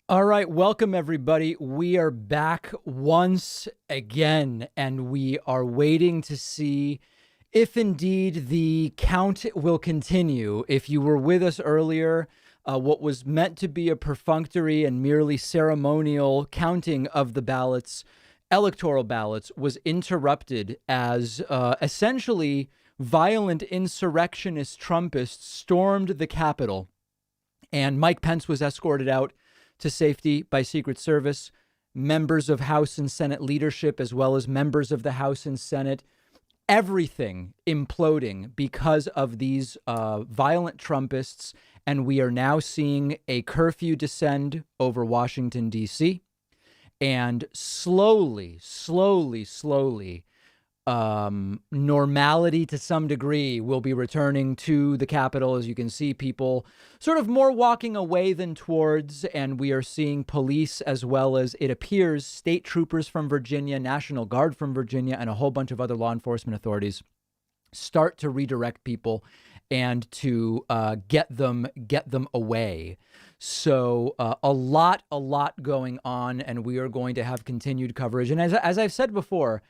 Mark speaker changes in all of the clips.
Speaker 1: All right, welcome everybody. We are back once again, and we are waiting to see if indeed the count will continue. If you were with us earlier, what was meant to be a perfunctory and merely ceremonial counting of the ballots, electoral ballots, was interrupted as essentially violent insurrectionist Trumpists stormed the Capitol, and Mike Pence was escorted out to safety by Secret Service, members of House and Senate leadership, as well as members of the House and Senate. Everything imploding because of these violent Trumpists. And we are now seeing a curfew descend over Washington, D.C. And slowly, normality to some degree will be returning to the Capitol. As you can see, people sort of more walking away than towards, and we are seeing police, as well as, it appears, state troopers from Virginia, National Guard from Virginia, and a whole bunch of other law enforcement authorities start to redirect people and to get them away. So a lot going on, and we are going to have continued coverage. And as I've said before,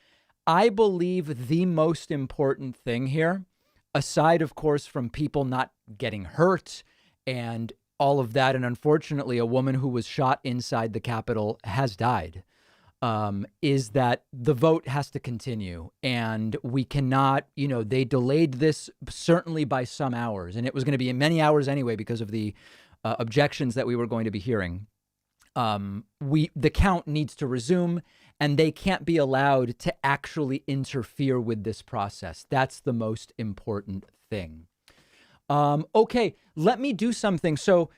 Speaker 1: I believe the most important thing here, aside, of course, from people not getting hurt and all of that, and unfortunately a woman who was shot inside the Capitol has died, is that the vote has to continue. And we cannot, they delayed this certainly by some hours, and it was going to be in many hours anyway because of the objections that we were going to be hearing. The count needs to resume, and they can't be allowed to actually interfere with this process. That's the most important thing. Okay, let me do something. So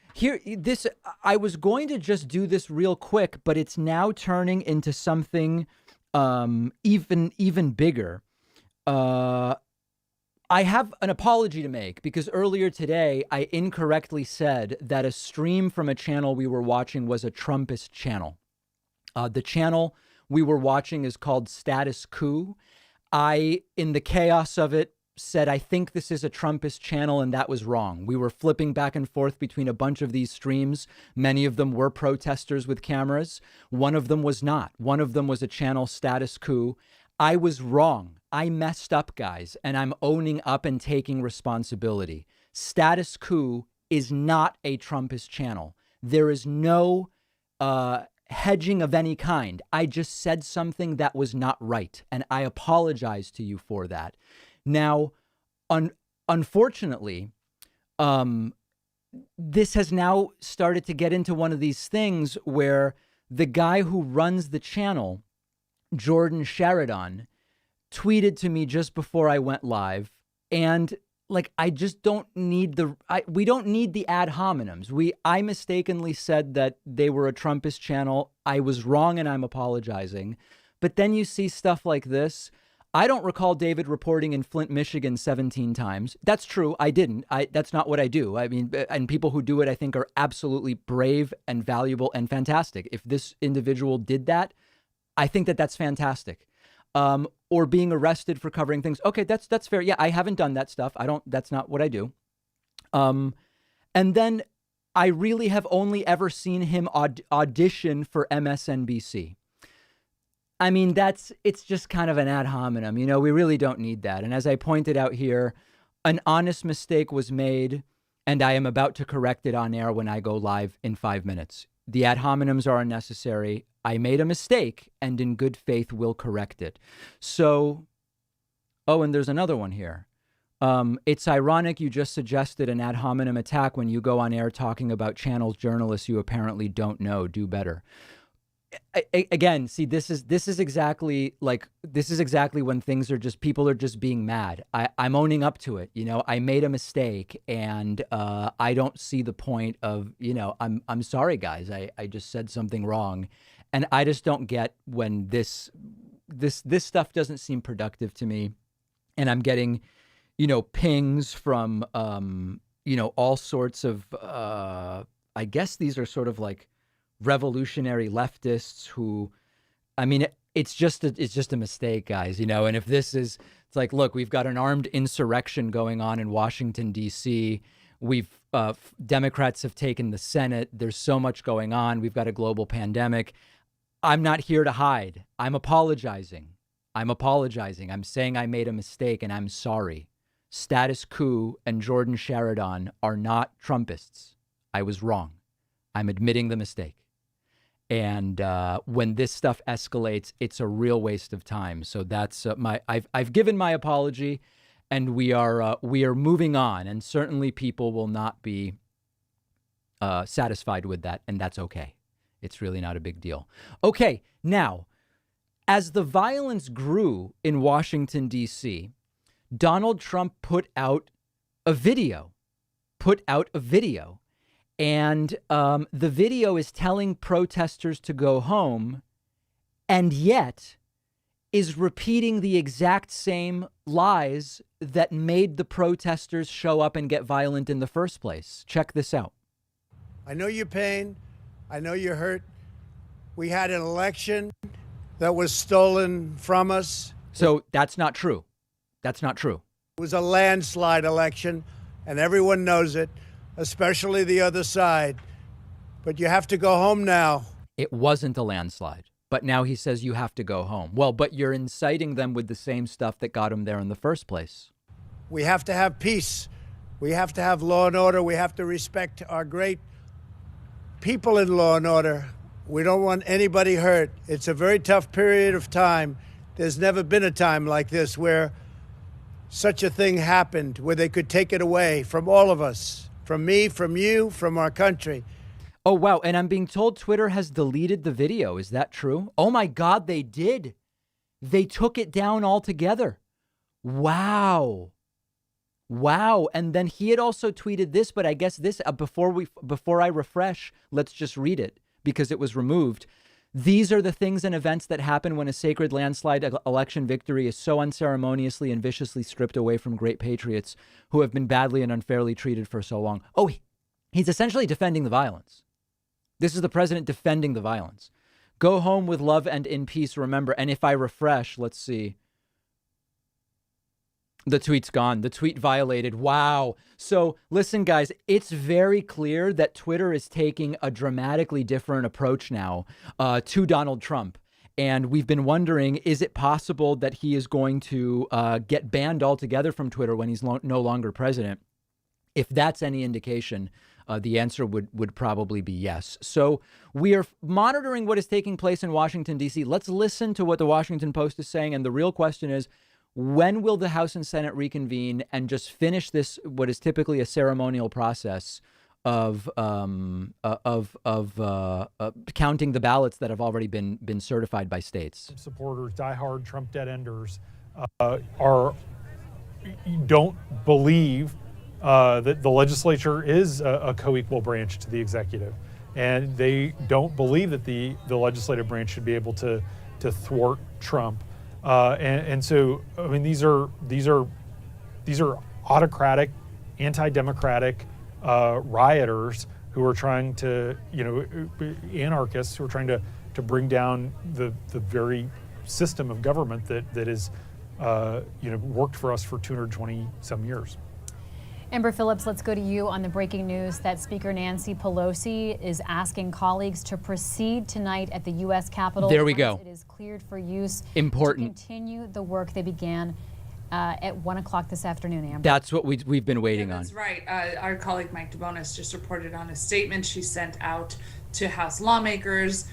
Speaker 1: I was going to just do this real quick, but it's now turning into something even bigger. I have an apology to make because earlier today I incorrectly said that a stream from a channel we were watching was a Trumpist channel. The channel we were watching is called Status Coup. I, in the chaos of it, said, I think this is a Trumpist channel, and that was wrong. We were flipping back and forth between a bunch of these streams. Many of them were protesters with cameras. One of them was not. One of them was a channel, Status Coup. I was wrong. I messed up, guys, and I'm owning up and taking responsibility. Status Coup is not a Trumpist channel. There is no hedging of any kind. I just said something that was not right, and I apologize to you for that. Now, unfortunately, this has now started to get into one of these things where the guy who runs the channel, Jordan Sheridan, tweeted to me just before I went live, and I just don't need we don't need the ad hominems. I mistakenly said that they were a Trumpist channel. I was wrong, and I'm apologizing. But then you see stuff like this. I don't recall David reporting in Flint, Michigan 17 times. That's true. I didn't. That's not what I do. I mean, and people who do it, I think, are absolutely brave and valuable and fantastic. If this individual did that, I think that that's fantastic. Or being arrested for covering things. Okay, that's fair. Yeah, I haven't done that stuff. That's not what I do. And then I really have only ever seen him audition for MSNBC. I mean, it's just kind of an ad hominem. We really don't need that. And as I pointed out here, an honest mistake was made, and I am about to correct it on air when I go live in 5 minutes. The ad hominems are unnecessary. I made a mistake, and in good faith will correct it. So, and there's another one here. It's ironic you just suggested an ad hominem attack when you go on air talking about channels journalists you apparently don't know. Do better. Again, see, this is exactly when things are just, people are just being mad. I'm owning up to it. I made a mistake, and I don't see the point of, I'm sorry, guys. I just said something wrong. And I just don't get when this stuff doesn't seem productive to me. And I'm getting, pings from, all sorts of, I guess these are sort of like revolutionary leftists who, I mean, it's just a mistake, guys, and if this is, it's like, look, we've got an armed insurrection going on in Washington, D.C. We've Democrats have taken the Senate. There's so much going on. We've got a global pandemic. I'm not here to hide. I'm apologizing. I'm saying I made a mistake and I'm sorry. Status Quo and Jordan Sheridan are not Trumpists. I was wrong. I'm admitting the mistake. And when this stuff escalates, it's a real waste of time. So that's I've given my apology, and we are moving on. And certainly people will not be satisfied with that, and that's okay. It's really not a big deal. Okay, now, as the violence grew in Washington, D.C., Donald Trump put out a video. And the video is telling protesters to go home, and yet is repeating the exact same lies that made the protesters show up and get violent in the first place. Check this out.
Speaker 2: I know your pain. I know you're hurt. We had an election that was stolen from us.
Speaker 1: So that's not true. That's not true.
Speaker 2: It was a landslide election, and everyone knows it, especially the other side. But you have to go home now.
Speaker 1: It wasn't a landslide, but now he says you have to go home. Well, but you're inciting them with the same stuff that got them there in the first place.
Speaker 2: We have to have peace. We have to have law and order. We have to respect our great people in law and order. We don't want anybody hurt. It's a very tough period of time. There's never been a time like this where such a thing happened, where they could take it away from all of us, from me, from you, from our country.
Speaker 1: Oh, wow. And I'm being told Twitter has deleted the video. Is that true? Oh, my God, they did. They took it down altogether. Wow. Wow. And then he had also tweeted this, but I guess this before I refresh, let's just read it because it was removed. These are the things and events that happen when a sacred landslide election victory is so unceremoniously and viciously stripped away from great patriots who have been badly and unfairly treated for so long. Oh, he's essentially defending the violence. This is the president defending the violence. Go home with love and in peace, remember. And if I refresh, let's see. The tweet's gone. The tweet violated. Wow. So listen, guys, it's very clear that Twitter is taking a dramatically different approach now to Donald Trump. And we've been wondering, is it possible that he is going to get banned altogether from Twitter when he's no longer president? If that's any indication, the answer would probably be yes. So we are monitoring what is taking place in Washington, D.C. Let's listen to what the Washington Post is saying. And the real question is, when will the House and Senate reconvene and just finish this, what is typically a ceremonial process of counting the ballots that have already been certified by states?
Speaker 3: Supporters, diehard Trump dead enders, don't believe that the legislature is a co-equal branch to the executive, and they don't believe that the legislative branch should be able to thwart Trump. And so, I mean, these are autocratic, anti-democratic rioters who are trying to, anarchists who are trying to bring down the very system of government that is, worked for us for 220 some years.
Speaker 4: Amber Phillips, let's go to you on the breaking news that Speaker Nancy Pelosi is asking colleagues to proceed tonight at the U.S. Capitol.
Speaker 1: There we go.
Speaker 4: It is cleared for use.
Speaker 1: Important.
Speaker 4: To continue the work they began at 1 o'clock this afternoon, Amber.
Speaker 1: That's what we've been waiting on.
Speaker 5: That's right. Our colleague Mike DeBonis just reported on a statement she sent out to House lawmakers.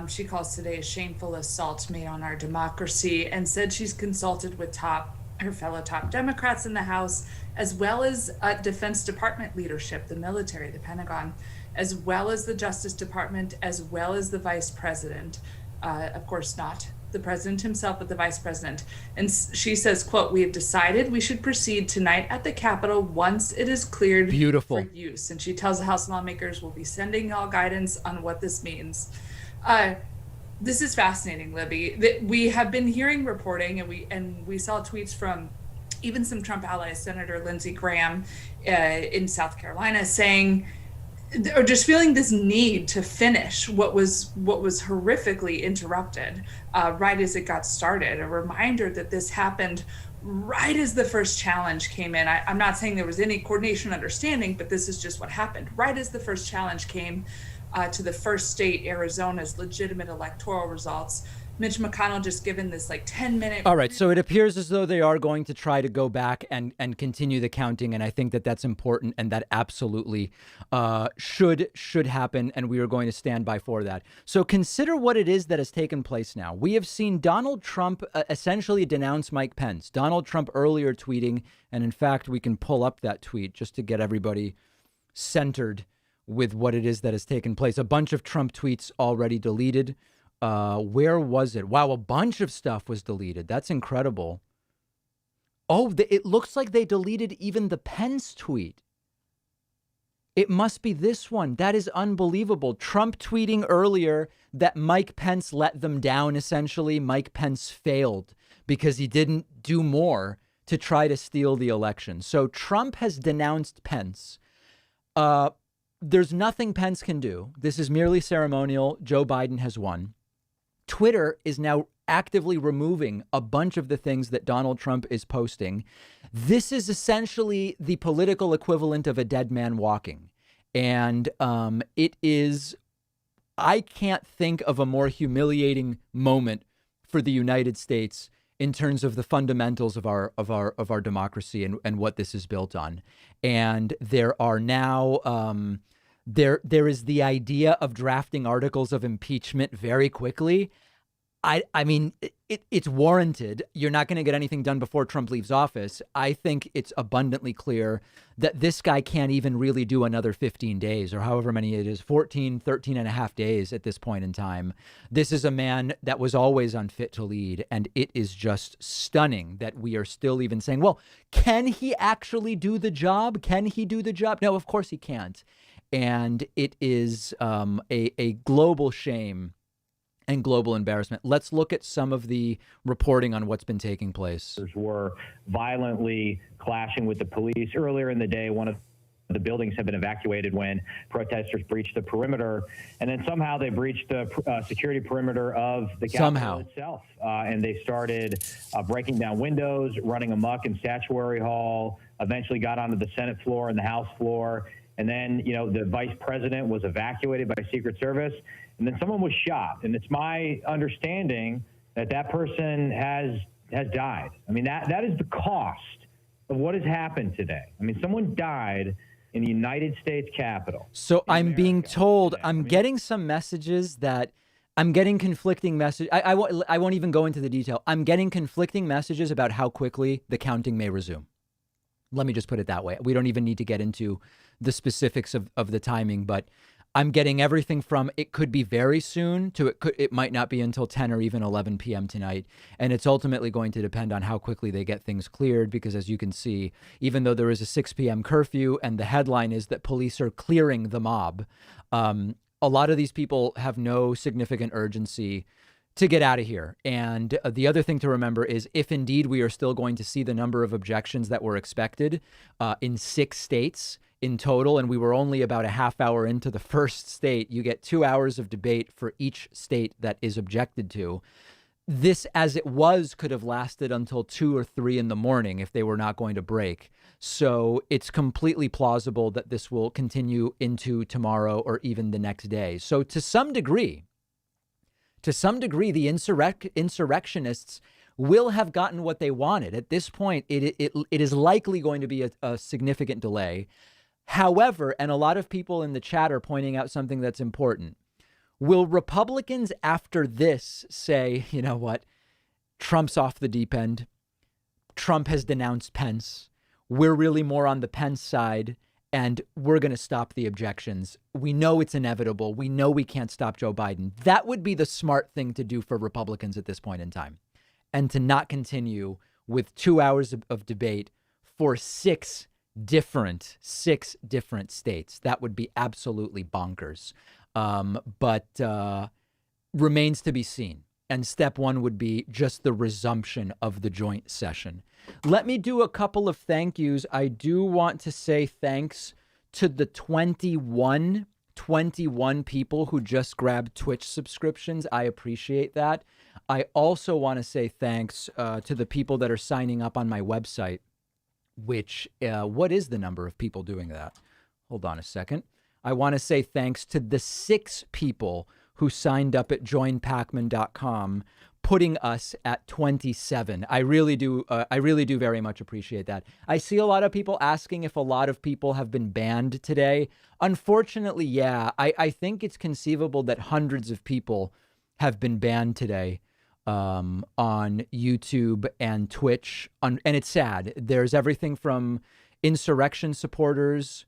Speaker 5: She calls today a shameful assault made on our democracy and said she's consulted with her fellow top Democrats in the House, as well as Defense Department leadership, the military, the Pentagon, as well as the Justice Department, as well as the Vice President. Of course, not the president himself, but the vice president. And she says, quote, "We have decided we should proceed tonight at the Capitol once it is cleared for use." And she tells the House lawmakers we'll be sending y'all guidance on what this means. This is fascinating, Libby. We have been hearing reporting, and we saw tweets from even some Trump allies, Senator Lindsey Graham in South Carolina, saying, or just feeling this need to finish what was horrifically interrupted right as it got started. A reminder that this happened right as the first challenge came in. I'm not saying there was any coordination understanding, but this is just what happened. Right as the first challenge came to the first state, Arizona's legitimate electoral results, Mitch McConnell just given this like 10-minute.
Speaker 1: All right. So it appears as though they are going to try to go back and continue the counting. And I think that that's important, and that absolutely should happen. And we are going to stand by for that. So consider what it is that has taken place now. We have seen Donald Trump essentially denounce Mike Pence. Donald Trump earlier tweeting, and in fact, we can pull up that tweet just to get everybody centered with what it is that has taken place. A bunch of Trump tweets already deleted. Where was it? Wow, a bunch of stuff was deleted. That's incredible. Oh, it looks like they deleted even the Pence tweet. It must be this one. That is unbelievable. Trump tweeting earlier that Mike Pence let them down, essentially. Mike Pence failed because he didn't do more to try to steal the election. So Trump has denounced Pence. There's nothing Pence can do. This is merely ceremonial. Joe Biden has won. Twitter is now actively removing a bunch of the things that Donald Trump is posting. This is essentially the political equivalent of a dead man walking. And it is, I can't think of a more humiliating moment for the United States in terms of the fundamentals of our democracy and what this is built on. And there are now there is the idea of drafting articles of impeachment very quickly. I mean, it's warranted. You're not going to get anything done before Trump leaves office. I think it's abundantly clear that this guy can't even really do another 15 days or however many it is, 13 and a half days at this point in time. This is a man that was always unfit to lead. And it is just stunning that we are still even saying, well, can he actually do the job? Can he do the job? No, of course he can't. And it is a global shame and global embarrassment. Let's look at some of the reporting on what's been taking place.
Speaker 6: Were violently clashing with the police. Earlier in the day, one of the buildings had been evacuated when protesters breached the perimeter, and then somehow they breached the security perimeter of the Capitol itself. And they started breaking down windows, running amok in Statuary Hall, eventually got onto the Senate floor and the House floor. And then, the vice president was evacuated by Secret Service, and then someone was shot. And it's my understanding that that person has died. I mean, that is the cost of what has happened today. I mean, someone died in the United States Capitol.
Speaker 1: So I'm being told, I'm getting some messages that I'm getting conflicting messages. I won't even go into the detail. I'm getting conflicting messages about how quickly the counting may resume. Let me just put it that way. We don't even need to get into the specifics of the timing, but I'm getting everything from it could be very soon to it might not be until 10 or even 11 p.m. tonight. And it's ultimately going to depend on how quickly they get things cleared, because as you can see, even though there is a 6 p.m. curfew and the headline is that police are clearing the mob, a lot of these people have no significant urgency to get out of here. And the other thing to remember is if indeed we are still going to see the number of objections that were expected in 6 states in total, and we were only about a half hour into the first state, you get 2 hours of debate for each state that is objected to. This, as it was, could have lasted until 2 or 3 in the morning if they were not going to break. So it's completely plausible that this will continue into tomorrow or even the next day. So to some degree, the insurrectionists will have gotten what they wanted. At this point, it is likely going to be a significant delay. However, and a lot of people in the chat are pointing out something that's important. Will Republicans after this say, you know what, Trump's off the deep end. Trump has denounced Pence. We're really more on the Pence side, and we're going to stop the objections. We know it's inevitable. We know we can't stop Joe Biden. That would be the smart thing to do for Republicans at this point in time, and to not continue with 2 hours of debate for six different states. That would be absolutely bonkers. But remains to be seen. And step one would be just the resumption of the joint session. Let me do a couple of thank yous. I do want to say thanks to the 21 21 people who just grabbed Twitch subscriptions. I appreciate that. I also want to say thanks to the people that are signing up on my website, which, what is the number of people doing that? Hold on a second. I want to say thanks to the 6 people who signed up at joinpacman.com, putting us at 27. I really do very much appreciate that. I see a lot of people asking if a lot of people have been banned today. Unfortunately, yeah, I think it's conceivable that hundreds of people have been banned today on YouTube and Twitch. And it's sad. There's everything from insurrection supporters.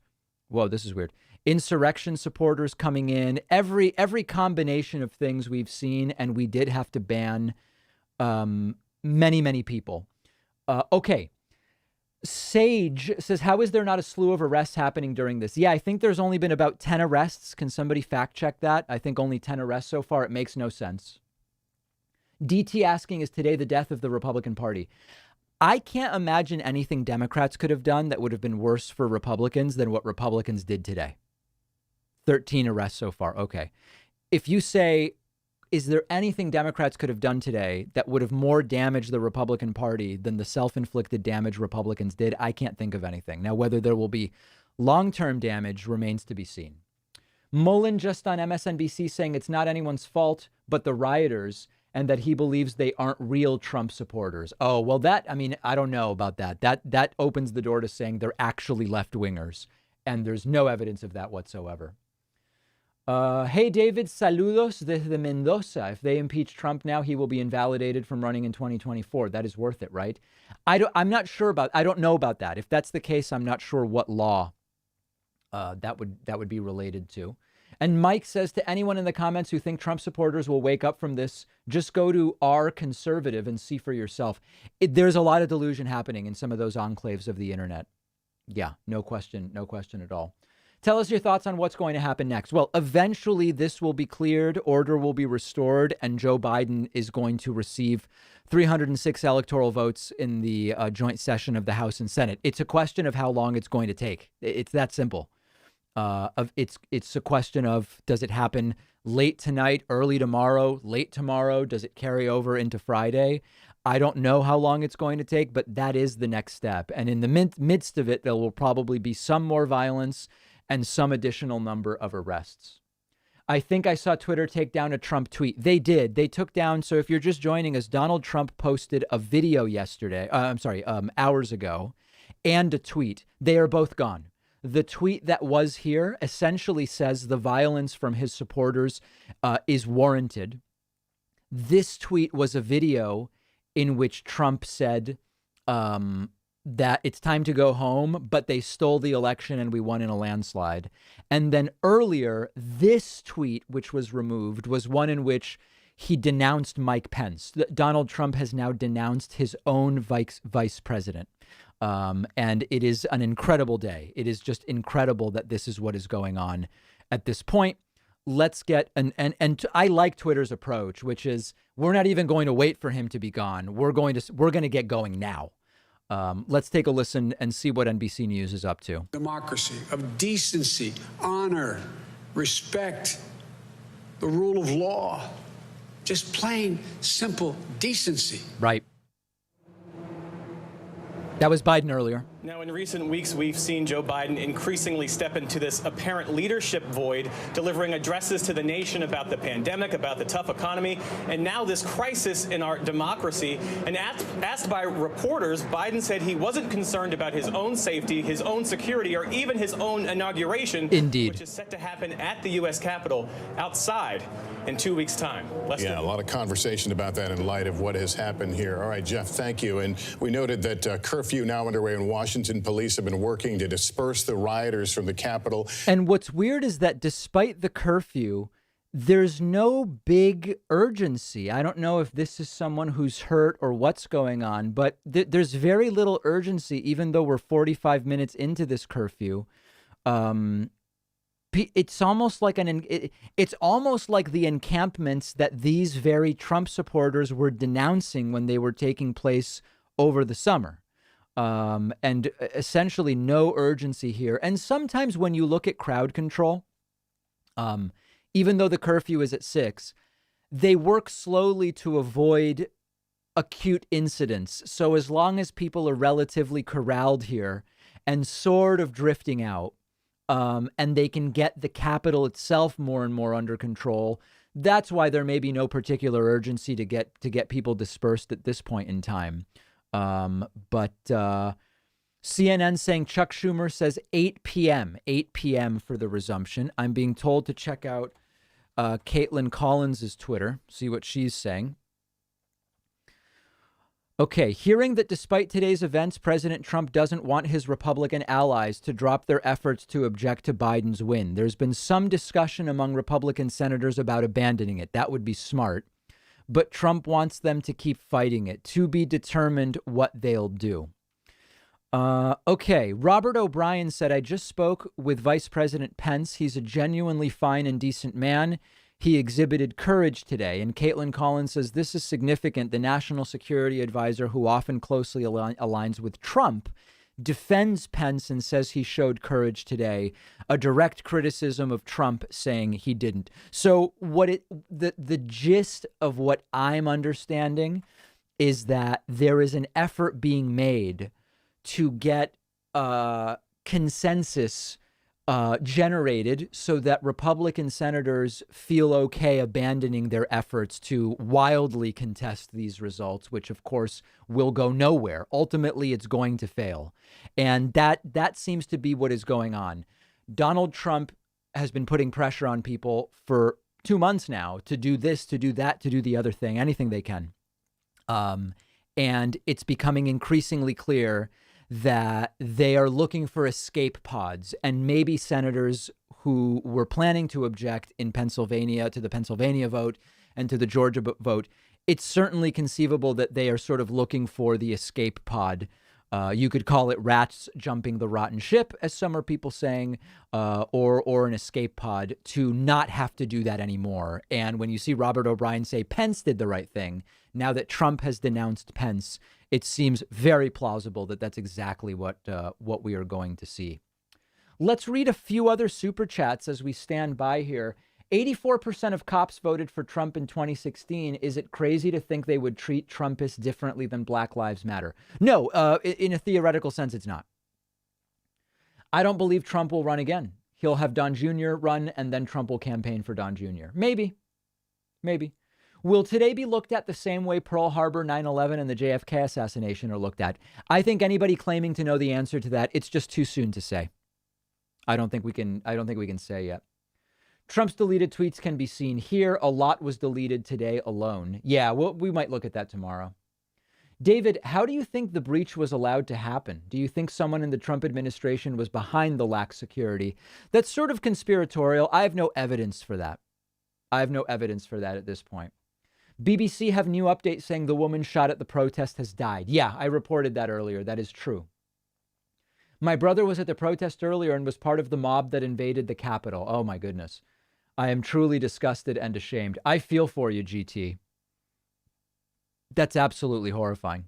Speaker 1: Whoa, this is weird. Insurrection supporters coming in, every combination of things we've seen, and we did have to ban many people. Okay. Sage says, how is there not a slew of arrests happening during this? Yeah, I think there's only been about 10 arrests. Can somebody fact check that? I think only 10 arrests so far. It makes no sense. DT asking, is today the death of the Republican Party? I can't imagine anything Democrats could have done that would have been worse for Republicans than what Republicans did today. 13 arrests so far. Okay. If you say, is there anything Democrats could have done today that would have more damaged the Republican Party than the self-inflicted damage Republicans did? I can't think of anything. Now, whether there will be long-term damage remains to be seen. Mullen just on MSNBC saying it's not anyone's fault but the rioters, and that he believes they aren't real Trump supporters. Oh, well, I don't know about that. That opens the door to saying they're actually left-wingers, and there's no evidence of that whatsoever. Hey, David, saludos desde Mendoza. If they impeach Trump now, he will be invalidated from running in 2024. That is worth it, right? I don't know about that. If that's the case, I'm not sure what law that would be related to. And Mike says to anyone in the comments who think Trump supporters will wake up from this, just go to R Conservative and see for yourself. There's a lot of delusion happening in some of those enclaves of the internet. Yeah, no question at all. Tell us your thoughts on what's going to happen next. Well, eventually this will be cleared, order will be restored, and Joe Biden is going to receive 306 electoral votes in the joint session of the House and Senate. It's a question of how long it's going to take. It's that simple. It's a question of, does it happen late tonight, early tomorrow, late tomorrow? Does it carry over into Friday? I don't know how long it's going to take, but that is the next step. And in the midst of it, there will probably be some more violence and some additional number of arrests. I think I saw Twitter take down a Trump tweet. They did. They took down. So if you're just joining us, Donald Trump posted a video yesterday. Hours ago, and a tweet. They are both gone. The tweet that was here essentially says the violence from his supporters is warranted. This tweet was a video in which Trump said that it's time to go home, but they stole the election and we won in a landslide. And then earlier, this tweet, which was removed, was one in which he denounced Mike Pence. Donald Trump has now denounced his own vice president. And it is an incredible day. It is just incredible that this is what is going on at this point. Let's get I like Twitter's approach, which is we're not even going to wait for him to be gone. We're going to get going now. Let's take a listen and see what NBC News is up to.
Speaker 7: Democracy of decency, honor, respect, the rule of law, just plain, simple decency.
Speaker 1: Right. That was Biden earlier.
Speaker 8: Now, in recent weeks, we've seen Joe Biden increasingly step into this apparent leadership void, delivering addresses to the nation about the pandemic, about the tough economy, and now this crisis in our democracy. And asked by reporters, Biden said he wasn't concerned about his own safety, his own security, or even his own inauguration,
Speaker 1: Indeed,
Speaker 8: which is set to happen at the U.S. Capitol outside in 2 weeks' time. Lester.
Speaker 9: Yeah, a lot of conversation about that in light of what has happened here. All right, Jeff, thank you. And we noted that curfew now underway in Washington. Police have been working to disperse the rioters from the Capitol.
Speaker 1: And what's weird is that despite the curfew, there's no big urgency. I don't know if this is someone who's hurt or what's going on, but there's very little urgency, even though we're 45 minutes into this curfew. It's almost like it's almost like the encampments that these very Trump supporters were denouncing when they were taking place over the summer. And essentially no urgency here. And sometimes when you look at crowd control, Even though the curfew is at 6, they work slowly to avoid acute incidents. So as long as people are relatively corralled here and sort of drifting out, and they can get the Capitol itself more and more under control, that's why there may be no particular urgency to get people dispersed at this point in time. But CNN saying Chuck Schumer says 8 p.m. for the resumption. I'm being told to check out Caitlin Collins' Twitter, see what she's saying. Okay, hearing that despite today's events, President Trump doesn't want his Republican allies to drop their efforts to object to Biden's win. There's been some discussion among Republican senators about abandoning it. That would be smart. But Trump wants them to keep fighting it. To be determined what they'll do. Okay, Robert O'Brien said, I just spoke with Vice President Pence. He's a genuinely fine and decent man. He exhibited courage today. And Caitlin Collins says, this is significant. The national security advisor, who often closely aligns with Trump, defends Pence and says he showed courage today. A direct criticism of Trump, saying he didn't. So the gist of what I'm understanding is that there is an effort being made to get consensus generated so that Republican senators feel okay abandoning their efforts to wildly contest these results, which of course will go nowhere. Ultimately, it's going to fail. And that seems to be what is going on. Donald Trump has been putting pressure on people for 2 months now to do this, to do that, to do the other thing, anything they can. And it's becoming increasingly clear that they are looking for escape pods, and maybe senators who were planning to object in Pennsylvania to the Pennsylvania vote and to the Georgia vote. It's certainly conceivable that they are sort of looking for the escape pod. You could call it rats jumping the rotten ship, as some are people saying, or an escape pod to not have to do that anymore. And when you see Robert O'Brien say Pence did the right thing, now that Trump has denounced Pence, it seems very plausible that that's exactly what we are going to see. Let's read a few other super chats as we stand by here. 84% of cops voted for Trump in 2016. Is it crazy to think they would treat Trumpists differently than Black Lives Matter? No, in a theoretical sense, it's not. I don't believe Trump will run again. He'll have Don Jr. run, and then Trump will campaign for Don Jr. Maybe. Will today be looked at the same way Pearl Harbor, 9/11, and the JFK assassination are looked at? I think anybody claiming to know the answer to that, it's just too soon to say. I don't think we can say yet. Trump's deleted tweets can be seen here. A lot was deleted today alone. Yeah, we might look at that tomorrow. David, how do you think the breach was allowed to happen? Do you think someone in the Trump administration was behind the lax security? That's sort of conspiratorial. I have no evidence for that. At this point. BBC have new updates saying the woman shot at the protest has died. Yeah, I reported that earlier. That is true. My brother was at the protest earlier and was part of the mob that invaded the Capitol. Oh, my goodness. I am truly disgusted and ashamed. I feel for you, GT. That's absolutely horrifying.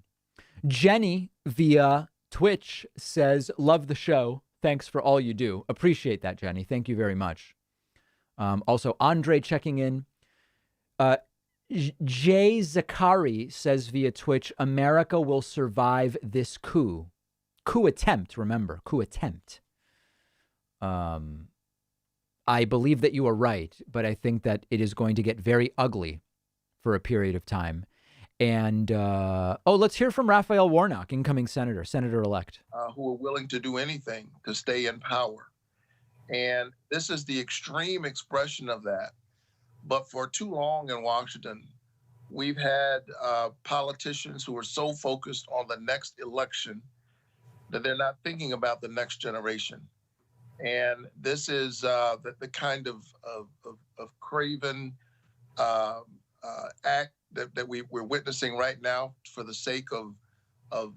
Speaker 1: Jenny via Twitch says, love the show. Thanks for all you do. Appreciate that, Jenny. Thank you very much. Also, Andre checking in. Jay Zakari says via Twitch, America will survive this coup. Coup attempt, remember, coup attempt. I believe that you are right, but I think that it is going to get very ugly for a period of time. And, let's hear from Raphael Warnock, incoming senator-elect.
Speaker 10: Who are willing to do anything to stay in power. And this is the extreme expression of that. But for too long in Washington, we've had politicians who are so focused on the next election that they're not thinking about the next generation. And this is the kind of craven act that we're witnessing right now for the sake of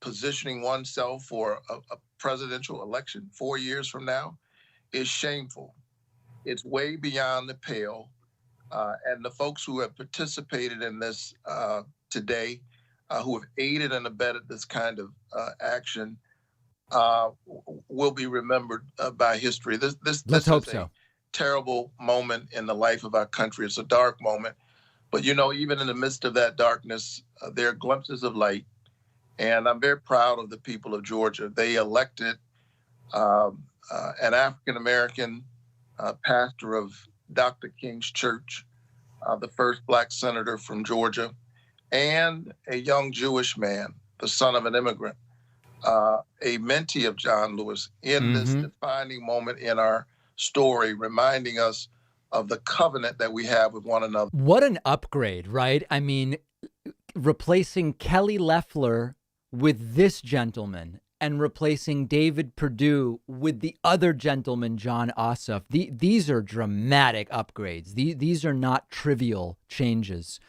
Speaker 10: positioning oneself for a presidential election 4 years from now is shameful. It's way beyond the pale. And the folks who have participated in this today, who have aided and abetted this kind of action, will be remembered by history. This
Speaker 1: Let's hope
Speaker 10: is
Speaker 1: so.
Speaker 10: a terrible moment in the life of our country. It's a dark moment. But, you know, even in the midst of that darkness, there are glimpses of light. And I'm very proud of the people of Georgia. They elected an African-American pastor of Dr. King's church, the first Black senator from Georgia, and a young Jewish man, the son of an immigrant, a mentee of John Lewis, in this defining moment in our story, reminding us of the covenant that we have with one another.
Speaker 1: What an upgrade, right? I mean, replacing Kelly Loeffler with this gentleman and replacing David Perdue with the other gentleman, John Ossoff. These are dramatic upgrades. These are not trivial changes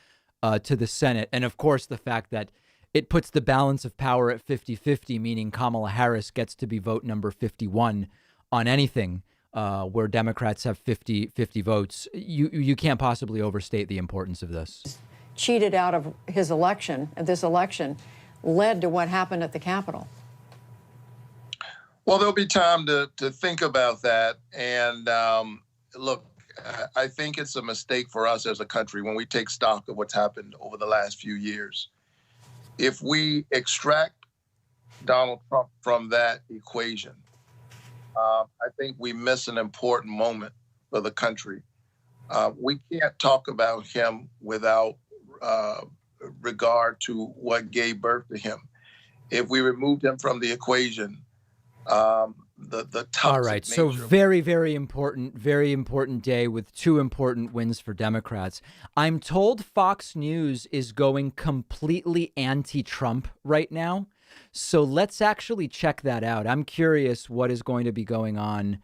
Speaker 1: to the Senate. And of course, the fact that it puts the balance of power at 50-50, meaning Kamala Harris gets to be vote number 51 on anything where Democrats have 50 votes. You can't possibly overstate the importance of this.
Speaker 11: Cheated out of his election, this election, led to what happened at the Capitol.
Speaker 10: Well, there'll be time to think about that. And look, I think it's a mistake for us as a country when we take stock of what's happened over the last few years. If we extract Donald Trump from that equation, I think we miss an important moment for the country. We can't talk about him without regard to what gave birth to him. If we removed him from the equation, the toxic
Speaker 1: all right, so very important day with two important wins for Democrats. I'm told Fox News is going completely anti-Trump right now, so let's actually check that out. I'm curious what is going to be going on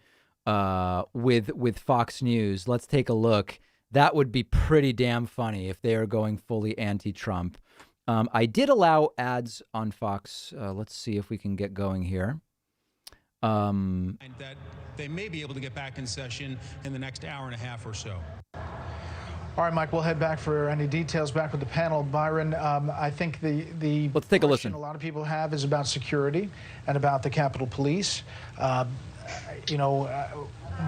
Speaker 1: with Fox News. Let's take a look. That would be pretty damn funny if they are going fully anti-Trump. I did allow ads on Fox. Let's see if we can get going here.
Speaker 12: That they may be able to get back in session in the next hour and a half or so.
Speaker 13: All right, Mike, we'll head back for any details back with the panel. Byron, I think the
Speaker 1: let's take a listen.
Speaker 13: A lot of people have is about security and about the Capitol Police.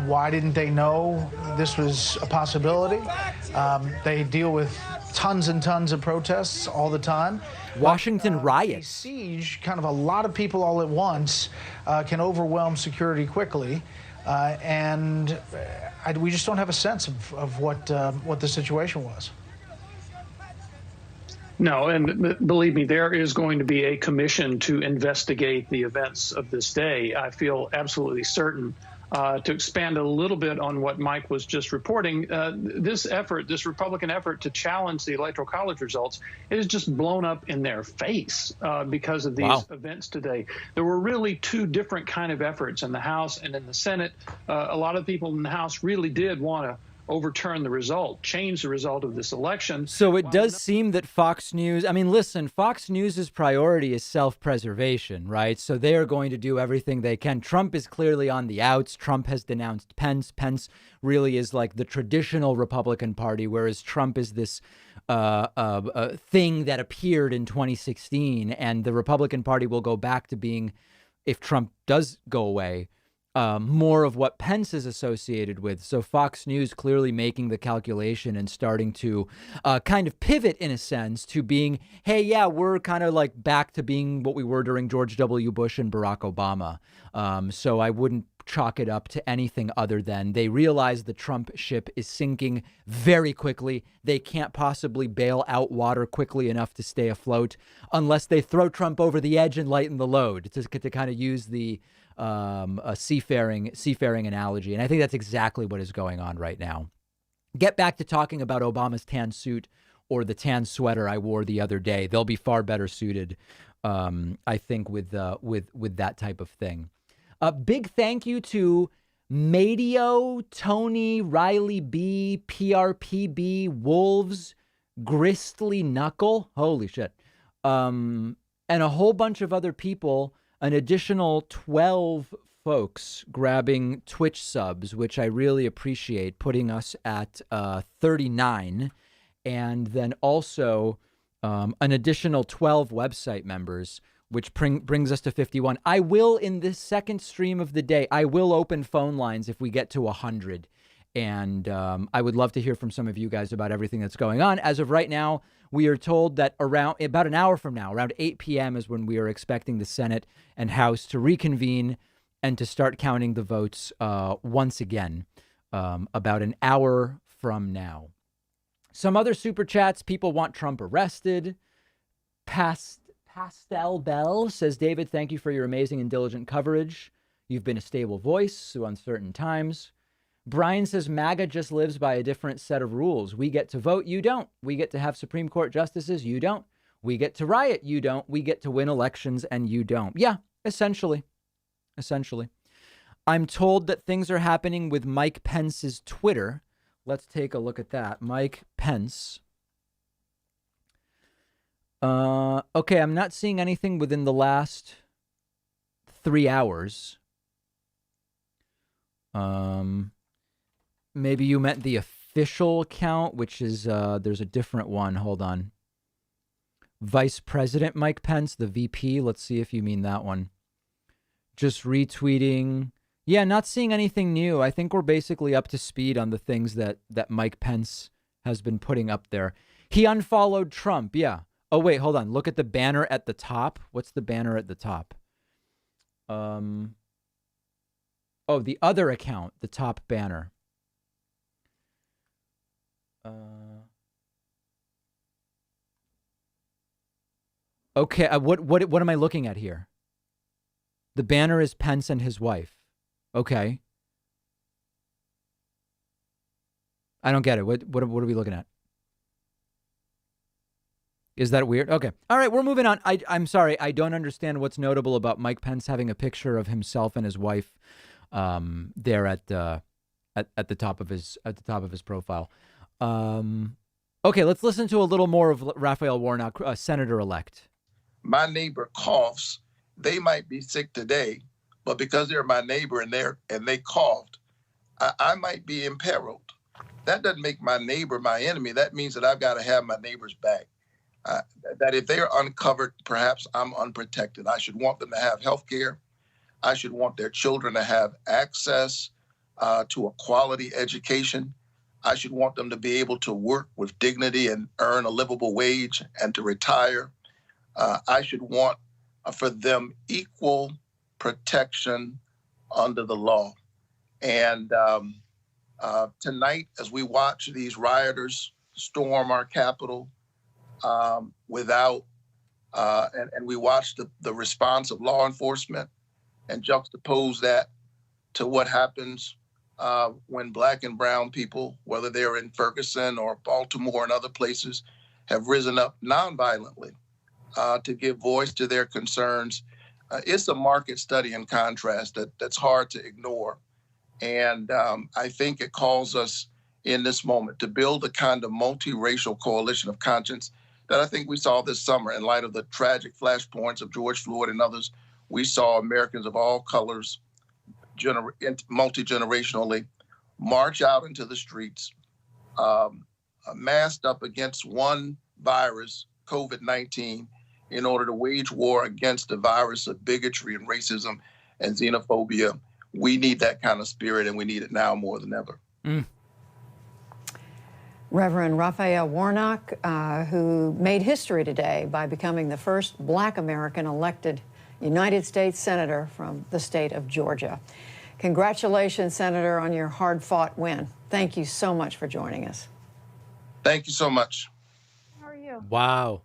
Speaker 13: Why didn't they know this was a possibility? They deal with tons and tons of protests all the time.
Speaker 1: Washington riots.
Speaker 13: Siege, kind of a lot of people all at once, can overwhelm security quickly. We just don't have a sense of what the situation was.
Speaker 14: No, and believe me, there is going to be a commission to investigate the events of this day. I feel absolutely certain. To expand a little bit on what Mike was just reporting, this Republican effort to challenge the Electoral College results is just blown up in their face because of these events today. There were really two different kind of efforts in the House and in the Senate. A lot of people in the House really did want to overturn the result, change the result of this election.
Speaker 1: So it does seem that Fox News, I mean, listen, Fox News's priority is self-preservation, right? So they are going to do everything they can. Trump is clearly on the outs. Trump has denounced Pence. Pence really is like the traditional Republican Party, whereas Trump is this thing that appeared in 2016. And the Republican Party will go back to being, if Trump does go away, more of what Pence is associated with. So Fox News clearly making the calculation and starting to kind of pivot in a sense to being, hey, yeah, we're kind of like back to being what we were during George W. Bush and Barack Obama. So I wouldn't chalk it up to anything other than they realize the Trump ship is sinking very quickly. They can't possibly bail out water quickly enough to stay afloat unless they throw Trump over the edge and lighten the load, to kind of use the a seafaring analogy. And I think that's exactly what is going on right now. Get back to talking about Obama's tan suit or the tan sweater I wore the other day. They'll be far better suited, I think, with that type of thing. A big thank you to Madio, Tony, Riley B, PRPB, Wolves, Gristly Knuckle, holy shit, and a whole bunch of other people. An additional 12 folks grabbing Twitch subs, which I really appreciate, putting us at 39. And then also an additional 12 website members, which brings us to 51. I will, in this second stream of the day, I will open phone lines if we get to 100. And I would love to hear from some of you guys about everything that's going on. As of right now, we are told that about an hour from now, around 8 p.m. is when we are expecting the Senate and House to reconvene and to start counting the votes once again, about an hour from now. Some other super chats. People want Trump arrested. Pastel Bell says, David, thank you for your amazing and diligent coverage. You've been a stable voice through uncertain times. Brian says, MAGA just lives by a different set of rules. We get to vote, you don't. We get to have Supreme Court justices, you don't. We get to riot, you don't. We get to win elections, and you don't. Yeah, essentially. I'm told that things are happening with Mike Pence's Twitter. Let's take a look at that. Mike Pence. Okay, I'm not seeing anything within the last 3 hours. Maybe you meant the official account, which is, there's a different one. Hold on. Vice President Mike Pence, the VP. Let's see if you mean that one. Just retweeting. Yeah, not seeing anything new. I think we're basically up to speed on the things that Mike Pence has been putting up there. He unfollowed Trump. Yeah. Oh, wait, hold on. Look at the banner at the top. What's the banner at the top? Oh, the other account, the top banner. Okay, what am I looking at here? The banner is Pence and his wife. Okay. I don't get it. What are we looking at? Is that weird? Okay. All right, we're moving on. I'm sorry. I don't understand what's notable about Mike Pence having a picture of himself and his wife there at the top of his profile. Okay, let's listen to a little more of Raphael Warnock, Senator-elect.
Speaker 10: My neighbor coughs. They might be sick today, but because they're my neighbor and they coughed, I might be imperiled. That doesn't make my neighbor my enemy. That means that I've got to have my neighbor's back. That if they are uncovered, perhaps I'm unprotected. I should want them to have health care. I should want their children to have access to a quality education. I should want them to be able to work with dignity and earn a livable wage and to retire. I should want for them equal protection under the law. And tonight, as we watch these rioters storm our Capitol and we watch the response of law enforcement and juxtapose that to what happens when Black and brown people, whether they're in Ferguson or Baltimore and other places, have risen up nonviolently to give voice to their concerns. It's a market study in contrast that's hard to ignore. And I think it calls us in this moment to build a kind of multiracial coalition of conscience that I think we saw this summer in light of the tragic flashpoints of George Floyd and others. We saw Americans of all colors, multi-generationally, march out into the streets, masked up against one virus, COVID-19, in order to wage war against the virus of bigotry and racism and xenophobia. We need that kind of spirit, and we need it now more than ever.
Speaker 11: Reverend Raphael Warnock, who made history today by becoming the first Black American elected United States Senator from the state of Georgia. Congratulations, Senator, on your hard-fought win. Thank you so much for joining us.
Speaker 10: Thank you so much.
Speaker 11: How are you?
Speaker 1: Wow.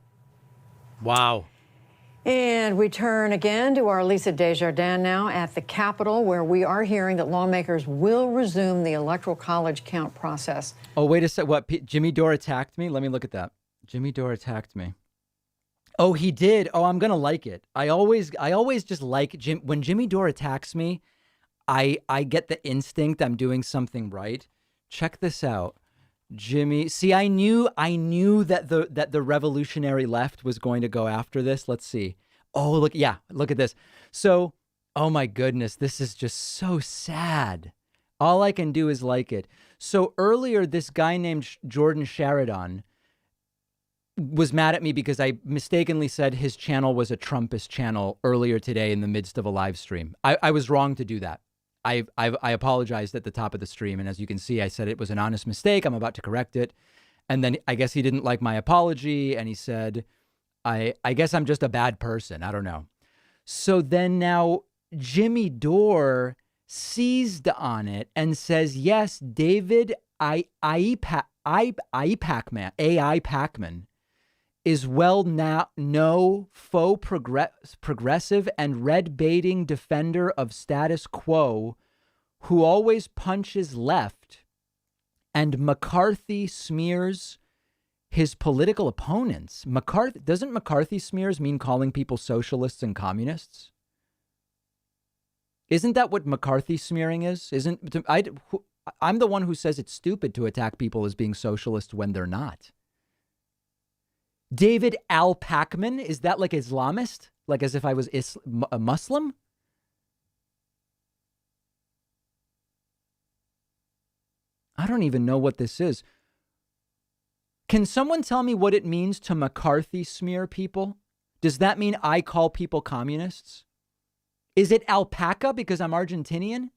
Speaker 11: And we turn again to our Lisa Desjardins now at the Capitol, where we are hearing that lawmakers will resume the Electoral College count process.
Speaker 1: Oh, wait a sec. What? Jimmy Dore attacked me? Let me look at that. Jimmy Dore attacked me. Oh, he did. Oh, I'm going to like it. I always just like when Jimmy Dore attacks me, I get the instinct I'm doing something right. Check this out. Jimmy, see, I knew that the revolutionary left was going to go after this. Let's see. Oh, look at this. So, oh my goodness, this is just so sad. All I can do is like it. So earlier, this guy named Jordan Sheridan was mad at me because I mistakenly said his channel was a Trumpist channel earlier today in the midst of a live stream. I was wrong to do that. I apologized at the top of the stream. And as you can see, I said it was an honest mistake. I'm about to correct it. And then I guess he didn't like my apology. And he said, I guess I'm just a bad person. I don't know. So then now Jimmy Dore seized on it and says, yes, David AI Pacman is well now faux progressive and red baiting defender of status quo who always punches left, and McCarthy smears his political opponents. Doesn't McCarthy smears mean calling people socialists and communists? Isn't that what McCarthy smearing is? I'm the one who says it's stupid to attack people as being socialist when they're not. David Al Pacman, is that like Islamist? Like as if I was a Muslim? I don't even know what this is. Can someone tell me what it means to McCarthy smear people? Does that mean I call people communists? Is it alpaca because I'm Argentinian?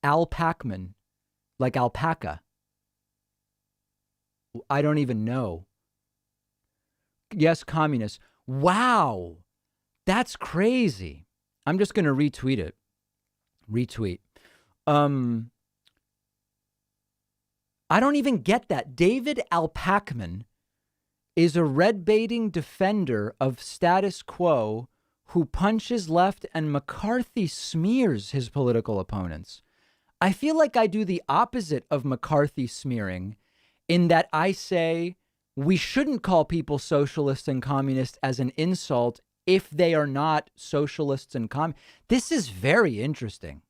Speaker 1: Al Pacman, like alpaca. I don't even know. Yes, communist. Wow. That's crazy. I'm just going to retweet it. Retweet. I don't even get that. David Al Pacman is a red baiting defender of status quo who punches left, and McCarthy smears his political opponents. I feel like I do the opposite of McCarthy smearing in that I say we shouldn't call people socialists and communists as an insult if they are not socialists and This is very interesting.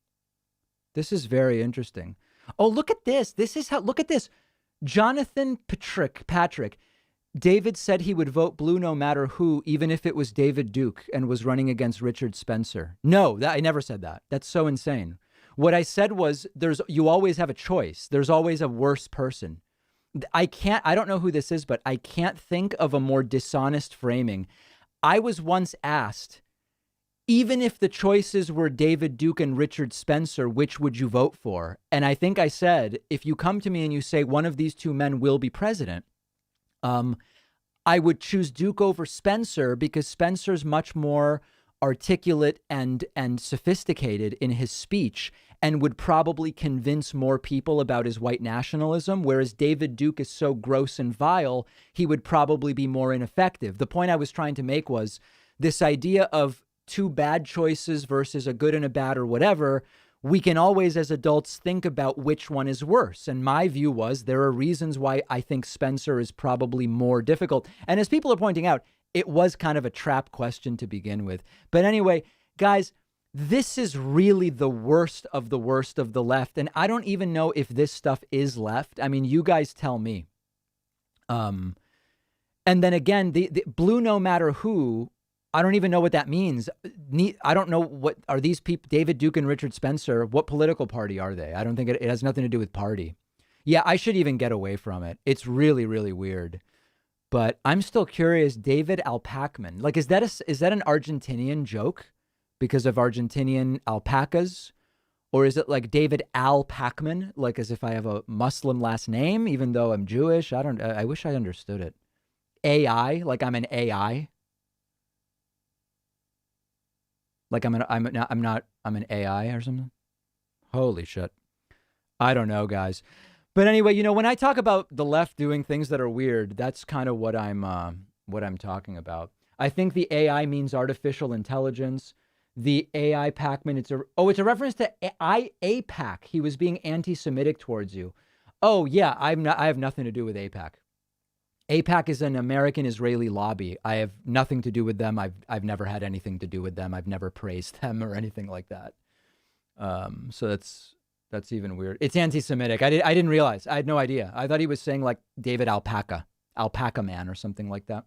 Speaker 1: This is very interesting. Oh, look at this. Look at this. Jonathan Patrick. David said he would vote blue no matter who, even if it was David Duke and was running against Richard Spencer. No, I never said that. That's so insane. What I said was you always have a choice. There's always a worse person. I don't know who this is, but I can't think of a more dishonest framing. I was once asked, even if the choices were David Duke and Richard Spencer, which would you vote for? And I think I said, if you come to me and you say one of these two men will be president, I would choose Duke over Spencer because Spencer's much more articulate and sophisticated in his speech and would probably convince more people about his white nationalism, whereas David Duke is so gross and vile, he would probably be more ineffective. The point I was trying to make was this idea of two bad choices versus a good and a bad or whatever. We can always, as adults, think about which one is worse. And my view was there are reasons why I think Spencer is probably more difficult. And as people are pointing out, it was kind of a trap question to begin with. But anyway, guys, this is really the worst of the left. And I don't even know if this stuff is left. I mean, you guys tell me. And then again, the blue no matter who, I don't even know what that means. I don't know what are these people, David Duke and Richard Spencer, what political party are they? I don't think it has nothing to do with party. Yeah, I should even get away from it. It's really, really weird. But I'm still curious, David Al Pacman, like, is that an Argentinian joke because of Argentinian alpacas? Or is it like David Al Pacman, like as if I have a Muslim last name, even though I'm Jewish? I wish I understood it. AI, like I'm an AI. Like I'm an AI or something. Holy shit. I don't know, guys. But anyway, when I talk about the left doing things that are weird, that's kind of what I'm talking about. I think the AI means artificial intelligence. The AI Pacman, it's a reference to AIPAC. He was being anti-Semitic towards you. Oh yeah, I have nothing to do with AIPAC. AIPAC is an American-Israeli lobby. I have nothing to do with them. I've never had anything to do with them. I've never praised them or anything like that. So that's even weird. It's anti-Semitic. I didn't realize. I had no idea. I thought he was saying like David Alpaca Man or something like that.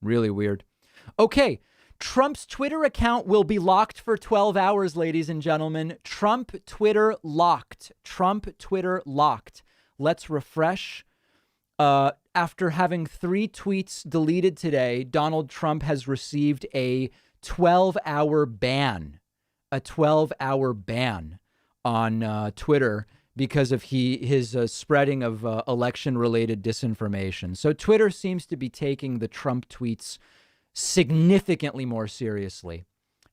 Speaker 1: Really weird. Okay. Trump's Twitter account will be locked for 12 hours, ladies and gentlemen. Trump Twitter locked. Let's refresh. After having 3 tweets deleted today, Donald Trump has received a 12-hour ban. a 12-hour ban on Twitter because of his spreading of election-related disinformation. So Twitter seems to be taking the Trump tweets significantly more seriously.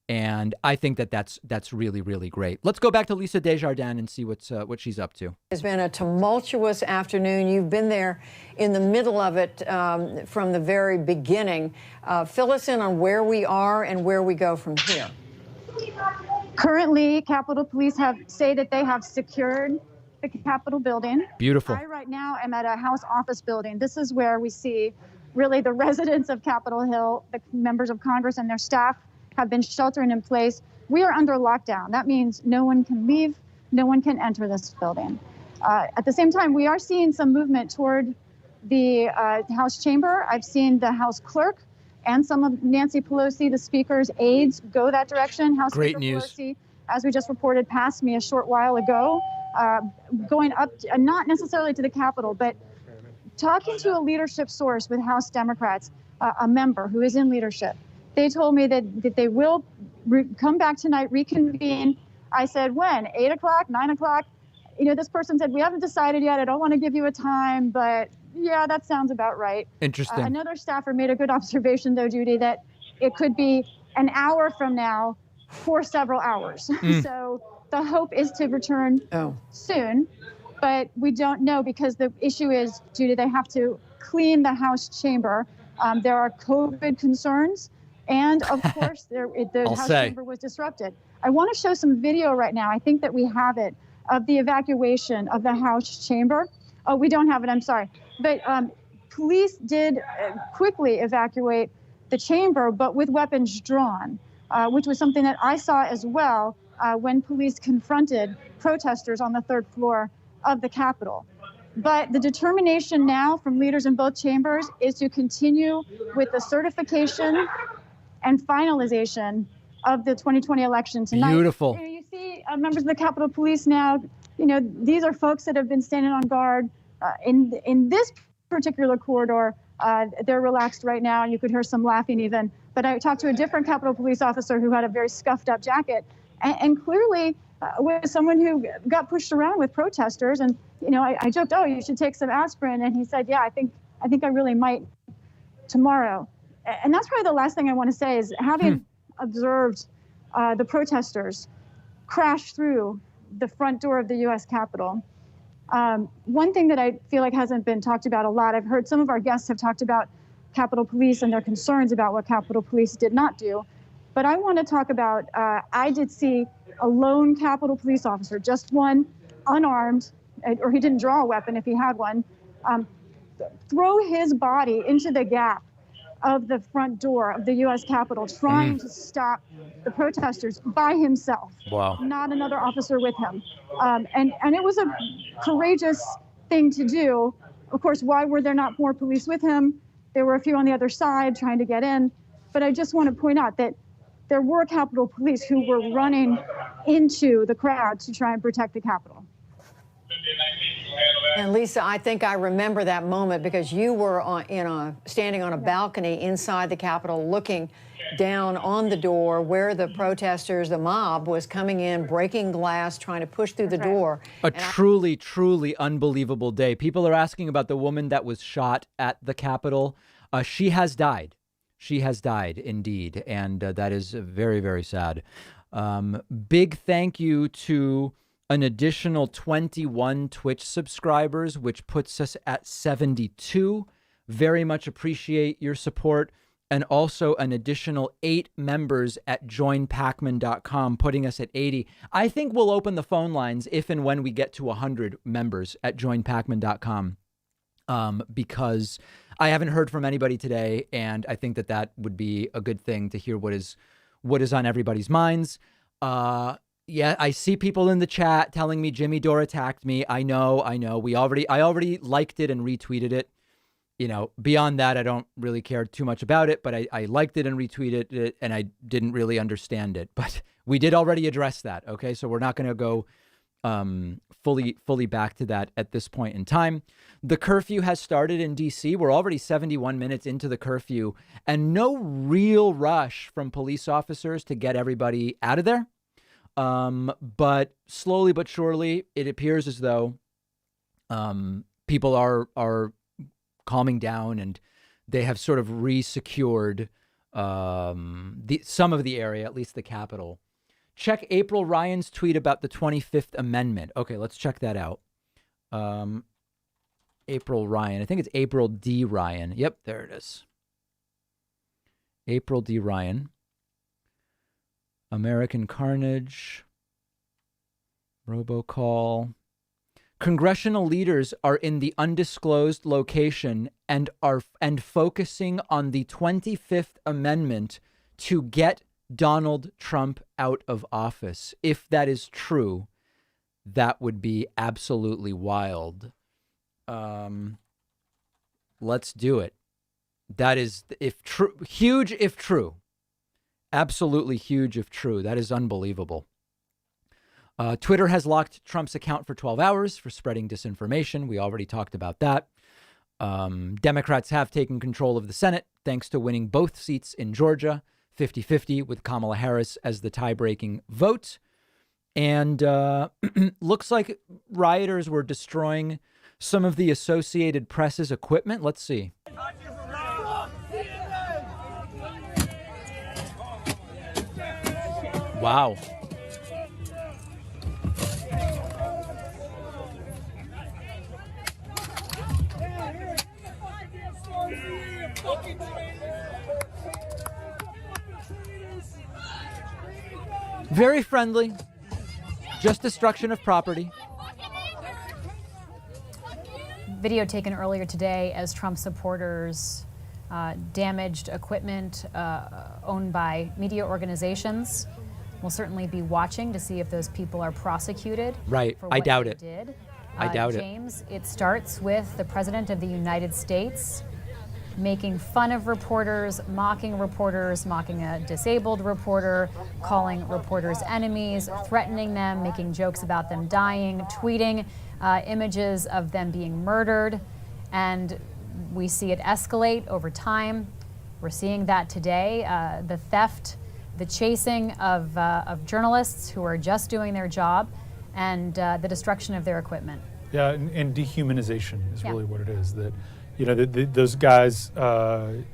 Speaker 1: And I think that's really, really great. Let's go back to Lisa Desjardins and see what she's up to.
Speaker 11: It's been a tumultuous afternoon. You've been there in the middle of it from the very beginning. Fill us in on where we are and where we go from here.
Speaker 15: Currently, Capitol Police say that they have secured the Capitol building.
Speaker 1: Beautiful.
Speaker 15: I right now am at a House office building. This is where we see really the residents of Capitol Hill, the members of Congress and their staff have been sheltering in place. We are under lockdown. That means no one can leave, no one can enter this building. At the same time, we are seeing some movement toward the House chamber. I've seen the House clerk and some of Nancy Pelosi, the Speaker's aides, go that direction. House
Speaker 1: Great
Speaker 15: Speaker
Speaker 1: news.
Speaker 15: Pelosi, as we just reported, passed me a short while ago, going up, not necessarily to the Capitol, but talking to a leadership source with House Democrats, a member who is in leadership. They told me that they will come back tonight, reconvene. I said, when? 8 o'clock, 9 o'clock? You know, this person said, we haven't decided yet. I don't want to give you a time, but yeah, that sounds about right.
Speaker 1: Interesting.
Speaker 15: Another staffer made a good observation, though, Judy, that it could be an hour from now for several hours. So the hope is to return soon, but we don't know because the issue is, Judy, they have to clean the House chamber. There are COVID concerns. And of course, the House chamber was disrupted. I want to show some video right now. I think that we have it of the evacuation of the House chamber. Oh, we don't have it. I'm sorry. But police did quickly evacuate the chamber, but with weapons drawn, which was something that I saw as well when police confronted protesters on the third floor of the Capitol. But the determination now from leaders in both chambers is to continue with the certification and finalization of the 2020 election tonight.
Speaker 1: Beautiful.
Speaker 15: You see members of the Capitol Police now, you know, these are folks that have been standing on guard in this particular corridor. They're relaxed right now, and you could hear some laughing even. But I talked to a different Capitol Police officer who had a very scuffed up jacket and clearly was someone who got pushed around with protesters. And, you know, I joked, oh, you should take some aspirin. And he said, yeah, I think I really might tomorrow. And that's probably the last thing I want to say is having observed the protesters crash through the front door of the U.S. Capitol. One thing that I feel like hasn't been talked about a lot, I've heard some of our guests have talked about Capitol Police and their concerns about what Capitol Police did not do. But I want to talk about, I did see a lone Capitol Police officer, just one, unarmed, or he didn't draw a weapon if he had one, throw his body into the gap of the front door of the U.S. Capitol, trying to stop the protesters by himself.
Speaker 1: Wow.
Speaker 15: Not another officer with him. And it was a courageous thing to do. Of course, why were there not more police with him? There were a few on the other side trying to get in. But I just want to point out that there were Capitol Police who were running into the crowd to try and protect the Capitol.
Speaker 11: And Lisa, I think I remember that moment because you were standing on a balcony inside the Capitol looking down on the door where the protesters, the mob, was coming in, breaking glass, trying to push through the door.
Speaker 1: A truly, truly unbelievable day. People are asking about the woman that was shot at the Capitol. She has died. She has died, indeed. And that is very, very sad. Big thank you to an additional 21 Twitch subscribers, which puts us at 72. Very much appreciate your support. And also an additional 8 members at joinpacman.com, putting us at 80. I think we'll open the phone lines if and when we get to 100 members at joinpacman.com, because I haven't heard from anybody today, and I think that would be a good thing to hear what is on everybody's minds. Yeah, I see people in the chat telling me Jimmy Dore attacked me. I know. I already liked it and retweeted it. You know, beyond that, I don't really care too much about it, but I liked it and retweeted it, and I didn't really understand it. But we did already address that, okay? So we're not going to go fully back to that at this point in time. The curfew has started in D.C. We're already 71 minutes into the curfew, and no real rush from police officers to get everybody out of there. But slowly but surely, it appears as though people are calming down, and they have sort of re-secured some of the area, at least the Capitol. Check April Ryan's tweet about the 25th Amendment. Okay, let's check that out. April Ryan. I think it's April D. Ryan. Yep, there it is. April D. Ryan. American Carnage. Robocall. Congressional leaders are in the undisclosed location and focusing on the 25th Amendment to get Donald Trump out of office. If that is true, that would be absolutely wild. Let's do it. That is, if true, huge if true. Absolutely huge if true. That is unbelievable. Twitter has locked Trump's account for 12 hours for spreading disinformation. We already talked about that. Democrats have taken control of the Senate thanks to winning both seats in Georgia, 50-50, with Kamala Harris as the tie-breaking vote. And looks like rioters were destroying some of the Associated Press's equipment. Let's see. Wow. Very friendly. Just destruction of property.
Speaker 4: Video taken earlier today as Trump supporters damaged equipment owned by media organizations. We'll certainly be watching to see if those people are prosecuted.
Speaker 1: Right.
Speaker 4: For
Speaker 1: I
Speaker 4: what
Speaker 1: doubt
Speaker 4: they
Speaker 1: it.
Speaker 4: Did.
Speaker 1: I doubt
Speaker 4: James, it starts with the President of the United States making fun of reporters, mocking a disabled reporter, calling reporters enemies, threatening them, making jokes about them dying, tweeting images of them being murdered. And we see it escalate over time. We're seeing that today. The theft, the chasing of journalists who are just doing their job, and the destruction of their equipment.
Speaker 3: Yeah, and dehumanization is really what it is. That, you know, those guys.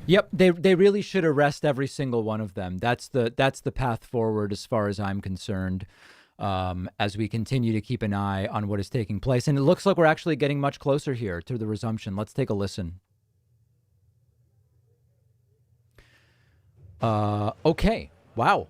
Speaker 1: Yep, they really should arrest every single one of them. That's the path forward as far as I'm concerned. As we continue to keep an eye on what is taking place, and it looks like we're actually getting much closer here to the resumption. Let's take a listen. Okay. Wow.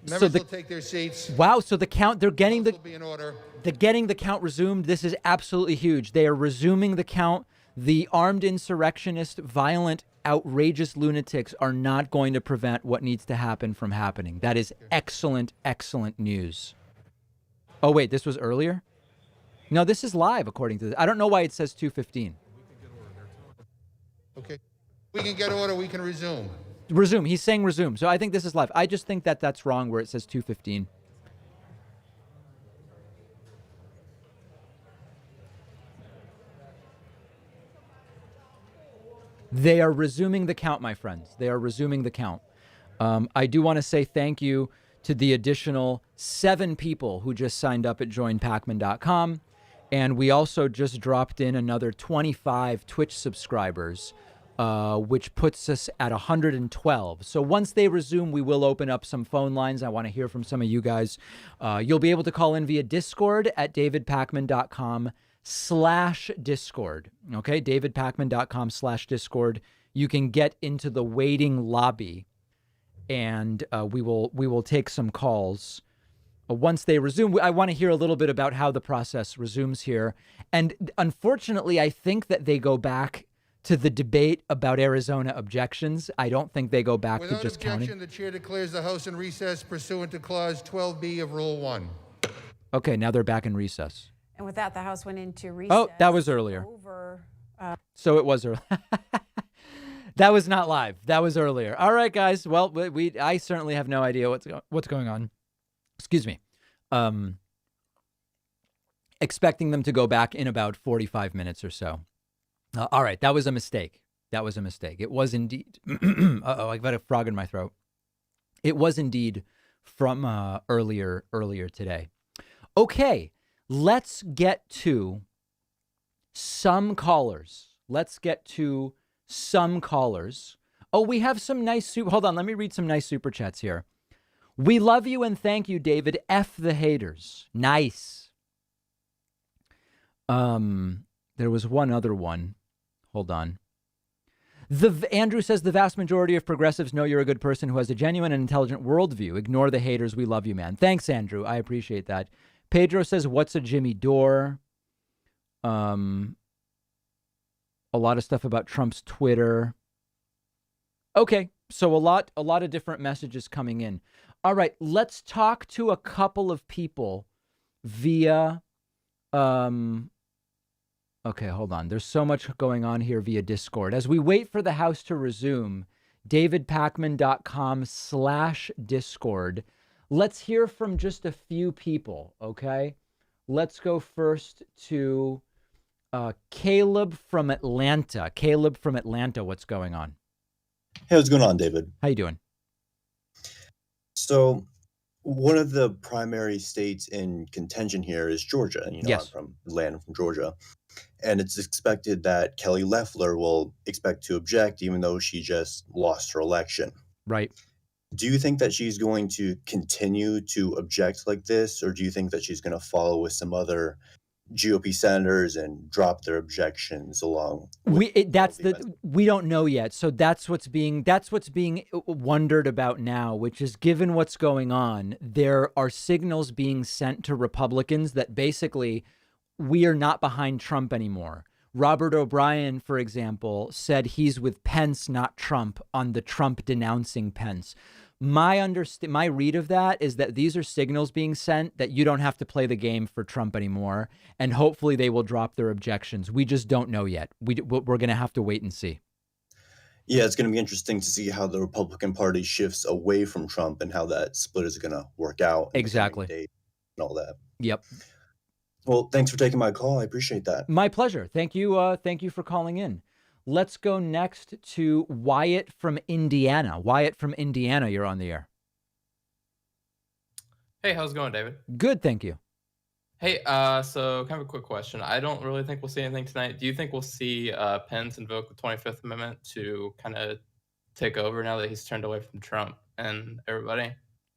Speaker 16: Members will take their seats.
Speaker 1: Wow. So the count, they're getting
Speaker 16: Will be in order.
Speaker 1: the count resumed. This is absolutely huge. They are resuming the count. The armed insurrectionist, violent, outrageous lunatics are not going to prevent what needs to happen from happening. That is excellent, excellent news. Oh, wait, this was earlier? No, this is live, according to this. I don't know why it says 2:15.
Speaker 16: Okay. We can get order. We can resume.
Speaker 1: Resume. He's saying resume. So I think this is live. I just think that that's wrong where it says 2:15. They are resuming the count, my friends. They are resuming the count. I do want to say thank you to the additional 7 people who just signed up at joinpacman.com. And we also just dropped in another 25 Twitch subscribers, which puts us at 112. So once they resume, we will open up some phone lines. I want to hear from some of you guys. You'll be able to call in via Discord at davidpacman.com/Discord. Okay, davidpacman.com/Discord. You can get into the waiting lobby, and we will take some calls. Once they resume, I want to hear a little bit about how the process resumes here. And unfortunately, I think that they go back to the debate about Arizona objections. I don't think they go back to just
Speaker 16: objection,
Speaker 1: counting.
Speaker 16: the chair declares the House in recess pursuant to Clause 12B of Rule 1.
Speaker 1: Okay, now they're back in recess.
Speaker 17: And with that, the House went into recess.
Speaker 1: Oh, that was earlier. So it was earlier. That was not live. That was earlier. All right, guys. Well, I certainly have no idea what's going on. Excuse me. Expecting them to go back in about 45 minutes or so. All right. That was a mistake. That was a mistake. It was indeed. Uh-oh, I've got a frog in my throat. It was indeed from earlier today. Okay, let's get to some callers. Oh, we have some nice hold on, let me read some nice super chats here. We love you and thank you, David. F the haters. Nice. There was one other one. Hold on. Andrew says the vast majority of progressives know you're a good person who has a genuine and intelligent worldview. Ignore the haters. We love you, man. Thanks, Andrew. I appreciate that. Pedro says, what's a Jimmy Dore? A lot of stuff about Trump's Twitter. Okay, so a lot of different messages coming in. All right, let's talk to a couple of people via okay, hold on. There's so much going on here via Discord. As we wait for the House to resume, davidpakman.com/Discord. Let's hear from just a few people, okay? Let's go first to Caleb from Atlanta. Caleb from Atlanta, what's going on?
Speaker 18: Hey, what's going on, David?
Speaker 1: How you doing?
Speaker 18: So one of the primary states in contention here is Georgia. And,
Speaker 1: yes.
Speaker 18: I'm from Atlanta, from Georgia. And it's expected that Kelly Loeffler will expect to object, even though she just lost her election.
Speaker 1: Right.
Speaker 18: Do you think that she's going to continue to object like this, or do you think that she's going to follow with some other GOP senators and drop their objections along?
Speaker 1: We don't know yet. So that's what's being wondered about now, which is, given what's going on, there are signals being sent to Republicans that basically we are not behind Trump anymore. Robert O'Brien, for example, said he's with Pence, not Trump, on the Trump denouncing Pence. My read of that is that these are signals being sent that you don't have to play the game for Trump anymore, and hopefully they will drop their objections. We just don't know yet. We're going to have to wait and see.
Speaker 18: Yeah, it's going to be interesting to see how the Republican Party shifts away from Trump and how that split is going to work out.
Speaker 1: Exactly.
Speaker 18: And all that.
Speaker 1: Yep.
Speaker 18: Well, thanks for taking my call. I appreciate that.
Speaker 1: My pleasure. Thank you. Thank you for calling in. Let's go next to Wyatt from Indiana. Wyatt from Indiana, you're on the air.
Speaker 19: Hey, how's it going, David?
Speaker 1: Good, thank you.
Speaker 19: Hey, so kind of a quick question. I don't really think we'll see anything tonight. Do you think we'll see Pence invoke the 25th Amendment to kind of take over now that he's turned away from Trump and everybody?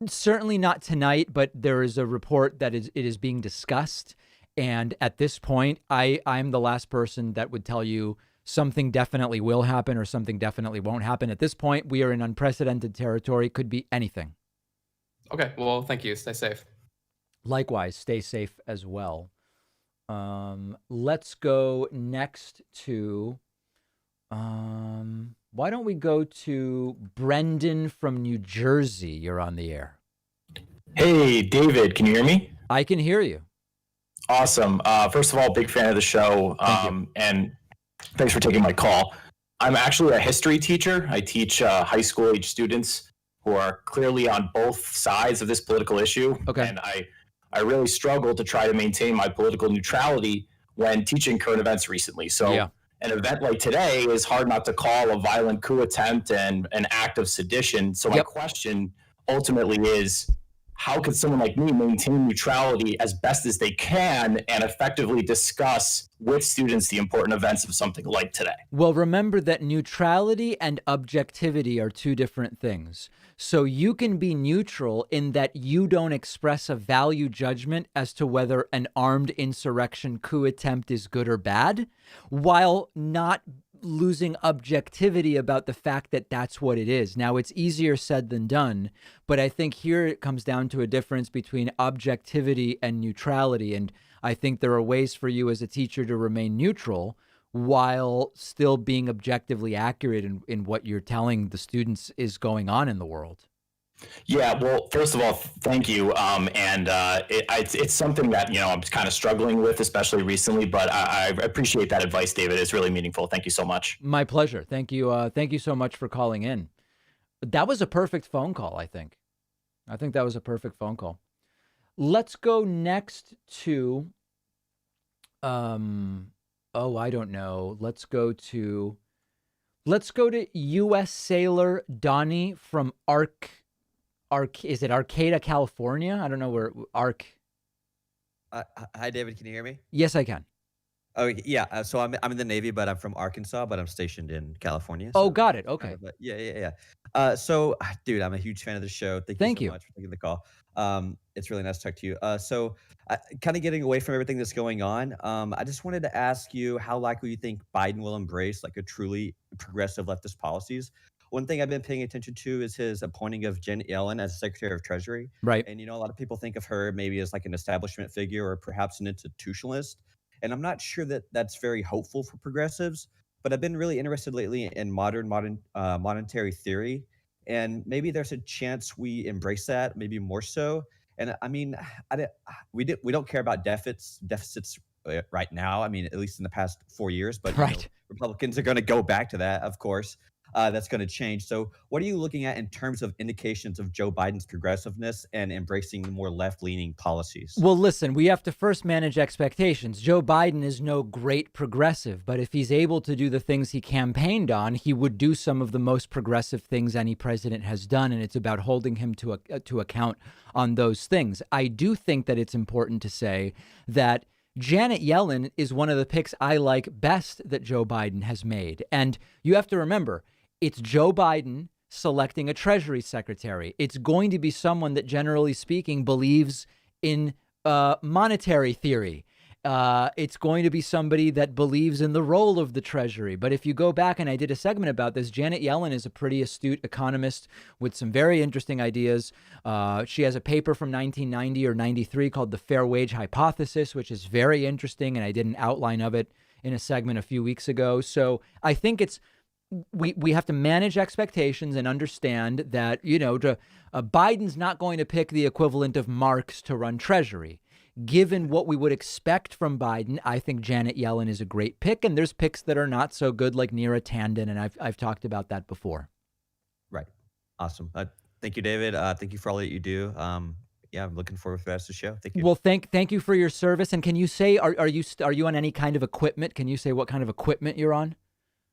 Speaker 1: Certainly not tonight, but there is a report that it is being discussed. And at this point, I'm the last person that would tell you something definitely will happen or something definitely won't happen. At this point, we are in unprecedented territory. Could be anything.
Speaker 19: Okay, well, thank you. Stay safe.
Speaker 1: Likewise, stay safe as well. Let's go next to, why don't we go to Brendan from New Jersey? You're on the air.
Speaker 20: Hey, David, can you hear me?
Speaker 1: I can hear you.
Speaker 20: Awesome. First of all, big fan of the show. And thanks for taking my call. I'm actually a history teacher. I teach high school age students who are clearly on both sides of this political issue.
Speaker 1: Okay.
Speaker 20: And I really struggle to try to maintain my political neutrality when teaching current events recently. So an event like today is hard not to call a violent coup attempt and an act of sedition. So my question ultimately is, how could someone like me maintain neutrality as best as they can and effectively discuss with students the important events of something like today?
Speaker 1: Well, remember that neutrality and objectivity are two different things. So you can be neutral in that you don't express a value judgment as to whether an armed insurrection coup attempt is good or bad, while not losing objectivity about the fact that that's what it is. Now, it's easier said than done, but I think here it comes down to a difference between objectivity and neutrality. And I think there are ways for you as a teacher to remain neutral while still being objectively accurate in what you're telling the students is going on in the world.
Speaker 20: Yeah, well, first of all, thank you. It's something that, I'm kind of struggling with, especially recently, but I appreciate that advice, David. It's really meaningful. Thank you so much.
Speaker 1: My pleasure. Thank you. Thank you so much for calling in. That was a perfect phone call, I think. I think that was a perfect phone call. Let's go next to, I don't know. Let's go to U.S. Sailor Donnie from is it Arcata, California? I don't know where
Speaker 21: Hi, David. Can you hear me?
Speaker 1: Yes, I can.
Speaker 21: Oh, yeah. So I'm in the Navy, but I'm from Arkansas, but I'm stationed in California.
Speaker 1: Oh,
Speaker 21: So
Speaker 1: got it. Okay.
Speaker 21: yeah. Dude, I'm a huge fan of the show. Thank you so much for taking the call. It's really nice to talk to you. Kind of getting away from everything that's going on, I just wanted to ask you how likely you think Biden will embrace like a truly progressive leftist policies. One thing I've been paying attention to is his appointing of Janet Yellen as Secretary of Treasury.
Speaker 1: Right.
Speaker 21: And, a lot of people think of her maybe as like an establishment figure or perhaps an institutionalist. And I'm not sure that that's very hopeful for progressives, but I've been really interested lately in modern monetary theory. And maybe there's a chance we embrace that, maybe more so. And I mean, we don't care about deficits right now. I mean, at least in the past 4 years, but
Speaker 1: right.
Speaker 21: Republicans are going to go back to that, of course. That's going to change. So what are you looking at in terms of indications of Joe Biden's progressiveness and embracing more left-leaning policies?
Speaker 1: Well, listen, we have to first manage expectations. Joe Biden is no great progressive, but if he's able to do the things he campaigned on, he would do some of the most progressive things any president has done. And it's about holding him to account on those things. I do think that it's important to say that Janet Yellen is one of the picks I like best that Joe Biden has made. And you have to remember, it's Joe Biden selecting a Treasury Secretary. It's going to be someone that, generally speaking, believes in monetary theory. It's going to be somebody that believes in the role of the Treasury. But if you go back, and I did a segment about this, Janet Yellen is a pretty astute economist with some very interesting ideas. She has a paper from 1990 or 93 called The Fair Wage Hypothesis, which is very interesting. And I did an outline of it in a segment a few weeks ago. So I think we have to manage expectations and understand that, Biden's not going to pick the equivalent of Marx to run Treasury. Given what we would expect from Biden, I think Janet Yellen is a great pick. And there's picks that are not so good, like Neera Tanden. And I've talked about that before.
Speaker 21: Right. Awesome. Thank you, David. Thank you for all that you do. I'm looking forward to the rest of the show. Thank you.
Speaker 1: Well, thank you for your service. And can you say, are you on any kind of equipment? Can you say what kind of equipment you're on?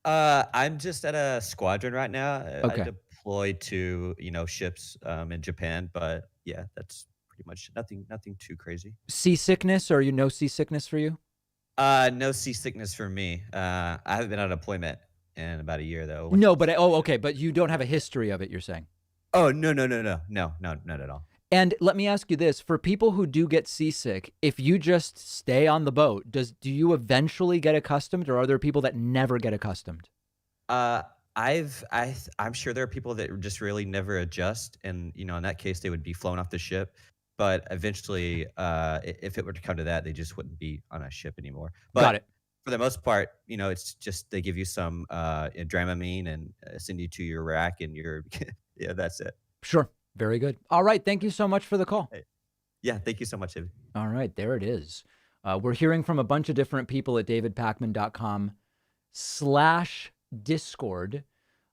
Speaker 21: I'm just at a squadron right now.
Speaker 1: Okay.
Speaker 21: I deployed to, ships in Japan, but yeah, that's pretty much nothing too crazy.
Speaker 1: Seasickness, or no seasickness for you?
Speaker 21: No seasickness for me. I haven't been on deployment in about a year though.
Speaker 1: No, but okay, but you don't have a history of it, you're saying?
Speaker 21: Oh, no, not at all.
Speaker 1: And let me ask you this, for people who do get seasick, if you just stay on the boat, do you eventually get accustomed, or are there people that never get accustomed?
Speaker 21: I'm sure there are people that just really never adjust. And, in that case, they would be flown off the ship. But eventually, if it were to come to that, they just wouldn't be on a ship anymore. But
Speaker 1: Got it.
Speaker 21: For the most part, it's just they give you some Dramamine and send you to your rack and yeah, that's it.
Speaker 1: Sure. Very good. All right. Thank you so much for the call.
Speaker 21: Yeah. Thank you so much, David.
Speaker 1: All right. There it is. We're hearing from a bunch of different people at davidpakman.com/Discord.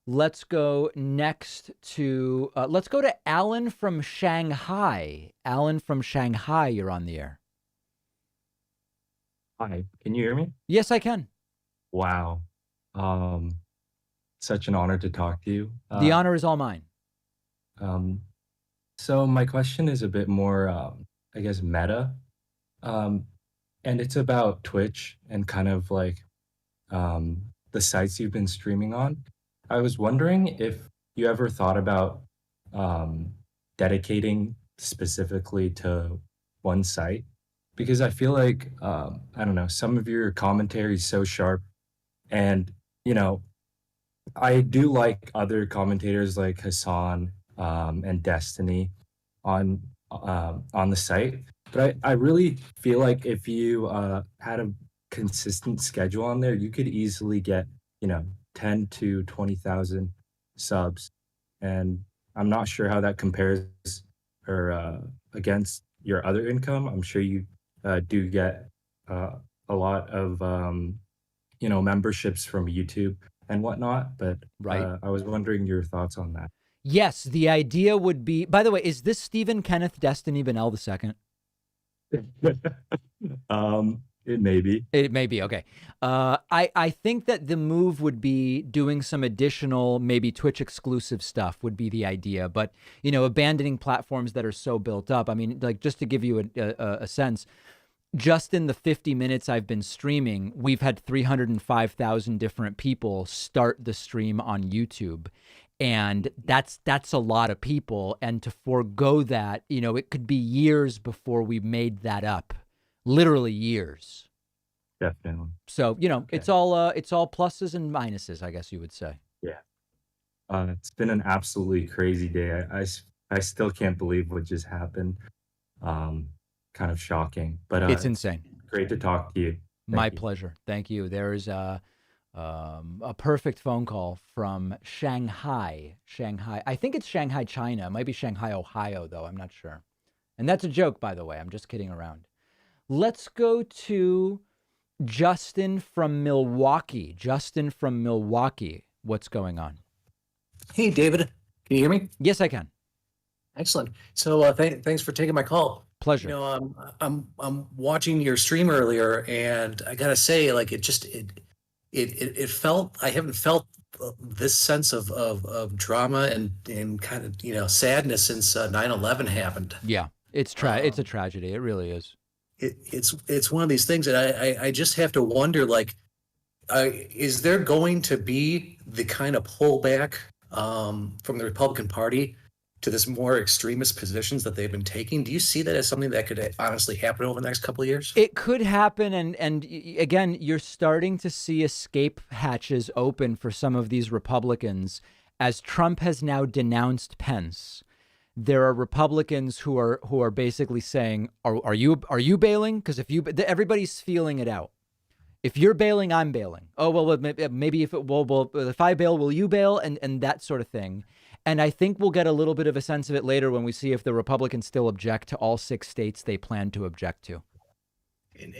Speaker 1: Let's go next to, Alan from Shanghai. Alan from Shanghai, you're on the air.
Speaker 22: Hi, can you hear me?
Speaker 1: Yes, I can.
Speaker 22: Wow. Such an honor to talk to you.
Speaker 1: The honor is all mine.
Speaker 22: So my question is a bit more, I guess, meta. And it's about Twitch and kind of like the sites you've been streaming on. I was wondering if you ever thought about dedicating specifically to one site, because I feel like, I don't know, some of your commentary is so sharp, and, I do like other commentators like Hassan and Destiny on the site, but I really feel like if you had a consistent schedule on there, you could easily get 10 to 20,000 subs, and I'm not sure how that compares or against your other income. I'm sure you do get a lot of memberships from YouTube and whatnot, but
Speaker 1: Right.
Speaker 22: I was wondering your thoughts on that.
Speaker 1: Yes, the idea would be, by the way, is this Stephen Kenneth Destiny Bennell II?
Speaker 22: It may be.
Speaker 1: It may be. Okay. I think that the move would be doing some additional, maybe Twitch exclusive stuff would be the idea. But, you know, abandoning platforms that are so built up. I mean, like, just to give you a sense, just in the 50 minutes I've been streaming, we've had 305,000 different people start the stream on YouTube. And that's a lot of people. And to forego that, you know, it could be years before we made that up. Literally years.
Speaker 22: Definitely.
Speaker 1: So, you know, it's all pluses and minuses, I guess you would say.
Speaker 22: Yeah. It's been an absolutely crazy day. I still can't believe what just happened. Kind of shocking, but
Speaker 1: it's insane.
Speaker 22: Great to talk to you.
Speaker 1: My pleasure. Thank you. There's a perfect phone call from Shanghai. I think it's Shanghai, China. It might be Shanghai, Ohio, though. I'm not sure. And that's a joke, by the way. I'm just kidding around. Let's go to Justin from Milwaukee. Justin from Milwaukee. What's going on?
Speaker 2: Hey, David. Can you hear me?
Speaker 1: Yes, I can.
Speaker 2: Excellent. So thanks for taking my call.
Speaker 1: Pleasure.
Speaker 2: You know, I'm watching your stream earlier, and I gotta say, like, it felt, I haven't felt this sense of drama and kind of, you know, sadness since 9/11 happened.
Speaker 1: Yeah, it's a tragedy. It really is.
Speaker 2: It's one of these things that I just have to wonder, like, is there going to be the kind of pullback from the Republican Party to this more extremist positions that they've been taking? Do you see that as something that could honestly happen over the next couple of years?
Speaker 1: It could happen. And again, you're starting to see escape hatches open for some of these Republicans as Trump has now denounced Pence. There are Republicans who are basically saying, are you bailing? Because everybody's feeling it out. If you're bailing, I'm bailing. Oh, well, maybe if I bail, will you bail? And that sort of thing. And I think we'll get a little bit of a sense of it later when we see if the Republicans still object to all 6 states they plan to object to.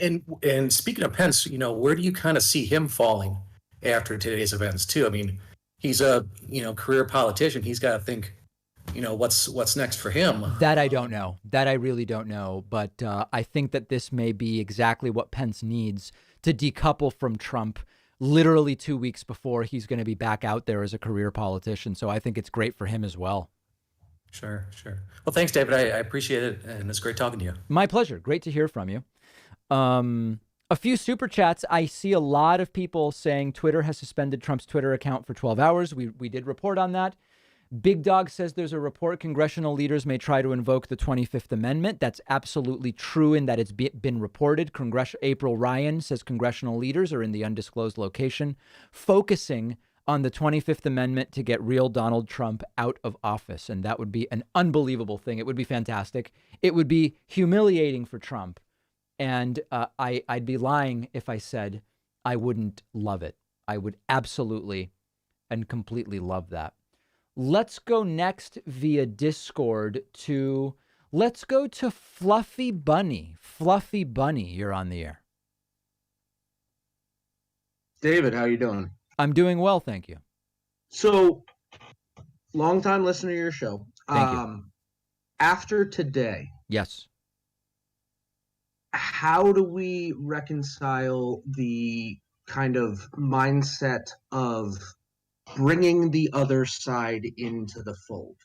Speaker 2: And speaking of Pence, you know, where do you kind of see him falling after today's events too? I mean, he's a, you know, career politician. He's got to think, you know, what's next for him.
Speaker 1: That I don't know. That I really don't know. But I think that this may be exactly what Pence needs to decouple from Trump literally 2 weeks before he's going to be back out there as a career politician. So I think it's great for him as well.
Speaker 2: Sure. Well, thanks, David. I appreciate it. And it's great talking to you.
Speaker 1: My pleasure. Great to hear from you. A few super chats. I see a lot of people saying Twitter has suspended Trump's Twitter account for 12 hours. We did report on that. Big Dog says there's a report congressional leaders may try to invoke the 25th Amendment. That's absolutely true in that it's been reported. April Ryan says congressional leaders are in the undisclosed location, focusing on the 25th Amendment to get real Donald Trump out of office. And that would be an unbelievable thing. It would be fantastic. It would be humiliating for Trump. And I'd be lying if I said I wouldn't love it. I would absolutely and completely love that. Let's go next via Discord to Fluffy Bunny. Fluffy Bunny, you're on the air.
Speaker 5: David, how you doing?
Speaker 1: I'm doing well, thank you.
Speaker 5: So, long time listener to your show.
Speaker 1: Thank you.
Speaker 5: After today,
Speaker 1: yes.
Speaker 5: How do we reconcile the kind of mindset of bringing the other side into the fold?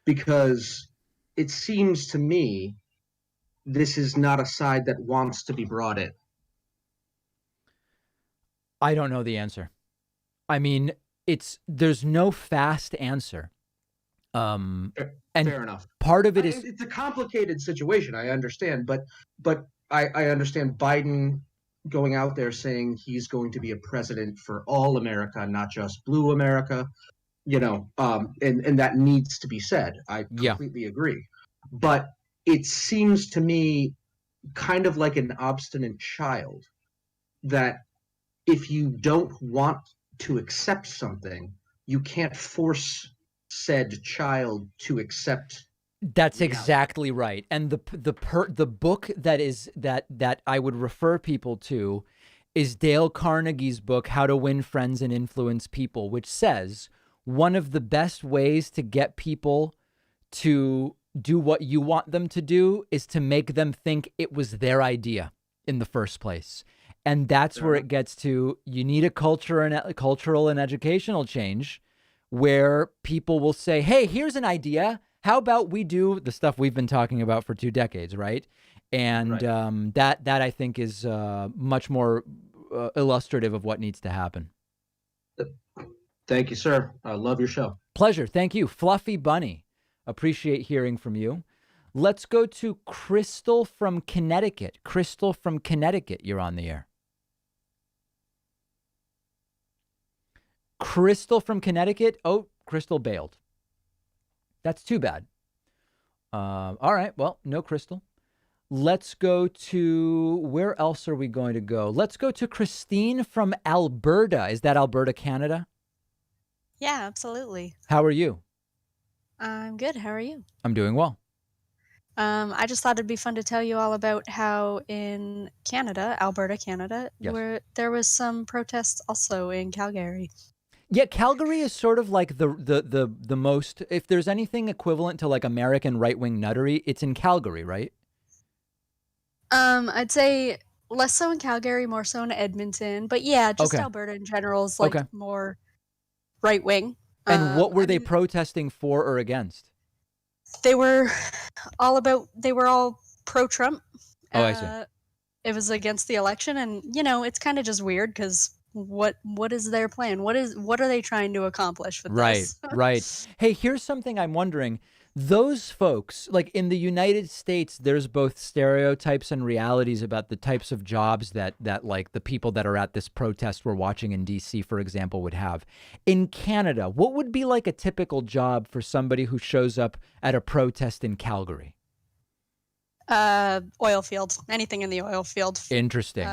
Speaker 5: Because it seems to me this is not a side that wants to be brought in.
Speaker 1: I don't know the answer. I mean, there's no fast answer. And
Speaker 5: fair enough.
Speaker 1: Part of it is
Speaker 5: it's a complicated situation, I understand, but I understand Biden going out there saying he's going to be a president for all America, not just blue America, you know, and that needs to be said. I completely agree. But it seems to me kind of like an obstinate child that if you don't want to accept something, you can't force said child to accept.
Speaker 1: That's exactly right. And the book that I would refer people to is Dale Carnegie's book, How to Win Friends and Influence People, which says one of the best ways to get people to do what you want them to do is to make them think it was their idea. in the first place. And that's where it gets to, you need a cultural and educational change where people will say, hey, here's an idea. How about we do the stuff we've been talking about for 2 decades, right? And that I think is much more illustrative of what needs to happen.
Speaker 5: Thank you, sir. I love your show.
Speaker 1: Pleasure. Thank you. Fluffy Bunny. Appreciate hearing from you. Let's go to Crystal from Connecticut. Crystal from Connecticut, you're on the air. Crystal from Connecticut. Oh, Crystal bailed. That's too bad. All right. Well, no Crystal. Let's go to, where else are we going to go? Let's go to Christine from Alberta. Is that Alberta, Canada?
Speaker 6: Yeah, absolutely.
Speaker 1: How are you?
Speaker 6: I'm good. How are you?
Speaker 1: I'm doing well.
Speaker 6: I just thought it'd be fun to tell you all about how in Canada, Alberta, Canada,
Speaker 1: Yes.
Speaker 6: where there was some protests also in Calgary.
Speaker 1: Yeah, Calgary is sort of like the most, if there's anything equivalent to like American right-wing nuttery, it's in Calgary, right?
Speaker 6: I'd say less so in Calgary, more so in Edmonton. But yeah, just
Speaker 1: Okay.
Speaker 6: Alberta in general is like
Speaker 1: Okay.
Speaker 6: more right wing.
Speaker 1: And what were they protesting for or against?
Speaker 6: They were all pro-Trump.
Speaker 1: Oh, I see.
Speaker 6: It was against the election, and you know, it's kind of just weird because what is their plan? What are they trying to accomplish with
Speaker 1: Right,
Speaker 6: this?
Speaker 1: right. Hey, here's something I'm wondering. Those folks, like in the United States, there's both stereotypes and realities about the types of jobs that like the people that are at this protest we're watching in DC, for example, would have. In Canada, what would be like a typical job for somebody who shows up at a protest in Calgary?
Speaker 6: Oil field, anything in the oil field.
Speaker 1: Interesting.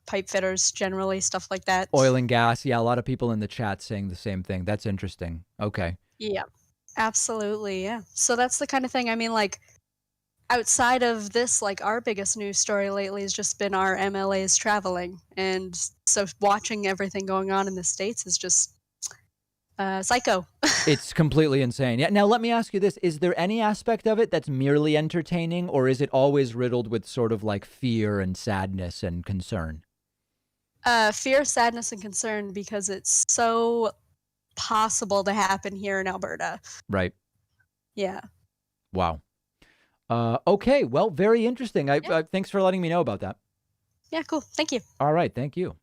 Speaker 6: Pipe fitters, generally, stuff like that.
Speaker 1: Oil and gas. Yeah, a lot of people in the chat saying the same thing. That's interesting. Okay.
Speaker 6: Yeah, absolutely. Yeah. So that's the kind of thing. I mean, like, outside of this, like, our biggest news story lately has just been our MLAs traveling. And so watching everything going on in the States is just psycho.
Speaker 1: It's completely insane. Yeah. Now, let me ask you this. Is there any aspect of it that's merely entertaining, or is it always riddled with sort of like fear and sadness and concern?
Speaker 6: Fear, sadness, and concern because it's so possible to happen here in Alberta.
Speaker 1: Right.
Speaker 6: Yeah.
Speaker 1: Wow. Okay. Well, very interesting. Thanks for letting me know about that.
Speaker 6: Yeah, cool. Thank you.
Speaker 1: All right. Thank you.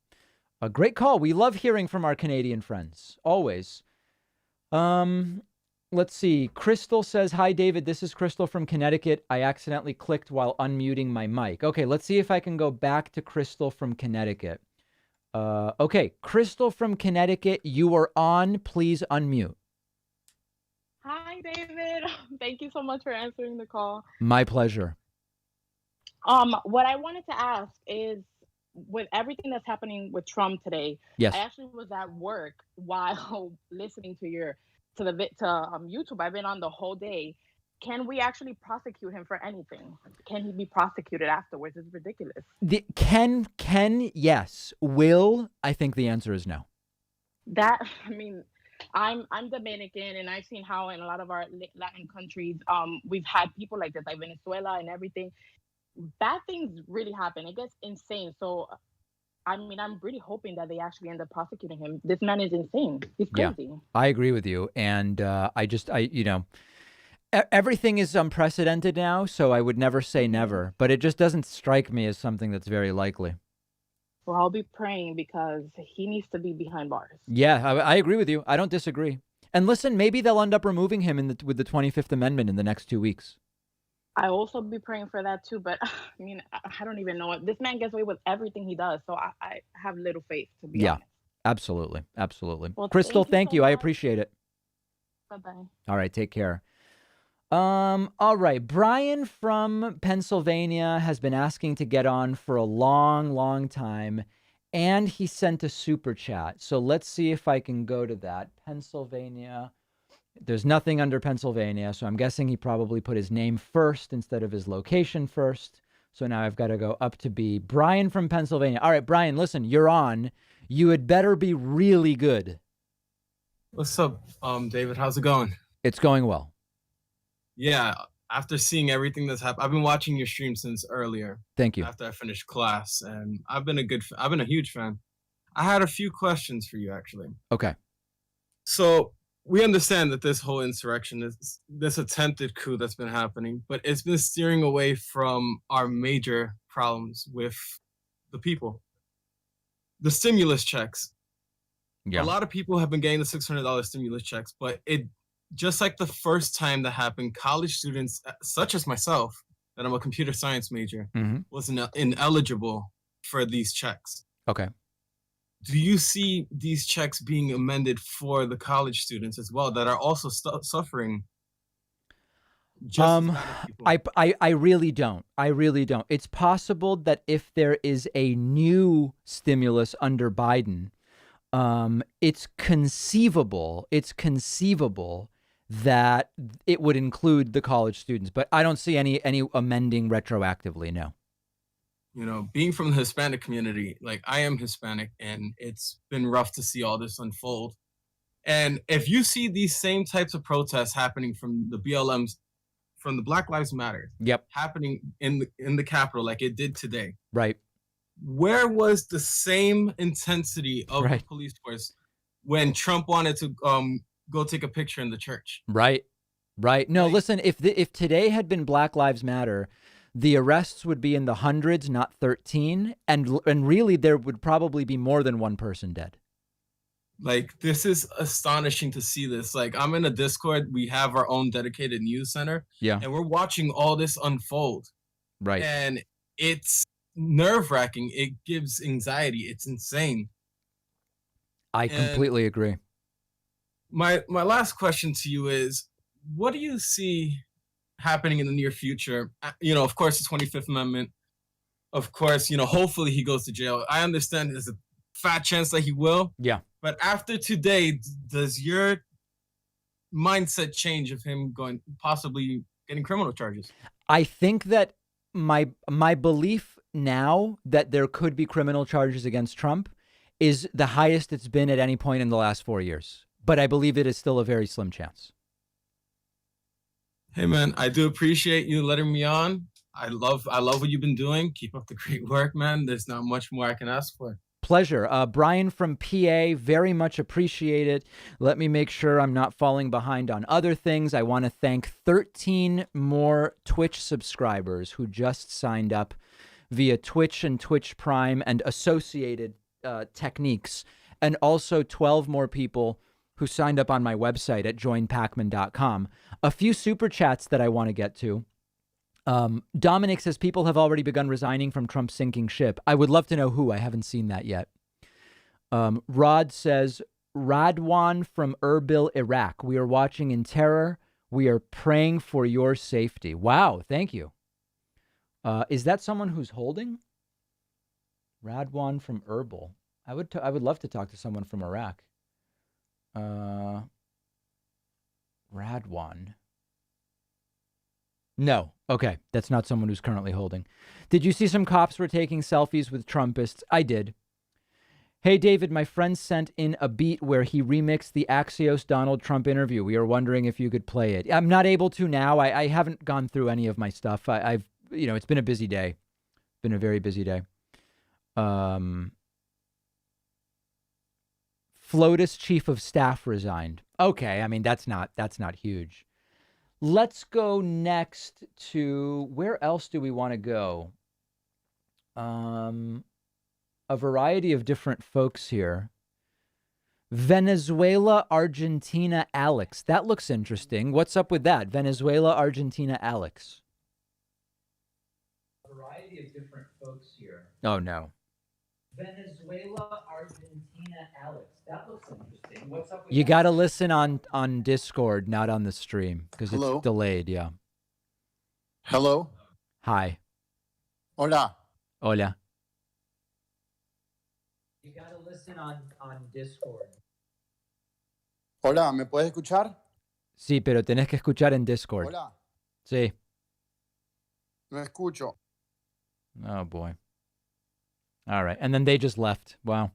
Speaker 1: A great call. We love hearing from our Canadian friends. Always. Let's see. Crystal says, hi, David. This is Crystal from Connecticut. I accidentally clicked while unmuting my mic. Okay. Let's see if I can go back to Crystal from Connecticut. Okay. Crystal from Connecticut, you are on. Please unmute.
Speaker 7: Hi, David. Thank you so much for answering the call.
Speaker 1: My pleasure.
Speaker 7: What I wanted to ask is, with everything that's happening with Trump today,
Speaker 1: Yes.
Speaker 7: I actually was at work while listening to YouTube. I've been on the whole day. Can we actually prosecute him for anything? Can he be prosecuted afterwards? It's ridiculous.
Speaker 1: Can, yes. Will, I think the answer is no.
Speaker 7: I'm Dominican, and I've seen how in a lot of our Latin countries, we've had people like this, like Venezuela and everything. Bad things really happen. It gets insane. So, I'm really hoping that they actually end up prosecuting him. This man is insane. He's crazy.
Speaker 1: Yeah, I agree with you. And everything is unprecedented now, so I would never say never, but it just doesn't strike me as something that's very likely.
Speaker 7: Well, I'll be praying because he needs to be behind bars.
Speaker 1: Yeah, I agree with you. I don't disagree. And listen, maybe they'll end up removing him with the 25th Amendment in the next 2 weeks.
Speaker 7: I also be praying for that too, but I don't even know it. This man gets away with everything he does, so I have little faith, to be honest.
Speaker 1: Absolutely. Absolutely.
Speaker 7: Well,
Speaker 1: Crystal, thank you.
Speaker 7: so
Speaker 1: I
Speaker 7: much.
Speaker 1: appreciate it.
Speaker 7: Bye-bye.
Speaker 1: All right, take care. All right. Brian from Pennsylvania has been asking to get on for a long, long time, and he sent a super chat. So let's see if I can go to that. Pennsylvania. There's nothing under Pennsylvania, so I'm guessing he probably put his name first instead of his location first. So now I've got to go up to be Brian from Pennsylvania. All right, Brian, listen, you're on. You had better be really good.
Speaker 23: What's up, David? How's it going?
Speaker 1: It's going well.
Speaker 23: Yeah,
Speaker 8: after seeing everything that's happened, I've been watching your stream since earlier.
Speaker 1: Thank you.
Speaker 8: After I finished class, and I've been a huge fan. I had a few questions for you, actually.
Speaker 1: Okay.
Speaker 8: So we understand that this whole insurrection, this attempted coup that's been happening, but it's been steering away from our major problems with the people. The stimulus checks.
Speaker 1: Yeah.
Speaker 8: A lot of people have been getting the $600 stimulus checks, but it just like the first time that happened, college students, such as myself, that I'm a computer science major, was ineligible for these checks.
Speaker 1: Okay.
Speaker 8: Do you see these checks being amended for the college students as well that are also suffering?
Speaker 1: I really don't. I really don't. It's possible that if there is a new stimulus under Biden, it's conceivable that it would include the college students, but I don't see any amending retroactively. No.
Speaker 8: You know, being from the Hispanic community, like I am Hispanic, and it's been rough to see all this unfold. And if you see these same types of protests happening from the BLMs, from the Black Lives Matter, happening in the Capitol like it did today,
Speaker 1: right?
Speaker 8: Where was the same intensity of the police force when Trump wanted to go take a picture in the church?
Speaker 1: Right. No, listen, if today had been Black Lives Matter, the arrests would be in the hundreds, not 13. And really, there would probably be more than one person dead.
Speaker 8: Like, this is astonishing to see this. Like, I'm in a Discord. We have our own dedicated news center.
Speaker 1: Yeah.
Speaker 8: And we're watching all this unfold.
Speaker 1: Right.
Speaker 8: And it's nerve-wracking. It gives anxiety. It's insane.
Speaker 1: I completely agree.
Speaker 8: My last question to you is, what do you see happening in the near future? You know, of course, the 25th Amendment. Of course, you know, hopefully he goes to jail. I understand there's a fat chance that he will.
Speaker 1: Yeah.
Speaker 8: But after today, does your mindset change of him possibly getting criminal charges?
Speaker 1: I think that my belief now that there could be criminal charges against Trump is the highest it's been at any point in the last 4 years. But I believe it is still a very slim chance.
Speaker 8: Hey man, I do appreciate you letting me on. I love what you've been doing. Keep up the great work, man. There's not much more I can ask for.
Speaker 1: Pleasure. Brian from PA, very much appreciate it. Let me make sure I'm not falling behind on other things. I want to thank 13 more Twitch subscribers who just signed up via Twitch and Twitch Prime and associated techniques, and also 12 more people who signed up on my website at joinpacman.com. A few super chats that I want to get to. Dominic says people have already begun resigning from Trump's sinking ship. I would love to know who. I haven't seen that yet. Rod says, Radwan from Erbil, Iraq. We are watching in terror. We are praying for your safety. Wow. Thank you. Is that someone who's holding? Radwan from Erbil. I would love to talk to someone from Iraq. Radwan. No. Okay. That's not someone who's currently holding. Did you see some cops were taking selfies with Trumpists? I did. Hey, David, my friend sent in a beat where he remixed the Axios Donald Trump interview. We are wondering if you could play it. I'm not able to now. I haven't gone through any of my stuff. I've it's been a busy day. Been a very busy day. FLOTUS chief of staff resigned. Okay. I mean, that's not huge. Let's go next to, where else do we want to go? A variety of different folks here. Venezuela, Argentina, Alex. That looks interesting. What's up with that? Venezuela, Argentina, Alex. A variety of different folks here. Oh, no. Venezuela, Argentina, Alex. That looks interesting. What's up with you? Got to listen on Discord, not on the stream, because it's delayed. Yeah.
Speaker 9: Hello.
Speaker 1: Hi.
Speaker 9: Hola.
Speaker 1: Hola. You got to listen on Discord.
Speaker 9: Hola, ¿me puedes escuchar?
Speaker 1: Sí, pero tenés que escuchar en Discord.
Speaker 9: Hola.
Speaker 1: Sí.
Speaker 9: No escucho.
Speaker 1: Oh, boy. All right. And then they just left. Wow.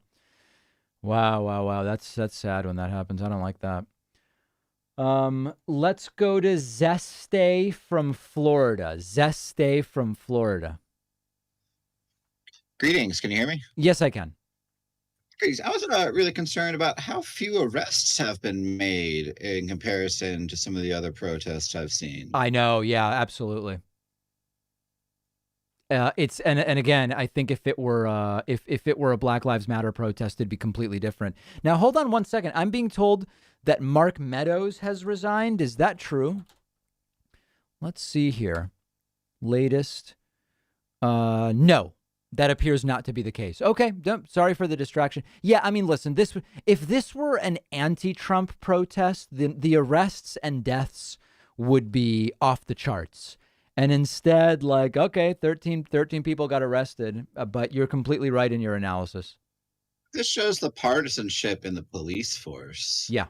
Speaker 1: Wow. That's sad when that happens. I don't like that. Let's go to Zeste from Florida. Zeste from Florida.
Speaker 12: Greetings. Can you hear me?
Speaker 1: Yes, I can.
Speaker 12: Greetings. I was really concerned about how few arrests have been made in comparison to some of the other protests I've seen.
Speaker 1: I know. Yeah, absolutely. It's and again, I think if it were if it were a Black Lives Matter protest, it'd be completely different. Now, hold on one second. I'm being told that Mark Meadows has resigned. Is that true? Let's see here. Latest. No, that appears not to be the case. Okay, sorry for the distraction. Yeah, I mean, listen, if this were an anti-Trump protest, the arrests and deaths would be off the charts. And instead, like, okay, 13 people got arrested, but you're completely right in your analysis.
Speaker 12: This shows the partisanship in the police force.
Speaker 1: Yeah.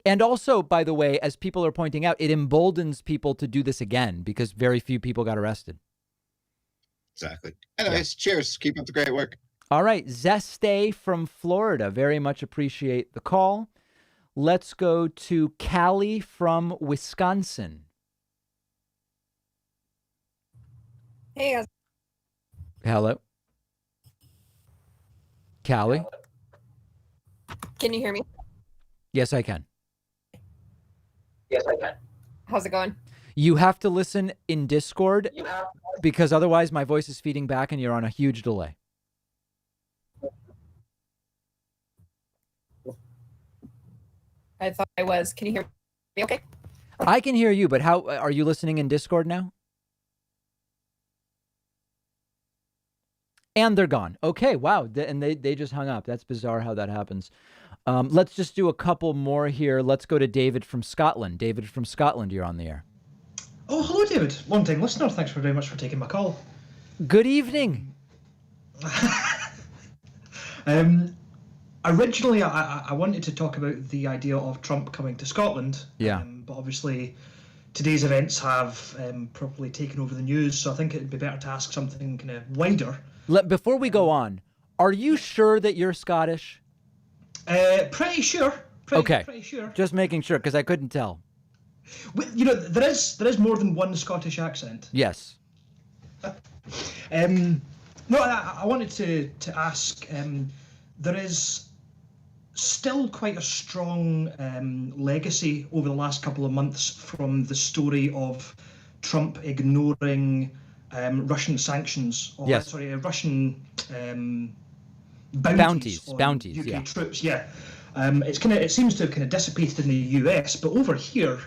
Speaker 1: And also, by the way, as people are pointing out, it emboldens people to do this again because very few people got arrested.
Speaker 12: Exactly. Anyways, cheers. Keep up the great work.
Speaker 1: All right. Zeste from Florida. Very much appreciate the call. Let's go to Callie from Wisconsin.
Speaker 13: Hey, guys.
Speaker 1: Hello. Callie?
Speaker 13: Can you hear me?
Speaker 1: Yes, I can.
Speaker 13: Yes, I can. How's it going?
Speaker 1: You have to listen in Discord because otherwise my voice is feeding back and you're on a huge delay.
Speaker 13: I thought I was. Can you hear me okay?
Speaker 1: I can hear you, but how are you listening in Discord now? And they're gone. Okay, wow. And they just hung up. That's bizarre how that happens. Let's just do a couple more here. Let's go to David from Scotland. David from Scotland, you're on the air.
Speaker 23: Oh, hello, David. Long-time listener. Thanks very much for taking my call.
Speaker 1: Good evening.
Speaker 23: Originally, I wanted to talk about the idea of Trump coming to Scotland.
Speaker 1: Yeah.
Speaker 23: But obviously, today's events have probably taken over the news, so I think it'd be better to ask something kind of wider.
Speaker 1: Before we go on, are you sure that you're Scottish?
Speaker 23: Pretty sure. Pretty sure.
Speaker 1: Just making sure, because I couldn't tell.
Speaker 23: You know, there is more than one Scottish accent.
Speaker 1: Yes.
Speaker 23: No, I wanted to ask. There is still quite a strong legacy over the last couple of months from the story of Trump ignoring Russian sanctions. Or,
Speaker 1: yes.
Speaker 23: Sorry, Russian
Speaker 1: bounties
Speaker 23: on UK
Speaker 1: yeah.
Speaker 23: troops. Yeah. It seems to have kind of dissipated in the US, but over here,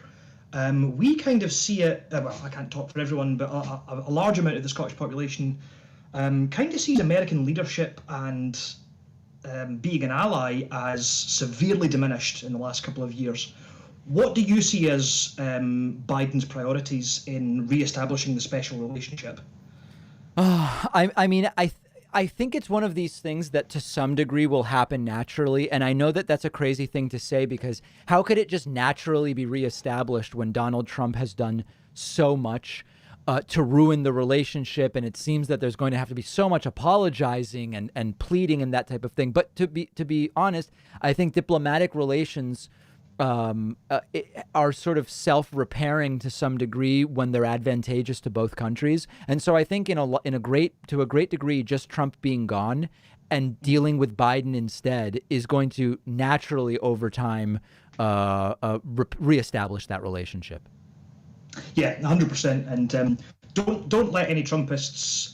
Speaker 23: we kind of see it. Well, I can't talk for everyone, but a large amount of the Scottish population kind of sees American leadership and being an ally as severely diminished in the last couple of years. What do you see as Biden's priorities in reestablishing the special relationship?
Speaker 1: I think it's one of these things that to some degree will happen naturally. And I know that that's a crazy thing to say because how could it just naturally be reestablished when Donald Trump has done so much to ruin the relationship? And it seems that there's going to have to be so much apologizing and pleading and that type of thing. But to be honest, I think diplomatic relations are sort of self-repairing to some degree when they're advantageous to both countries. And so I think to a great degree, just Trump being gone and dealing with Biden instead is going to naturally over time reestablish that relationship.
Speaker 23: Yeah, 100%. And don't let any Trumpists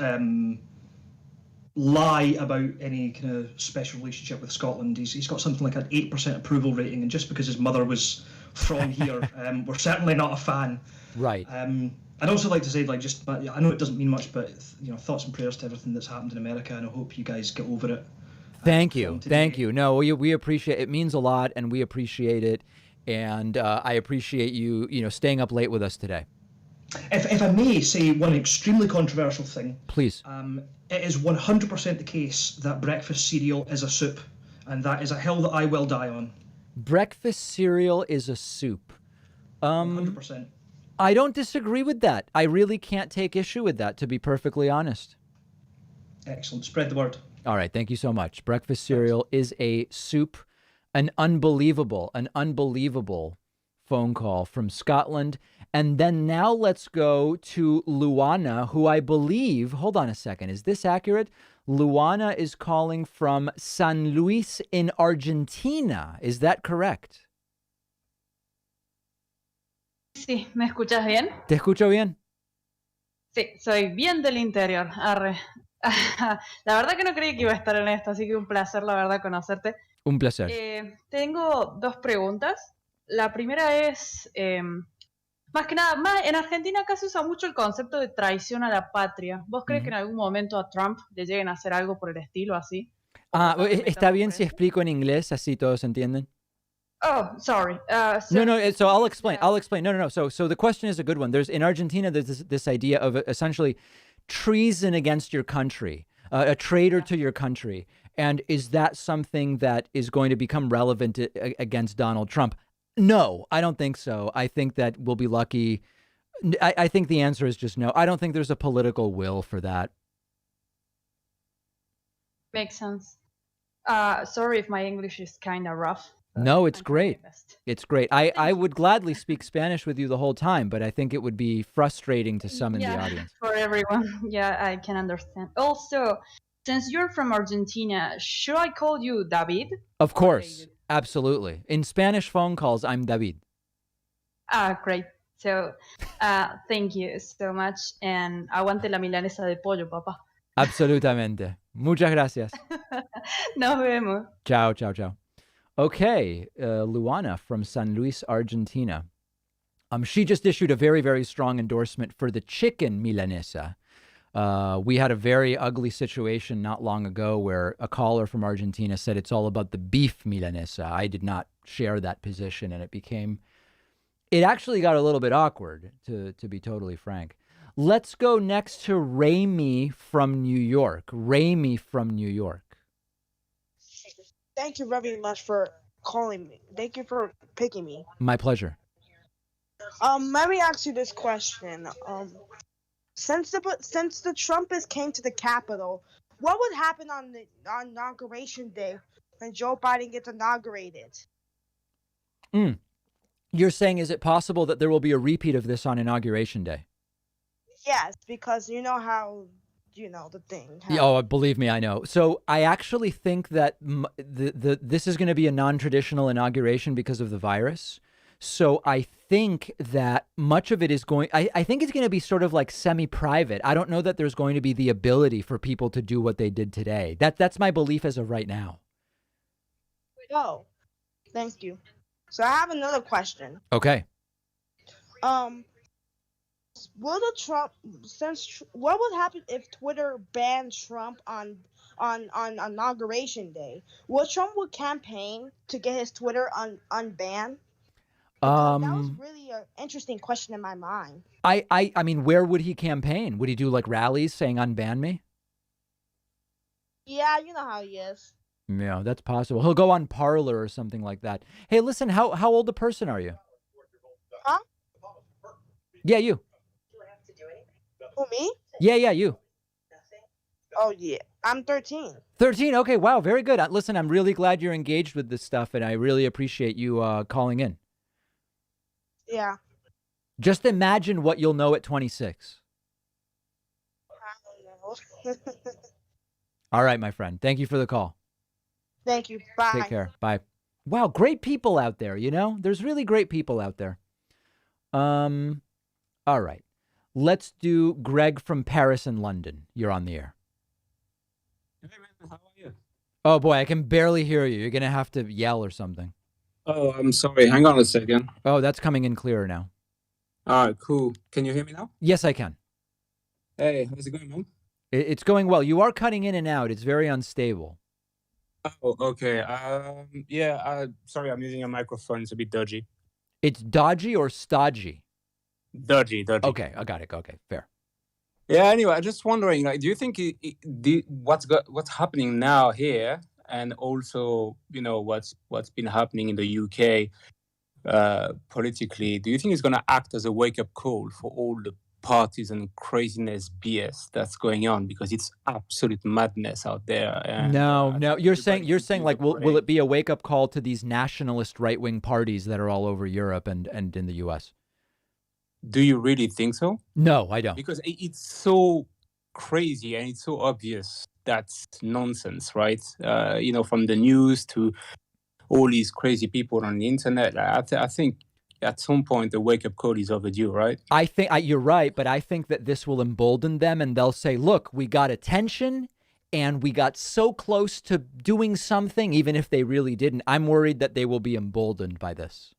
Speaker 23: lie about any kind of special relationship with Scotland. He's got something like an 8% approval rating, and just because his mother was from here, we're certainly not a fan.
Speaker 1: Right.
Speaker 23: I'd also like to say, I know it doesn't mean much, but thoughts and prayers to everything that's happened in America, and I hope you guys get over it.
Speaker 1: Thank you. No, we appreciate it. It means a lot, and we appreciate it. And I appreciate you staying up late with us today.
Speaker 23: If I may say one extremely controversial thing.
Speaker 1: Please.
Speaker 23: It is 100% the case that breakfast cereal is a soup, and that is a hill that I will die on.
Speaker 1: Breakfast cereal is a soup.
Speaker 23: 100%.
Speaker 1: I don't disagree with that. I really can't take issue with that, to be perfectly honest.
Speaker 23: Excellent. Spread the word.
Speaker 1: All right. Thank you so much. Breakfast cereal is a soup. An unbelievable phone call from Scotland. And then now let's go to Luana, who I believe, hold on a second, is this accurate? Luana is calling from San Luis in Argentina. Is that correct?
Speaker 10: Sí, ¿me escuchas bien?
Speaker 1: ¿Te escucho bien?
Speaker 10: Sí, soy bien del interior. Arre. La verdad que no creí que iba a estar en esto, así que un placer, la verdad, conocerte.
Speaker 1: Un placer.
Speaker 10: Tengo dos preguntas. La primera es, más que nada, en Argentina acá se usa mucho el concepto de traición a la patria. ¿Vos crees que en algún momento a Trump le lleguen a hacer algo por el estilo así?
Speaker 1: ¿Está bien si explico en inglés, así todos entienden?
Speaker 10: Oh, sorry.
Speaker 1: So I'll explain. No. So the question is a good one. In Argentina, there's this idea of essentially treason against your country, a traitor to your country. And is that something that is going to become relevant against Donald Trump? No, I don't think so. I think that we'll be lucky. I think the answer is just no. I don't think there's a political will for that.
Speaker 10: Makes sense. Sorry if my English is kind of rough.
Speaker 1: No, it's great. It's great. I would gladly speak Spanish with you the whole time, but I think it would be frustrating to some in the audience.
Speaker 10: For everyone. Yeah, I can understand. Also, since you're from Argentina, should I call you David?
Speaker 1: Of course. Absolutely. In Spanish phone calls, I'm David.
Speaker 10: Great. So, thank you so much. And aguante la milanesa de pollo, papá.
Speaker 1: Absolutamente. Muchas gracias.
Speaker 10: Nos vemos.
Speaker 1: Ciao. Okay, Luana from San Luis, Argentina. She just issued a very, very strong endorsement for the chicken milanesa. We had a very ugly situation not long ago where a caller from Argentina said it's all about the beef milanesa. I did not share that position, and it actually got a little bit awkward, to be totally frank. Let's go next to Raimi from New York.
Speaker 14: Thank you very much for calling me. Thank you for picking me.
Speaker 1: My pleasure.
Speaker 14: Let me ask you this question. Since the Trumpists came to the Capitol, what would happen on Inauguration Day when Joe Biden gets inaugurated?
Speaker 1: You're saying, is it possible that there will be a repeat of this on Inauguration Day?
Speaker 14: Yes, because you know how, the thing.
Speaker 1: Oh, believe me, I know. So I actually think that this is going to be a non-traditional inauguration because of the virus. So I think that much of it is I think it's going to be sort of like semi-private. I don't know that there's going to be the ability for people to do what they did today. That's my belief as of right now.
Speaker 14: Oh, thank you. So I have another question.
Speaker 1: Okay.
Speaker 14: Will the Trump what would happen if Twitter banned Trump on Inauguration Day? Trump would campaign to get his Twitter unbanned? That was really an interesting question in my mind.
Speaker 1: I mean, where would he campaign? Would he do like rallies saying unban me?
Speaker 14: Yeah, you know how he is.
Speaker 1: Yeah, that's possible. He'll go on Parler or something like that. Hey, listen, how old a person are you?
Speaker 14: Huh?
Speaker 1: Yeah, you.
Speaker 14: Who, me?
Speaker 1: Yeah, you.
Speaker 14: Oh, yeah. I'm 13.
Speaker 1: 13? Okay, wow, very good. Listen, I'm really glad you're engaged with this stuff, and I really appreciate you calling in.
Speaker 14: Yeah.
Speaker 1: Just imagine what you'll know at 26.
Speaker 14: I don't know.
Speaker 1: All right, my friend. Thank you for the call.
Speaker 14: Thank you. Bye.
Speaker 1: Take care. Bye. Wow, great people out there, There's really great people out there. All right. Let's do Greg from Paris and London. You're on the air.
Speaker 15: Hey, man, how are you?
Speaker 1: Oh, boy, I can barely hear you. You're going to have to yell or something.
Speaker 15: Oh, I'm sorry. Hang on a second.
Speaker 1: Oh, that's coming in clearer now.
Speaker 15: All right, cool. Can you hear me now?
Speaker 1: Yes, I can.
Speaker 15: Hey, how's it going, man?
Speaker 1: It's going well. You are cutting in and out. It's very unstable.
Speaker 15: Oh, okay. Sorry, I'm using a microphone. It's a bit dodgy.
Speaker 1: It's dodgy or stodgy?
Speaker 15: Dodgy.
Speaker 1: Okay, I got it. Okay, fair.
Speaker 15: Yeah. Anyway, I'm just wondering, do you think what's happening now here, and also what's been happening in the UK politically? Do you think it's going to act as a wake-up call for all the partisan craziness BS that's going on, because it's absolute madness out there. And,
Speaker 1: No, you're saying like, will it be a wake up call to these nationalist right wing parties that are all over Europe and in the U.S.?
Speaker 15: Do you really think so?
Speaker 1: No, I don't.
Speaker 15: Because it's so crazy and it's so obvious that's nonsense, right? From the news to all these crazy people on the internet. I think at some point the wake-up call is overdue, right?
Speaker 1: I think you're right, but I think that this will embolden them, and they'll say, look, we got attention and we got so close to doing something, even if they really didn't. I'm worried that they will be emboldened by this.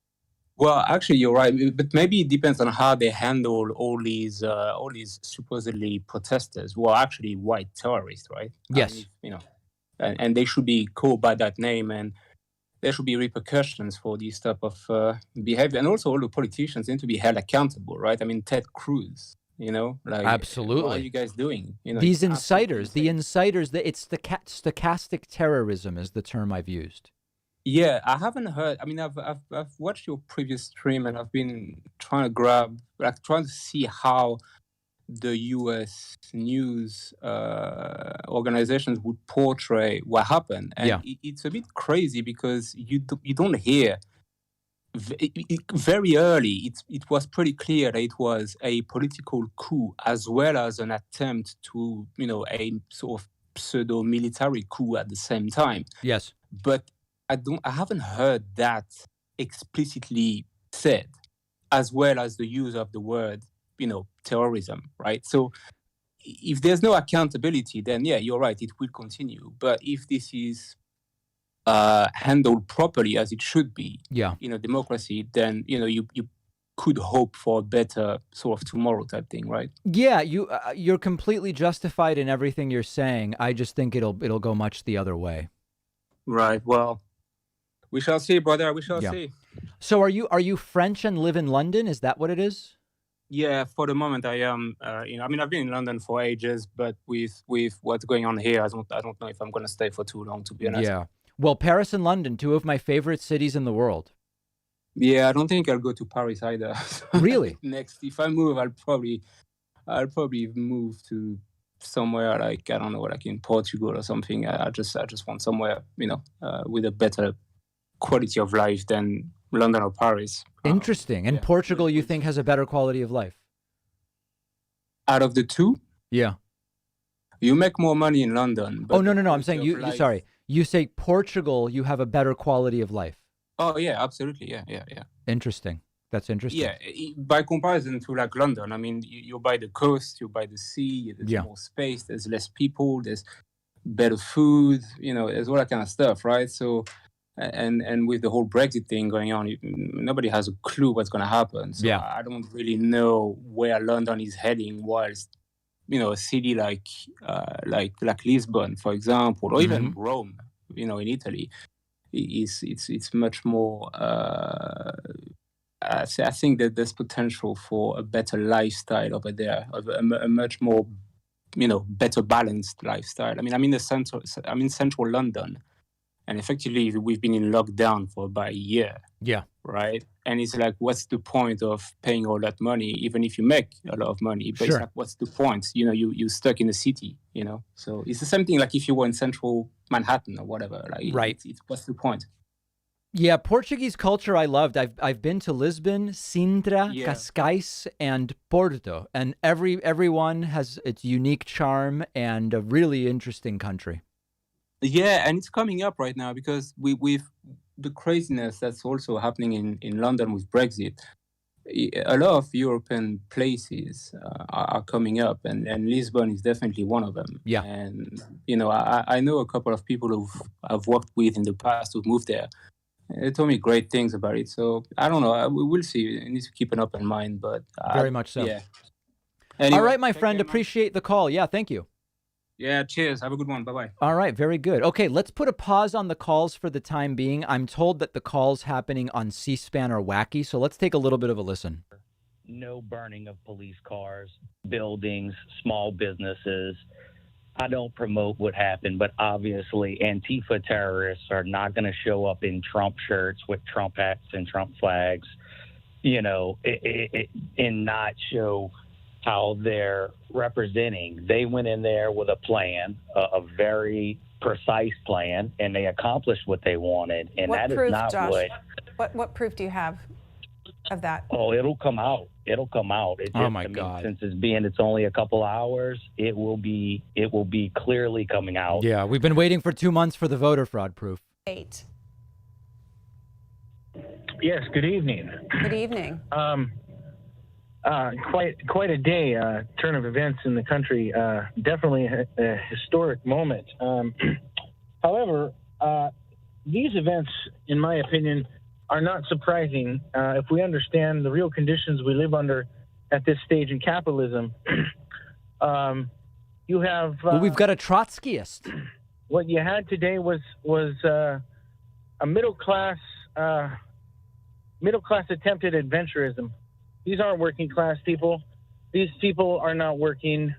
Speaker 15: Well, actually, you're right, but maybe it depends on how they handle all these supposedly protesters who are actually white terrorists, right?
Speaker 1: Yes.
Speaker 15: And they should be called by that name, and there should be repercussions for this type of behavior. And also all the politicians need to be held accountable, right? I mean, Ted Cruz,
Speaker 1: absolutely.
Speaker 15: What are you guys doing?
Speaker 1: These inciters, it's stochastic terrorism is the term I've used.
Speaker 15: Yeah, I haven't heard. I mean, I've watched your previous stream, and I've been trying to see how the U.S. news organizations would portray what happened, and it's a bit crazy because you don't hear very early. It was pretty clear that it was a political coup as well as an attempt to a sort of pseudo military coup at the same time.
Speaker 1: Yes,
Speaker 15: but I haven't heard that explicitly said, as well as the use of the word, terrorism, right? So if there's no accountability, then yeah, you're right, it will continue. But if this is handled properly as it should be, democracy, then you could hope for a better sort of tomorrow type thing, right?
Speaker 1: Yeah, you're completely justified in everything you're saying. I just think it'll go much the other way.
Speaker 15: Right. Well, we shall see, brother. We shall see.
Speaker 1: So are you French and live in London? Is that what it is?
Speaker 15: Yeah, for the moment I am. I've been in London for ages, but with what's going on here, I don't know if I'm going to stay for too long, to be honest.
Speaker 1: Yeah. Well, Paris and London, two of my favorite cities in the world.
Speaker 15: Yeah, I don't think I'll go to Paris either.
Speaker 1: Really?
Speaker 15: Next, if I move, I'll probably move to somewhere like, I don't know, like in Portugal or something. I just want somewhere, with a better quality of life than London or Paris.
Speaker 1: Interesting. And Portugal, you think, has a better quality of life?
Speaker 15: Out of the two?
Speaker 1: Yeah.
Speaker 15: You make more money in London.
Speaker 1: Oh, no. I'm saying sorry. You say Portugal, you have a better quality of life.
Speaker 15: Oh, yeah, absolutely. Yeah.
Speaker 1: Interesting. That's interesting.
Speaker 15: Yeah, by comparison to like London, I mean, you're by the coast, you're by the sea, there's more space, there's less people, there's better food, there's all that kind of stuff, right? So, and with the whole Brexit thing going on, nobody has a clue what's going to happen. So I don't really know where London is heading, whilst, a city like Lisbon, for example, or even Rome, in Italy, it's much more. I think that there's potential for a better lifestyle over there, a much more, better balanced lifestyle. I mean, I'm in central London, and effectively we've been in lockdown for about a year.
Speaker 1: Yeah.
Speaker 15: Right. And it's like, what's the point of paying all that money, even if you make a lot of money? But it's like, what's the point? You're stuck in the city. So it's the same thing. Like if you were in central Manhattan or whatever. Like,
Speaker 1: right.
Speaker 15: It's what's the point?
Speaker 1: Yeah, Portuguese culture I loved. I've been to Lisbon, Sintra, Cascais, and Porto, and everyone has its unique charm and a really interesting country.
Speaker 15: Yeah, and it's coming up right now because with the craziness that's also happening in London with Brexit. A lot of European places are coming up, and Lisbon is definitely one of them.
Speaker 1: Yeah,
Speaker 15: and I know a couple of people who I've worked with in the past who've moved there. They told me great things about it. So I don't know. We'll see. I need to keep an open mind, but
Speaker 1: very much so.
Speaker 15: Yeah. Anyway,
Speaker 1: all right, my friend. Appreciate the call. Yeah, thank you.
Speaker 15: Yeah, cheers. Have a good one. Bye-bye.
Speaker 1: All right, very good. Okay, let's put a pause on the calls for the time being. I'm told that the calls happening on C-SPAN are wacky, so let's take a little bit of a listen.
Speaker 3: No burning of police cars, buildings, small businesses. I don't promote what happened, but obviously Antifa terrorists are not going to show up in Trump shirts with Trump hats and Trump flags, and not show how they're representing. They went in there with a plan, a very precise plan, and they accomplished what they wanted. And
Speaker 17: What
Speaker 3: that
Speaker 17: proof,
Speaker 3: is not
Speaker 17: Josh? What proof do you have of that?
Speaker 3: Oh, it'll come out. It'll come out. It just,
Speaker 1: Oh my God!
Speaker 3: Since it's only a couple hours, it will be clearly coming out.
Speaker 1: Yeah, we've been waiting for 2 months for the voter fraud proof.
Speaker 17: 8.
Speaker 4: Yes. Good evening.
Speaker 17: Good evening.
Speaker 4: Quite a day. Turn of events in the country. Definitely a historic moment. However, these events, in my opinion, are not surprising if we understand the real conditions we live under at this stage in capitalism. You have
Speaker 1: Well, we've got a Trotskyist.
Speaker 4: What you had today was a middle class attempt at adventurism. These aren't working class people. These people are not working.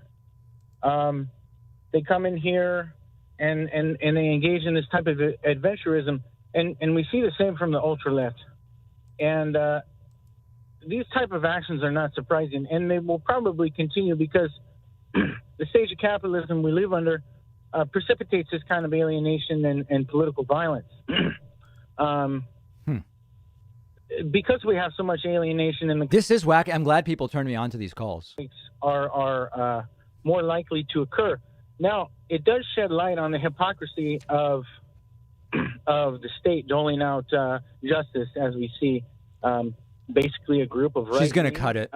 Speaker 4: They come in here and they engage in this type of adventurism. And we see the same from the ultra left. And these type of actions are not surprising, and they will probably continue because the stage of capitalism we live under precipitates this kind of alienation and political violence. Because we have so much alienation in the
Speaker 1: This is whack. I'm glad people turned me on to these calls.
Speaker 4: are more likely to occur. Now, it does shed light on the hypocrisy of the state doling out justice, as we see basically a group of
Speaker 1: She's going to cut it.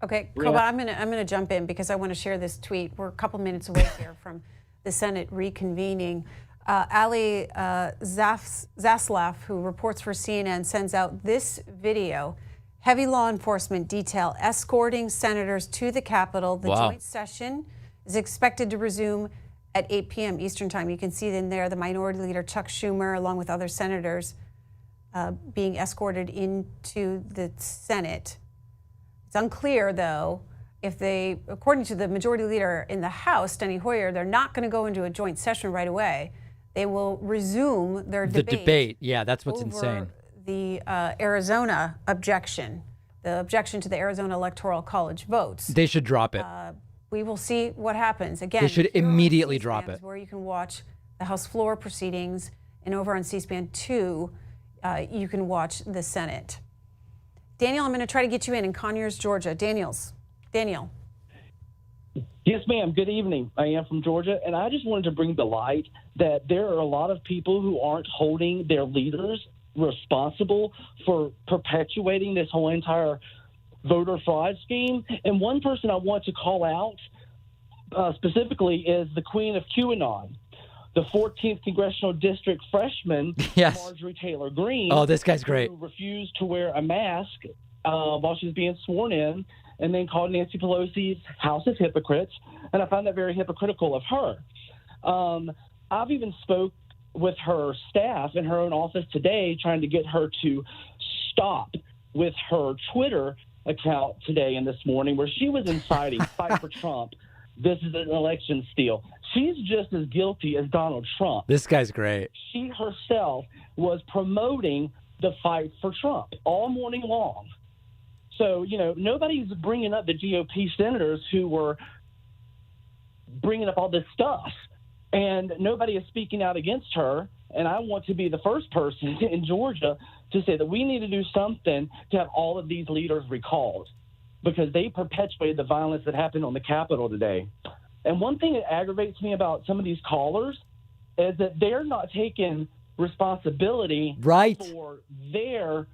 Speaker 17: Okay, Koba, I'm gonna jump in because I want to share this tweet. We're a couple minutes away here from the Senate reconvening. Ali Zaslav, who reports for CNN, sends out this video. Heavy law enforcement detail escorting senators to the Capitol. The joint session is expected to resume at 8 p.m. Eastern time. You can see in there the Minority Leader Chuck Schumer, along with other senators, being escorted into the Senate. It's unclear, though, if they, according to the Majority Leader in the House, Steny Hoyer, they're not going to go into a joint session right away. They will resume their debate.
Speaker 1: The debate, yeah, that's what's insane.
Speaker 17: The Arizona objection, the objection to the Arizona Electoral College votes.
Speaker 1: They should drop it.
Speaker 17: We will see what happens. Again,
Speaker 1: They should immediately drop it.
Speaker 17: Where you can watch the House floor proceedings, and over on C-SPAN 2, you can watch the Senate. Daniel, I'm going to try to get you in Conyers, Georgia. Daniel.
Speaker 11: Yes, ma'am. Good evening. I am from Georgia, and I just wanted to bring to light that there are a lot of people who aren't holding their leaders responsible for perpetuating this whole entire voter fraud scheme. And one person I want to call out specifically is the queen of QAnon, the 14th Congressional District freshman, Marjorie Taylor Greene.
Speaker 1: Oh, this guy's great.
Speaker 11: Who refused to wear a mask while she was being sworn in, and then called Nancy Pelosi's House of Hypocrites. And I found that very hypocritical of her. I've even spoke with her staff in her own office today, trying to get her to stop with her Twitter account today and this morning, where she was inciting fight for Trump. This is an election steal. She's just as guilty as Donald Trump.
Speaker 1: This guy's great.
Speaker 11: She herself was promoting the fight for Trump all morning long. So, nobody's bringing up the GOP senators who were bringing up all this stuff, and nobody is speaking out against her. And I want to be the first person in Georgia to say that we need to do something to have all of these leaders recalled, because they perpetuated the violence that happened on the Capitol today. And one thing that aggravates me about some of these callers is that they're not taking responsibility for their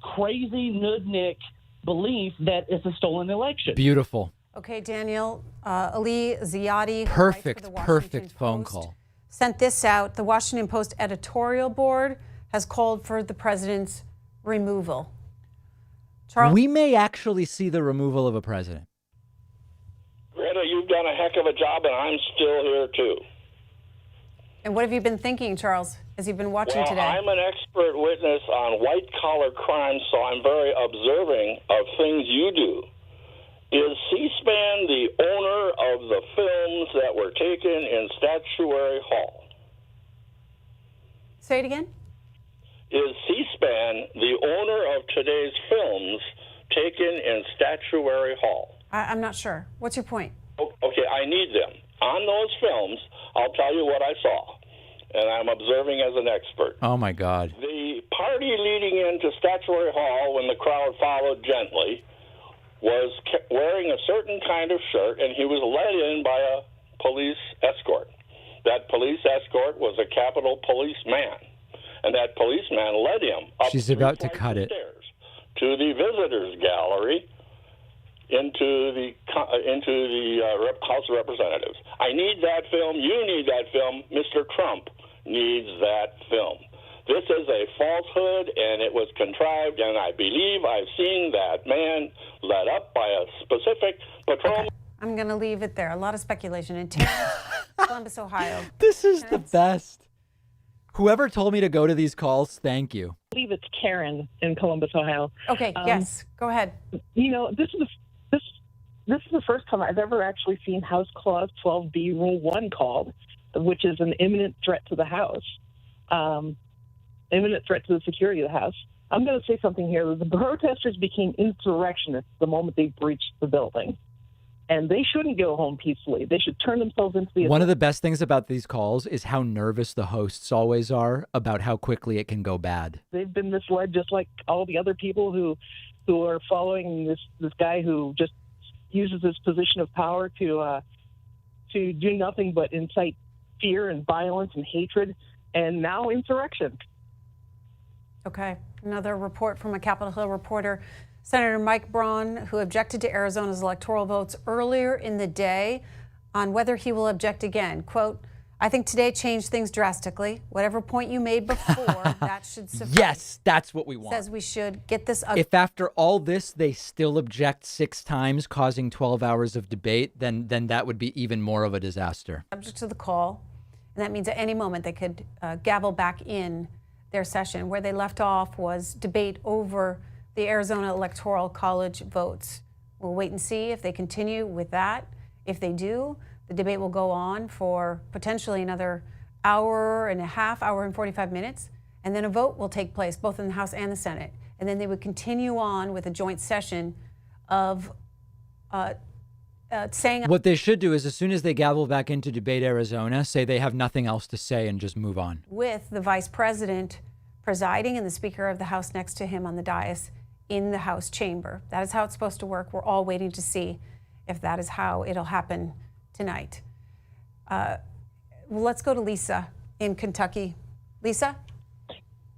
Speaker 11: crazy nudnik belief that it's a stolen election.
Speaker 1: Beautiful.
Speaker 17: Okay, Daniel, Ali Ziadi.
Speaker 1: Perfect phone call.
Speaker 17: Sent this out. The Washington Post editorial board has called for the president's removal. Charles?
Speaker 1: We may actually see the removal of a president.
Speaker 16: Greta, you've done a heck of a job, and I'm still here, too.
Speaker 17: And what have you been thinking, Charles, as you've been watching today?
Speaker 16: I'm an expert witness on white-collar crime, so I'm very observing of things you do. Is C-SPAN the owner of the films that were taken in Statuary Hall?
Speaker 17: Say it again?
Speaker 16: Is C-SPAN the owner of today's films taken in Statuary Hall?
Speaker 17: I'm not sure. What's your point?
Speaker 16: Okay, I need them. On those films, I'll tell you what I saw, and I'm observing as an expert.
Speaker 1: Oh, my God.
Speaker 16: The party leading into Statuary Hall, when the crowd followed gently, was wearing a certain kind of shirt, and he was led in by a police escort. That police escort was a Capitol policeman, and that policeman led him up
Speaker 1: She's about to cut it.
Speaker 16: stairs to the visitors gallery into the House of Representatives. I need that film. You need that film. Mr. Trump needs that film. This is a falsehood, and it was contrived, and I believe I've seen that man led up by a specific patrol.
Speaker 17: Okay. I'm going to leave it there. A lot of speculation. In Columbus, Ohio.
Speaker 1: This is the best. Whoever told me to go to these calls, thank you.
Speaker 18: I believe it's Karen in Columbus, Ohio.
Speaker 17: Okay, yes, go ahead.
Speaker 18: You know, this is the first time I've ever actually seen House Clause 12B Rule 1 called, which is an imminent threat to the House, imminent threat to the security of the House. I'm going to say something here. The protesters became insurrectionists the moment they breached the building. And they shouldn't go home peacefully. They should turn themselves into the...
Speaker 1: One of the best things about these calls is how nervous the hosts always are about how quickly it can go bad.
Speaker 18: They've been misled just like all the other people who are following this guy who just uses his position of power to do nothing but incite fear and violence and hatred, and now insurrection.
Speaker 17: Okay, another report from a Capitol Hill reporter. Senator Mike Braun, who objected to Arizona's electoral votes earlier in the day, on whether he will object again. Quote, I think today changed things drastically. Whatever point you made before, that should suffice.
Speaker 1: Yes, that's what we want.
Speaker 17: Says we should get this up.
Speaker 1: If after all this, they still object 6 times, causing 12 hours of debate, then that would be even more of a disaster.
Speaker 17: Subject to the call, and that means at any moment they could gavel back in their session. Where they left off was debate over the Arizona Electoral College votes. We'll wait and see if they continue with that. If they do, the debate will go on for potentially another hour and a half, hour and 45 minutes, and then a vote will take place both in the House and the Senate. And then they would continue on with a joint session of saying...
Speaker 1: What they should do is as soon as they gavel back into debate Arizona, say they have nothing else to say and just move on.
Speaker 17: With the vice president presiding and the Speaker of the House next to him on the dais in the House chamber. That is how it's supposed to work. We're all waiting to see if that is how it'll happen tonight. Let's go to Lisa in Kentucky. Lisa?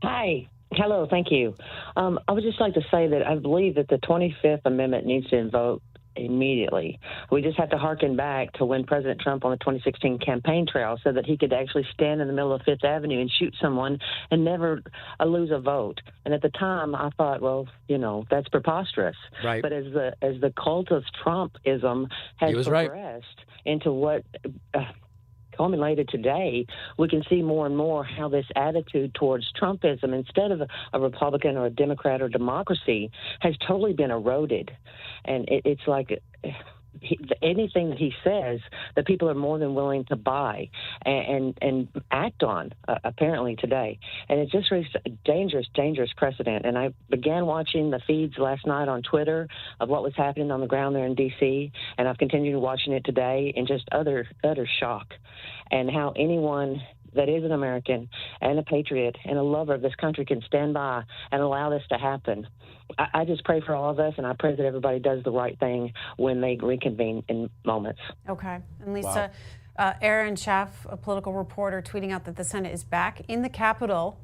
Speaker 19: Hi. Hello. Thank you. I would just like to say that I believe that the 25th Amendment needs to invoke immediately. We just have to harken back to when President Trump on the 2016 campaign trail said that he could actually stand in the middle of Fifth Avenue and shoot someone and never lose a vote. And at the time, I thought, well, you know, that's preposterous.
Speaker 1: Right.
Speaker 19: But as the cult of Trumpism has progressed into what culminated today, we can see more and more how this attitude towards Trumpism, instead of a Republican or a Democrat or democracy, has totally been eroded. And it's like anything that he says, that people are more than willing to buy and act on, apparently today. And it just reached a dangerous precedent. And I began watching the feeds last night on Twitter of what was happening on the ground there in D.C., and I've continued watching it today in just utter shock. And how anyone that is an American and a patriot and a lover of this country can stand by and allow this to happen. I just pray for all of us, and I pray that everybody does the right thing when they reconvene in moments.
Speaker 17: Okay. And Lisa, Aaron Schaff, a political reporter, tweeting out that the Senate is back in the Capitol,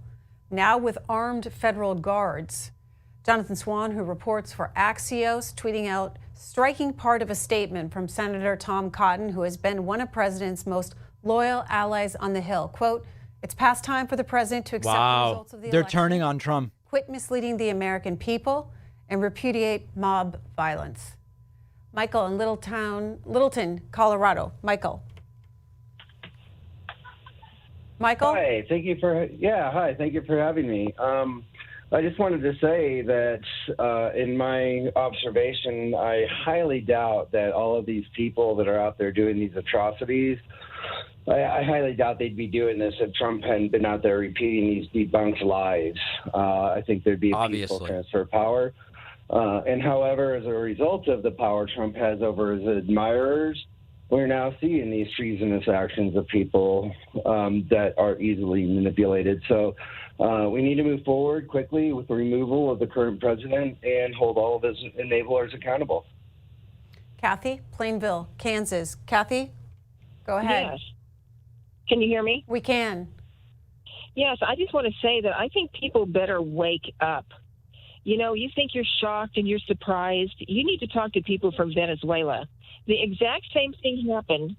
Speaker 17: now with armed federal guards. Jonathan Swan, who reports for Axios, tweeting out, striking part of a statement from Senator Tom Cotton, who has been one of President's most loyal allies on the Hill. Quote, it's past time for the president to accept the results of the election.
Speaker 1: They're turning on Trump.
Speaker 17: Quit misleading the American people and repudiate mob violence. Michael in Littleton, Colorado. Michael.
Speaker 20: Hi, thank you for having me. I just wanted to say that in my observation, I highly doubt that all of these people that are out there doing these atrocities, I highly doubt they'd be doing this if Trump hadn't been out there repeating these debunked lies. I think there'd be a peaceful transfer of power. And however, as a result of the power Trump has over his admirers, we're now seeing these treasonous actions of people that are easily manipulated. So we need to move forward quickly with the removal of the current president and hold all of his enablers accountable.
Speaker 17: Kathy, Plainville, Kansas. Kathy, go ahead.
Speaker 2: Yes. Can you hear me?
Speaker 17: We can.
Speaker 2: Yes, I just want to say that I think people better wake up. You know, you think you're shocked and you're surprised. You need to talk to people from Venezuela. The exact same thing happened.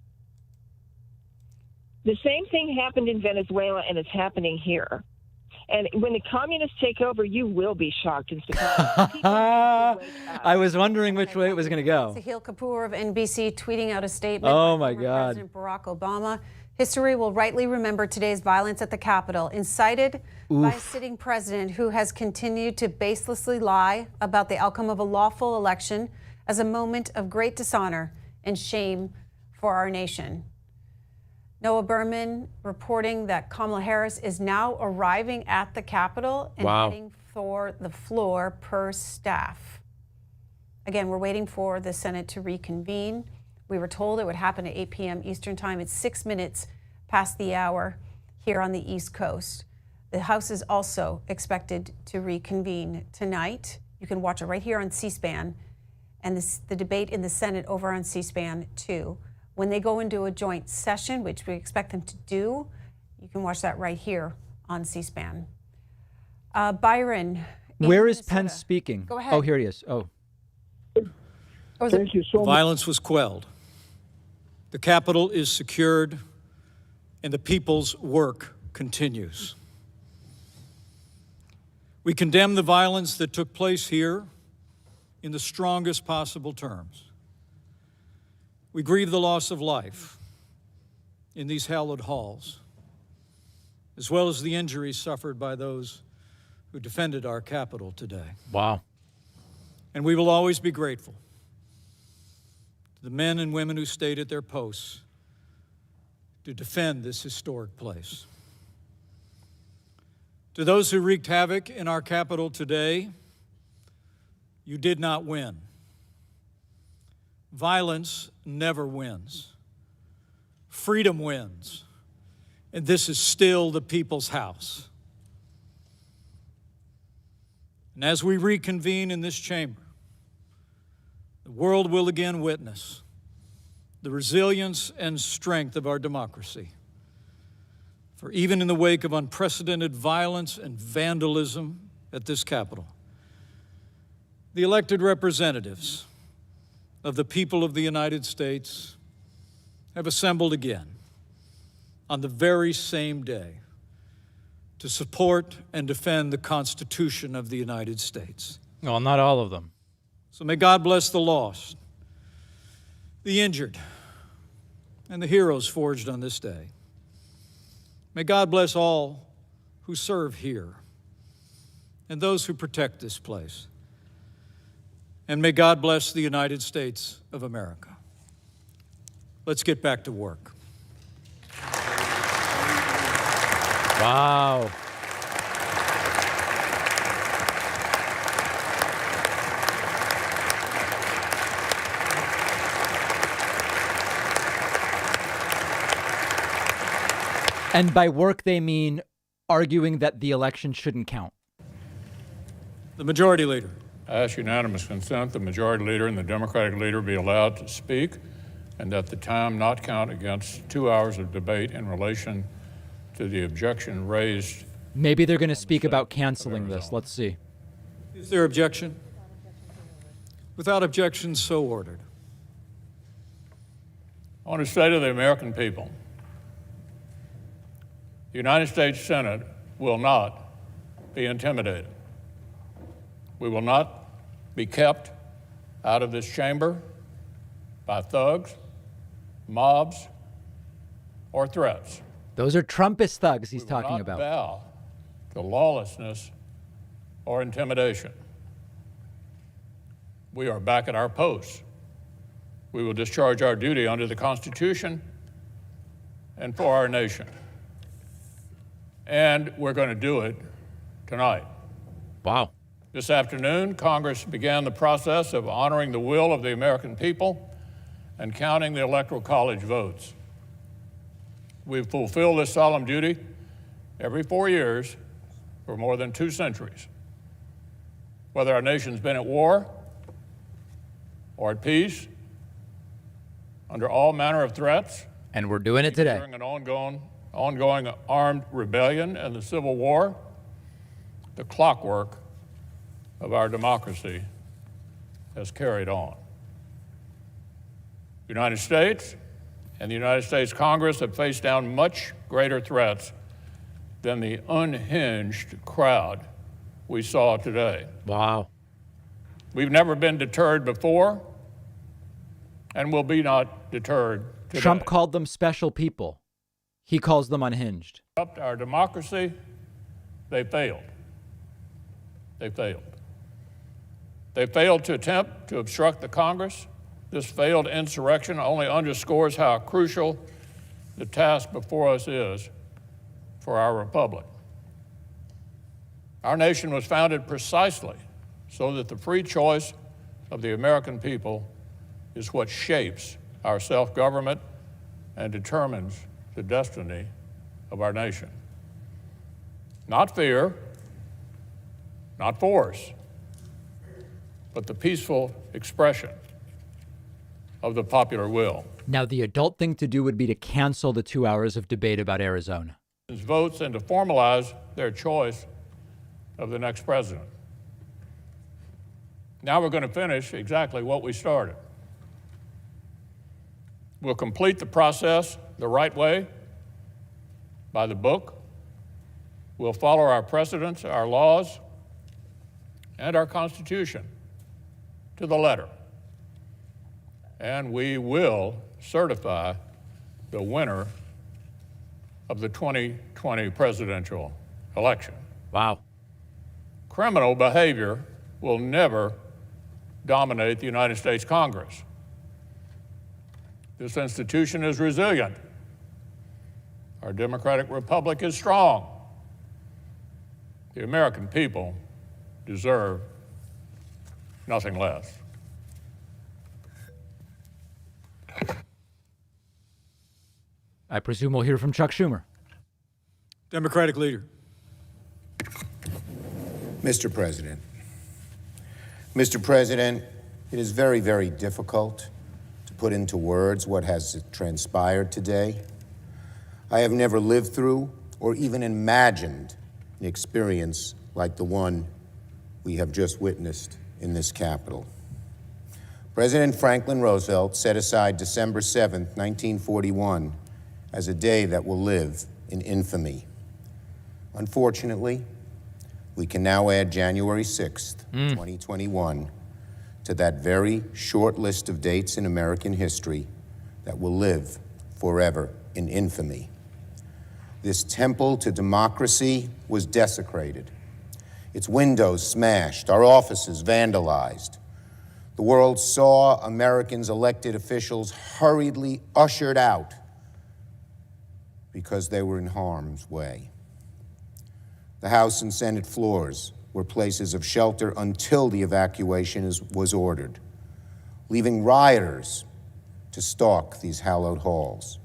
Speaker 2: The same thing happened in Venezuela, and it's happening here. And when the communists take over, you will be shocked and surprised.
Speaker 1: I was wondering which way it was going to go.
Speaker 17: Sahil Kapoor of NBC tweeting out a statement.
Speaker 1: Oh,
Speaker 17: by
Speaker 1: my
Speaker 17: former
Speaker 1: God.
Speaker 17: President Barack Obama. History will rightly remember today's violence at the Capitol, incited by a sitting president who has continued to baselessly lie about the outcome of a lawful election as a moment of great dishonor and shame for our nation. Noah Berman reporting that Kamala Harris is now arriving at the Capitol and heading for the floor per staff. Again, we're waiting for the Senate to reconvene. We were told it would happen at 8 p.m. Eastern Time. It's 6 minutes past the hour here on the East Coast. The House is also expected to reconvene tonight. You can watch it right here on C-SPAN, and the debate in the Senate over on C-SPAN too. When they go into a joint session, which we expect them to do, you can watch that right here on C-SPAN. Byron.
Speaker 1: Where is Pence speaking?
Speaker 17: Go ahead.
Speaker 1: Oh, here he is. Oh.
Speaker 21: Thank you so much. Violence was quelled. The Capitol is secured, and the people's work continues. We condemn the violence that took place here in the strongest possible terms. We grieve the loss of life in these hallowed halls, as well as the injuries suffered by those who defended our Capitol today.
Speaker 1: Wow.
Speaker 21: And we will always be grateful to the men and women who stayed at their posts to defend this historic place. To those who wreaked havoc in our Capitol today, you did not win. Violence never wins. Freedom wins. And this is still the people's house. And as we reconvene in this chamber, the world will again witness the resilience and strength of our democracy. For even in the wake of unprecedented violence and vandalism at this Capitol, the elected representatives of the people of the United States have assembled again on the very same day to support and defend the Constitution of the United States.
Speaker 1: Well, not all of them.
Speaker 21: So may God bless the lost, the injured, and the heroes forged on this day. May God bless all who serve here and those who protect this place. And may God bless the United States of America. Let's get back to work.
Speaker 1: Wow. And by work, they mean arguing that the election shouldn't count.
Speaker 21: The Majority Leader.
Speaker 22: I ask unanimous consent the Majority Leader and the Democratic Leader be allowed to speak, and that the time not count against 2 hours of debate in relation to the objection raised.
Speaker 1: Maybe they're going to speak about canceling this. Let's see.
Speaker 21: Is there objection? Without objection, so ordered.
Speaker 22: I want to say to the American people, the United States Senate will not be intimidated. We will not be kept out of this chamber by thugs, mobs, or threats.
Speaker 1: Those are Trumpist thugs he's talking
Speaker 22: about.
Speaker 1: about.
Speaker 22: Bow to lawlessness or intimidation. We are back at our posts. We will discharge our duty under the Constitution and for our nation. And we're going to do it tonight.
Speaker 1: Wow.
Speaker 22: This afternoon, Congress began the process of honoring the will of the American people and counting the Electoral College votes. We've fulfilled this solemn duty every 4 years for more than 2 centuries. Whether our nation's been at war or at peace, under all manner of threats.
Speaker 1: And we're doing it today.
Speaker 22: During an ongoing armed rebellion and the Civil War, the clockwork of our democracy has carried on. The United States and the United States Congress have faced down much greater threats than the unhinged crowd we saw today.
Speaker 1: Wow.
Speaker 22: We've never been deterred before and will be not deterred today.
Speaker 1: Trump called them special people. He calls them unhinged.
Speaker 22: Our democracy, they failed. They failed. They failed to attempt to obstruct the Congress. This failed insurrection only underscores how crucial the task before us is for our republic. Our nation was founded precisely so that the free choice of the American people is what shapes our self-government and determines the destiny of our nation. Not fear, not force, but the peaceful expression of the popular will.
Speaker 1: Now, the adult thing to do would be to cancel the 2 hours of debate about Arizona.
Speaker 22: Votes and to formalize their choice of the next president. Now we're going to finish exactly what we started. We'll complete the process the right way, by the book. We'll follow our precedents, our laws, and our Constitution to the letter. And we will certify the winner of the 2020 presidential election.
Speaker 1: Wow.
Speaker 22: Criminal behavior will never dominate the United States Congress. This institution is resilient. Our democratic republic is strong. The American people deserve nothing less.
Speaker 1: I presume we'll hear from Chuck Schumer.
Speaker 21: Democratic leader.
Speaker 5: Mr. President, it is very, very difficult to put into words what has transpired today. I have never lived through or even imagined an experience like the one we have just witnessed in this Capitol. President Franklin Roosevelt set aside December 7th, 1941, as a day that will live in infamy. Unfortunately, we can now add January 6th, 2021, to that very short list of dates in American history that will live forever in infamy. This temple to democracy was desecrated, its windows smashed, our offices vandalized. The world saw Americans' elected officials hurriedly ushered out because they were in harm's way. The House and Senate floors were places of shelter until the evacuation was ordered, leaving rioters to stalk these hallowed halls.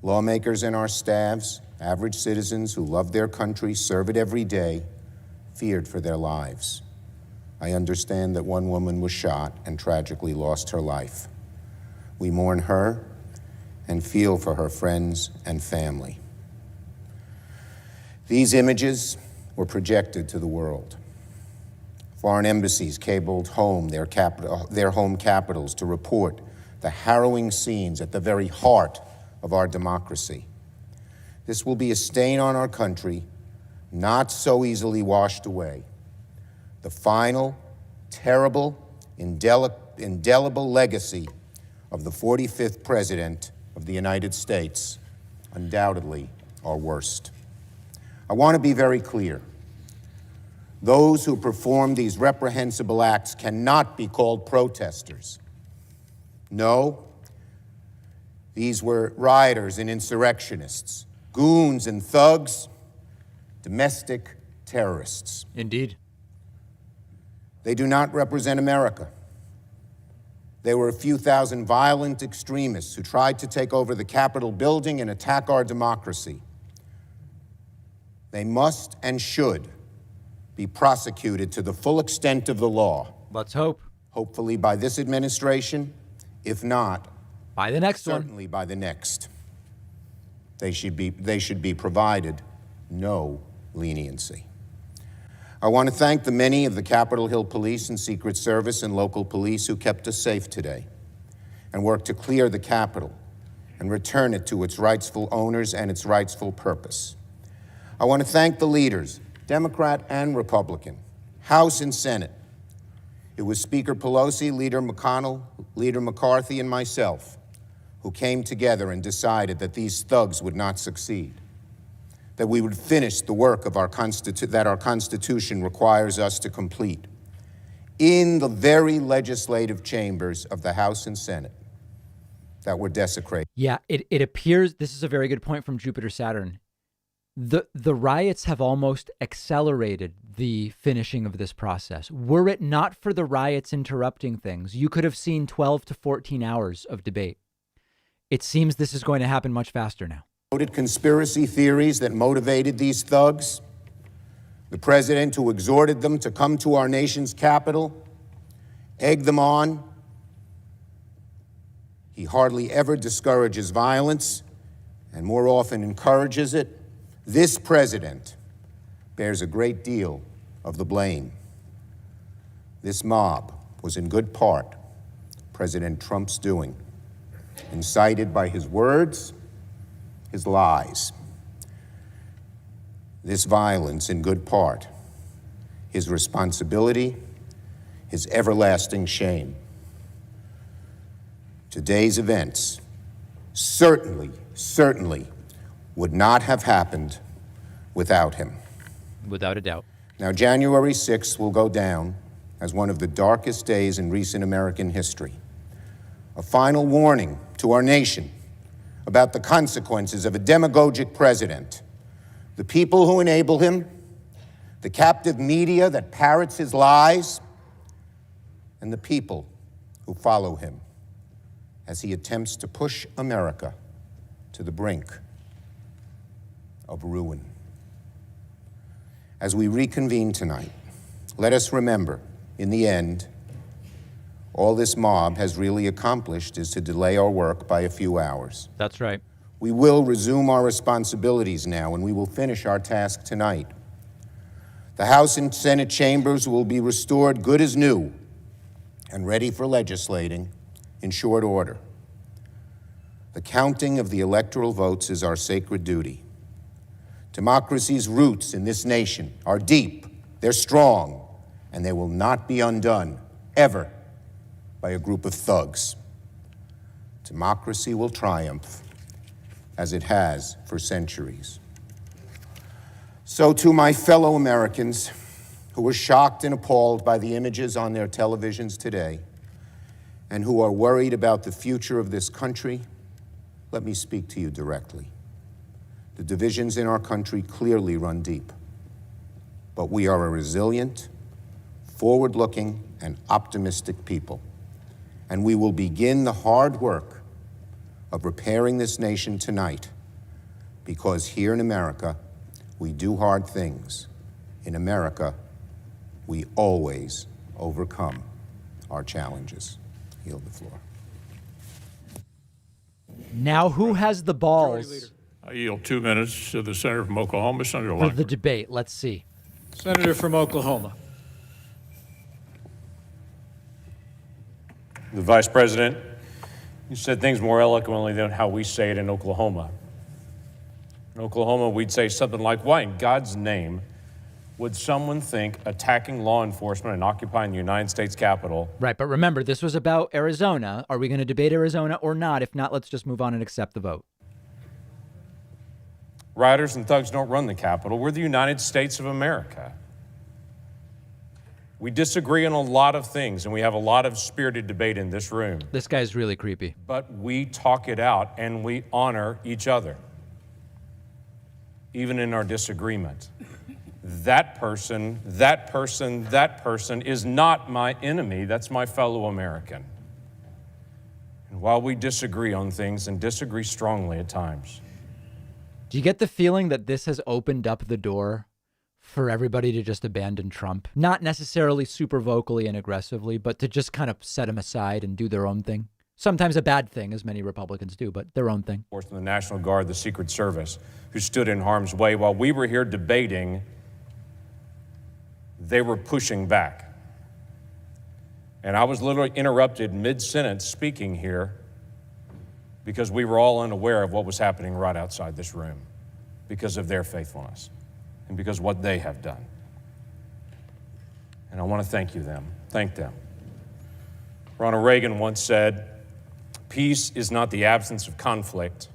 Speaker 5: Lawmakers and our staffs, average citizens who love their country, serve it every day, feared for their lives. I understand that one woman was shot and tragically lost her life. We mourn her and feel for her friends and family. These images were projected to the world. Foreign embassies cabled home their home capitals to report the harrowing scenes at the very heart of our democracy. This will be a stain on our country, not so easily washed away. The final, terrible, indelible legacy of the 45th President of the United States, undoubtedly our worst. I want to be very clear. Those who perform these reprehensible acts cannot be called protesters. No, these were rioters and insurrectionists, goons and thugs, domestic terrorists.
Speaker 1: Indeed.
Speaker 5: They do not represent America. They were a few thousand violent extremists who tried to take over the Capitol building and attack our democracy. They must and should be prosecuted to the full extent of the law.
Speaker 1: Let's hope.
Speaker 5: Hopefully by this administration, if not,
Speaker 1: by the next one.
Speaker 5: Certainly by the next. They should be provided no leniency. I want to thank the many of the Capitol Hill Police and Secret Service and local police who kept us safe today and worked to clear the Capitol and return it to its rightful owners and its rightful purpose. I want to thank the leaders, Democrat and Republican, House and Senate. It was Speaker Pelosi, Leader McConnell, Leader McCarthy, and myself who came together and decided that these thugs would not succeed, that we would finish the work of that our Constitution requires us to complete in the very legislative chambers of the House and Senate that were desecrated.
Speaker 1: Yeah, it appears, this is a very good point from Jupiter Saturn. The riots have almost accelerated the finishing of this process. Were it not for the riots interrupting things, you could have seen 12 to 14 hours of debate. It seems this is going to happen much faster now.
Speaker 5: Conspiracy theories that motivated these thugs, the president who exhorted them to come to our nation's capital, egged them on. He hardly ever discourages violence and more often encourages it. This president bears a great deal of the blame. This mob was in good part President Trump's doing, incited by his words, his lies. This violence, in good part, his responsibility, his everlasting shame. Today's events certainly would not have happened without him.
Speaker 1: Without a doubt.
Speaker 5: Now, January 6th will go down as one of the darkest days in recent American history. A final warning to our nation about the consequences of a demagogic president, the people who enable him, the captive media that parrots his lies, and the people who follow him as he attempts to push America to the brink of ruin. As we reconvene tonight, let us remember, in the end, all this mob has really accomplished is to delay our work by a few hours.
Speaker 1: That's right.
Speaker 5: We will resume our responsibilities now, and we will finish our task tonight. The House and Senate chambers will be restored good as new and ready for legislating in short order. The counting of the electoral votes is our sacred duty. Democracy's roots in this nation are deep, they're strong, and they will not be undone, ever, by a group of thugs. Democracy will triumph, as it has for centuries. So to my fellow Americans who were shocked and appalled by the images on their televisions today and who are worried about the future of this country, let me speak to you directly. The divisions in our country clearly run deep, but we are a resilient, forward-looking, and optimistic people, and we will begin the hard work of repairing this nation tonight, because here in America, we do hard things. In America, we always overcome our challenges. I yield the floor.
Speaker 1: Now, who has the balls?
Speaker 22: I yield 2 minutes to the senator from Oklahoma, Senator
Speaker 1: for
Speaker 22: Langford.
Speaker 1: the debate. Let's see.
Speaker 21: Senator from Oklahoma.
Speaker 6: The Vice President, you said things more eloquently than how we say it in Oklahoma. In Oklahoma, we'd say something like, why in God's name would someone think attacking law enforcement and occupying the United States Capitol?
Speaker 1: Right, but remember, this was about Arizona. Are we going to debate Arizona or not? If not, let's just move on and accept the vote.
Speaker 6: Rioters and thugs don't run the Capitol. We're the United States of America. We disagree on a lot of things, and we have a lot of spirited debate in this room.
Speaker 1: This guy's really creepy.
Speaker 6: But we talk it out, and we honor each other, even in our disagreement. that person is not my enemy. That's my fellow American. And while we disagree on things and disagree strongly at times.
Speaker 1: Do you get the feeling that this has opened up the door for everybody to just abandon Trump? Not necessarily super vocally and aggressively, but to just kind of set him aside and do their own thing. Sometimes a bad thing, as many Republicans do, but their own thing.
Speaker 6: Of course, the National Guard, the Secret Service, who stood in harm's way while we were here debating, they were pushing back. And I was literally interrupted mid-sentence speaking here because we were all unaware of what was happening right outside this room because of their faithfulness and because of what they have done. And I want to thank them. Ronald Reagan once said, "Peace is not the absence of conflict.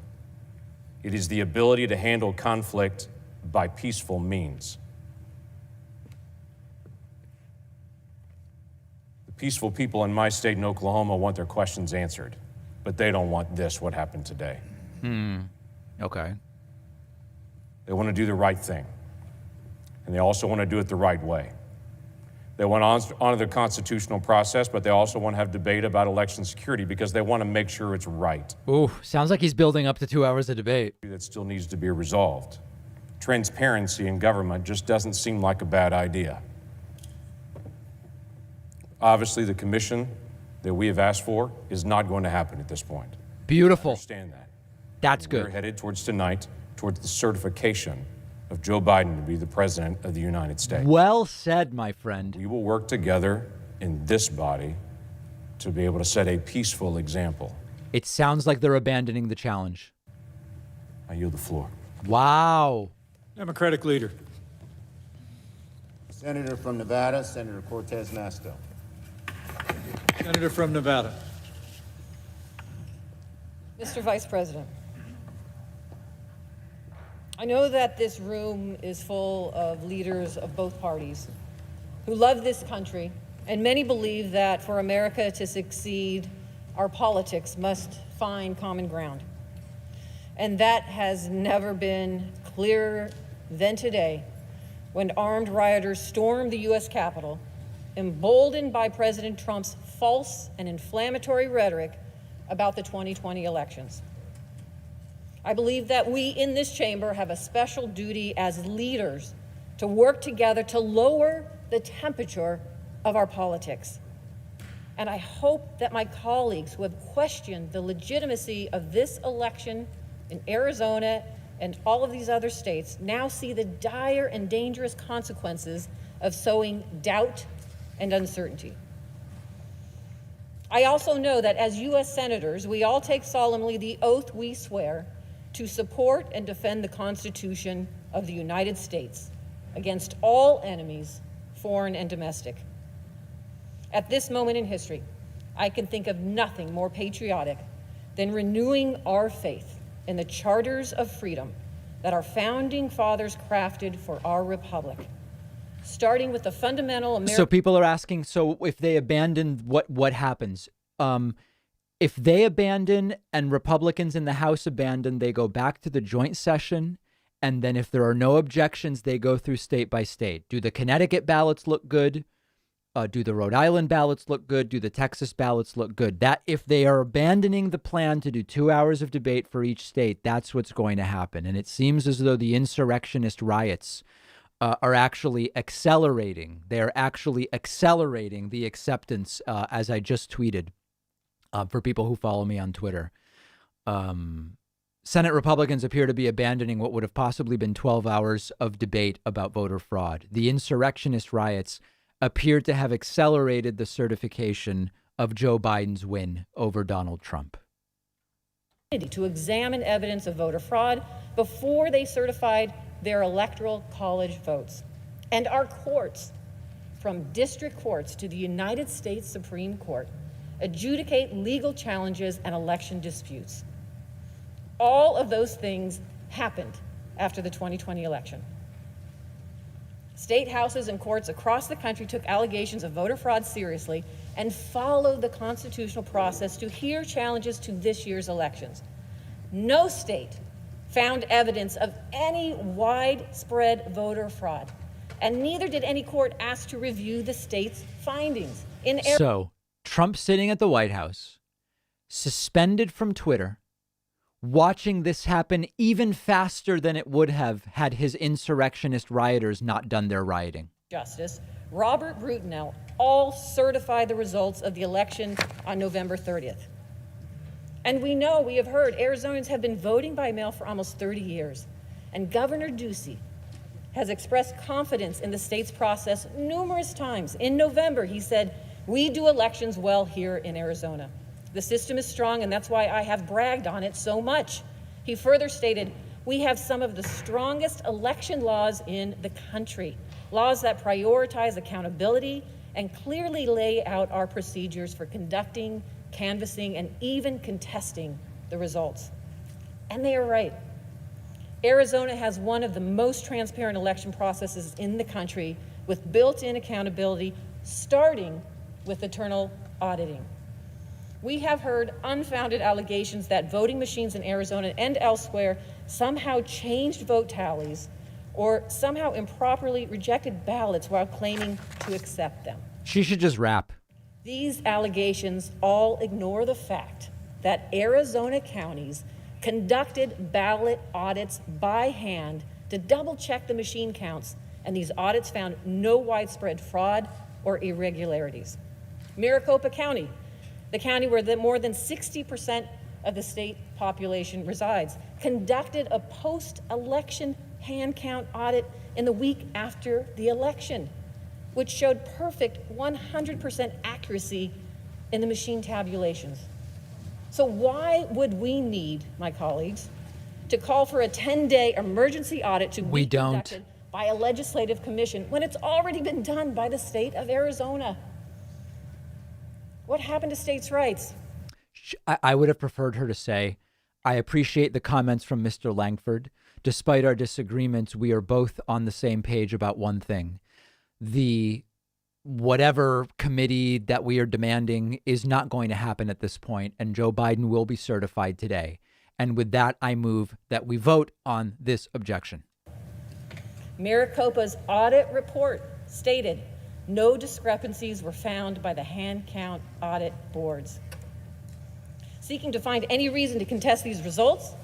Speaker 6: It is the ability to handle conflict by peaceful means." The peaceful people in my state in Oklahoma want their questions answered, but they don't want what happened today.
Speaker 1: Okay.
Speaker 6: They want to do the right thing, and they also want to do it the right way. They want to honor the constitutional process, but they also want to have debate about election security because they want to make sure it's right.
Speaker 1: Ooh, sounds like he's building up to 2 hours of debate.
Speaker 6: That still needs to be resolved. Transparency in government just doesn't seem like a bad idea. Obviously, the commission that we have asked for is not going to happen at this point.
Speaker 1: Beautiful.
Speaker 6: I understand that.
Speaker 1: That's good.
Speaker 6: We're headed towards the certification of Joe Biden to be the president of the United States.
Speaker 1: Well said, my friend.
Speaker 6: We will work together in this body to be able to set a peaceful example.
Speaker 1: It sounds like they're abandoning the challenge.
Speaker 6: I yield the floor.
Speaker 1: Wow.
Speaker 21: Democratic leader.
Speaker 5: Senator from Nevada, Senator Cortez Masto.
Speaker 21: Senator from Nevada.
Speaker 7: Mr. Vice President, I know that this room is full of leaders of both parties who love this country, and many believe that for America to succeed, our politics must find common ground. And that has never been clearer than today when armed rioters stormed the U.S. Capitol, emboldened by President Trump's false and inflammatory rhetoric about the 2020 elections. I believe that we in this chamber have a special duty as leaders to work together to lower the temperature of our politics. And I hope that my colleagues who have questioned the legitimacy of this election in Arizona and all of these other states now see the dire and dangerous consequences of sowing doubt and uncertainty. I also know that as U.S. senators, we all take solemnly the oath we swear to support and defend the Constitution of the United States against all enemies, foreign and domestic. At this moment in history, I can think of nothing more patriotic than renewing our faith in the charters of freedom that our founding fathers crafted for our republic, starting with the fundamental American...
Speaker 1: So people are asking, so if they abandon, what happens? If they abandon and Republicans in the House abandon, they go back to the joint session. And then if there are no objections, they go through state by state. Do the Connecticut ballots look good? Do the Rhode Island ballots look good? Do the Texas ballots look good? That if they are abandoning the plan to do 2 hours of debate for each state, that's what's going to happen. And it seems as though the insurrectionist riots are actually accelerating. They are actually accelerating the acceptance, as I just tweeted. For people who follow me on Twitter, Senate Republicans appear to be abandoning what would have possibly been 12 hours of debate about voter fraud. The insurrectionist riots appear to have accelerated the certification of Joe Biden's win over Donald Trump.
Speaker 7: To examine evidence of voter fraud before they certified their electoral college votes. And our courts, from district courts to the United States Supreme Court, adjudicate legal challenges and election disputes. All of those things happened after the 2020 election. State houses and courts across the country took allegations of voter fraud seriously and followed the constitutional process to hear challenges to this year's elections. No state found evidence of any widespread voter fraud, And neither did any court ask to review the state's findings.
Speaker 1: So, Trump sitting at the White House, suspended from Twitter, watching this happen even faster than it would have had his insurrectionist rioters not done their rioting.
Speaker 7: Justice Robert Brutinel all certified the results of the election on November 30th. And we have heard, Arizonans have been voting by mail for almost 30 years. And Governor Ducey has expressed confidence in the state's process numerous times. In November, he said, "We do elections well here in Arizona. The system is strong, and that's why I have bragged on it so much." He further stated, "We have some of the strongest election laws in the country, laws that prioritize accountability and clearly lay out our procedures for conducting, canvassing, and even contesting the results." And they are right. Arizona has one of the most transparent election processes in the country, with built-in accountability, starting with internal auditing. We have heard unfounded allegations that voting machines in Arizona and elsewhere somehow changed vote tallies or somehow improperly rejected ballots while claiming to accept them.
Speaker 1: She should just rap.
Speaker 7: These allegations all ignore the fact that Arizona counties conducted ballot audits by hand to double-check the machine counts, and these audits found no widespread fraud or irregularities. Maricopa County, the county where more than 60% of the state population resides, conducted a post-election hand count audit in the week after the election, which showed perfect 100% accuracy in the machine tabulations. So why would we need, my colleagues, to call for a 10-day emergency audit to be conducted by a legislative commission when it's already been done by the state of Arizona? What happened to states' rights?
Speaker 1: I would have preferred her to say, "I appreciate the comments from Mr. Langford. Despite our disagreements, we are both on the same page about one thing. The whatever committee that we are demanding is not going to happen at this point, and Joe Biden will be certified today. And with that, I move that we vote on this objection."
Speaker 7: Maricopa's audit report stated no discrepancies were found by the hand count audit boards. Seeking to find any reason to contest these results,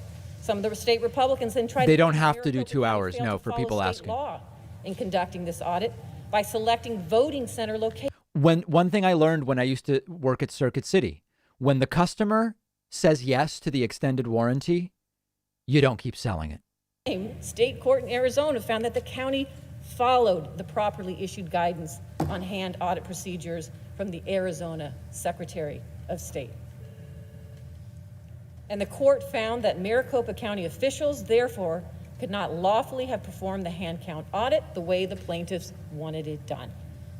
Speaker 7: some of the state Republicans then tried.
Speaker 1: They don't have to do 2 hours, no, for people asking.
Speaker 7: Law in conducting this audit by selecting voting center locations.
Speaker 1: One thing I learned when I used to work at Circuit City, when the customer says yes to the extended warranty, you don't keep selling it.
Speaker 7: State court in Arizona found that the county followed the properly issued guidance on hand audit procedures from the Arizona Secretary of State. And the court found that Maricopa County officials, therefore, could not lawfully have performed the hand count audit the way the plaintiffs wanted it done.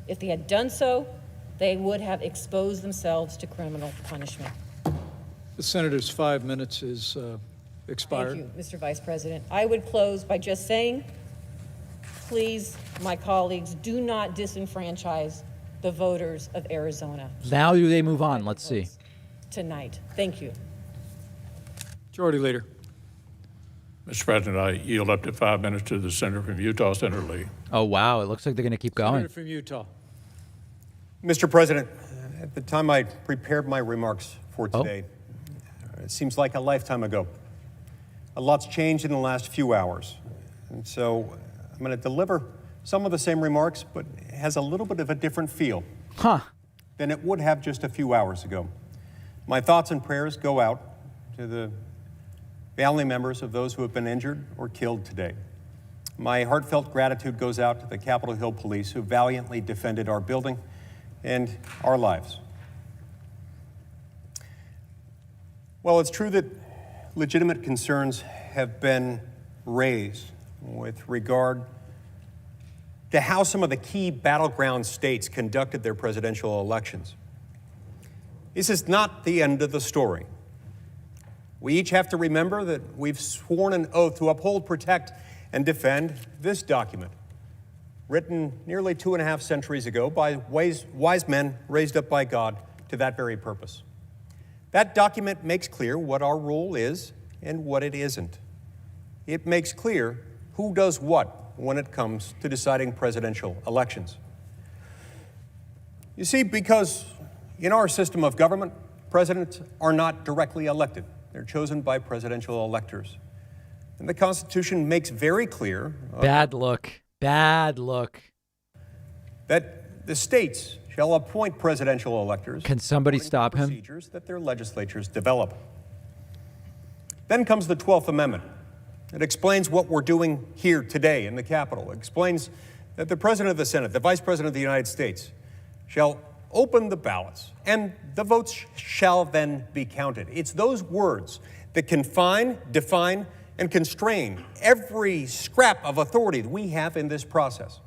Speaker 7: If they had done so, they would have exposed themselves to criminal punishment.
Speaker 21: The senator's 5 minutes is expired.
Speaker 7: Thank you, Mr. Vice President. I would close by just saying, please, my colleagues, do not disenfranchise the voters of Arizona.
Speaker 1: Now do they move on? Let's see.
Speaker 7: Tonight. Thank you.
Speaker 21: Majority Leader.
Speaker 22: Mr. President, I yield up to 5 minutes to the senator from Utah, Senator Lee.
Speaker 1: Oh, wow. It looks like they're going to keep going.
Speaker 21: Senator from Utah.
Speaker 8: Mr. President, at the time I prepared my remarks for today, it seems like a lifetime ago. A lot's changed in the last few hours. And so I'm going to deliver some of the same remarks, but it has a little bit of a different feel than it would have just a few hours ago. My thoughts and prayers go out to the family members of those who have been injured or killed today. My heartfelt gratitude goes out to the Capitol Hill Police who valiantly defended our building and our lives. Well, it's true that legitimate concerns have been raised with regard to how some of the key battleground states conducted their presidential elections. This is not the end of the story. We each have to remember that we've sworn an oath to uphold, protect, and defend this document, written nearly 2.5 centuries ago by wise men raised up by God to that very purpose. That document makes clear what our role is and what it isn't. It makes clear who does what when it comes to deciding presidential elections. You see, because in our system of government, presidents are not directly elected. They're chosen by presidential electors. And the Constitution makes very clear
Speaker 1: bad look, that
Speaker 8: the states shall appoint presidential electors.
Speaker 1: Can somebody stop him?
Speaker 8: Procedures that their legislatures develop. Then comes the 12th Amendment. It explains what we're doing here today in the Capitol. It explains that the President of the Senate, the Vice President of the United States, shall open the ballots, and the votes shall then be counted. It's those words that confine, define, and constrain every scrap of authority that we have in this process.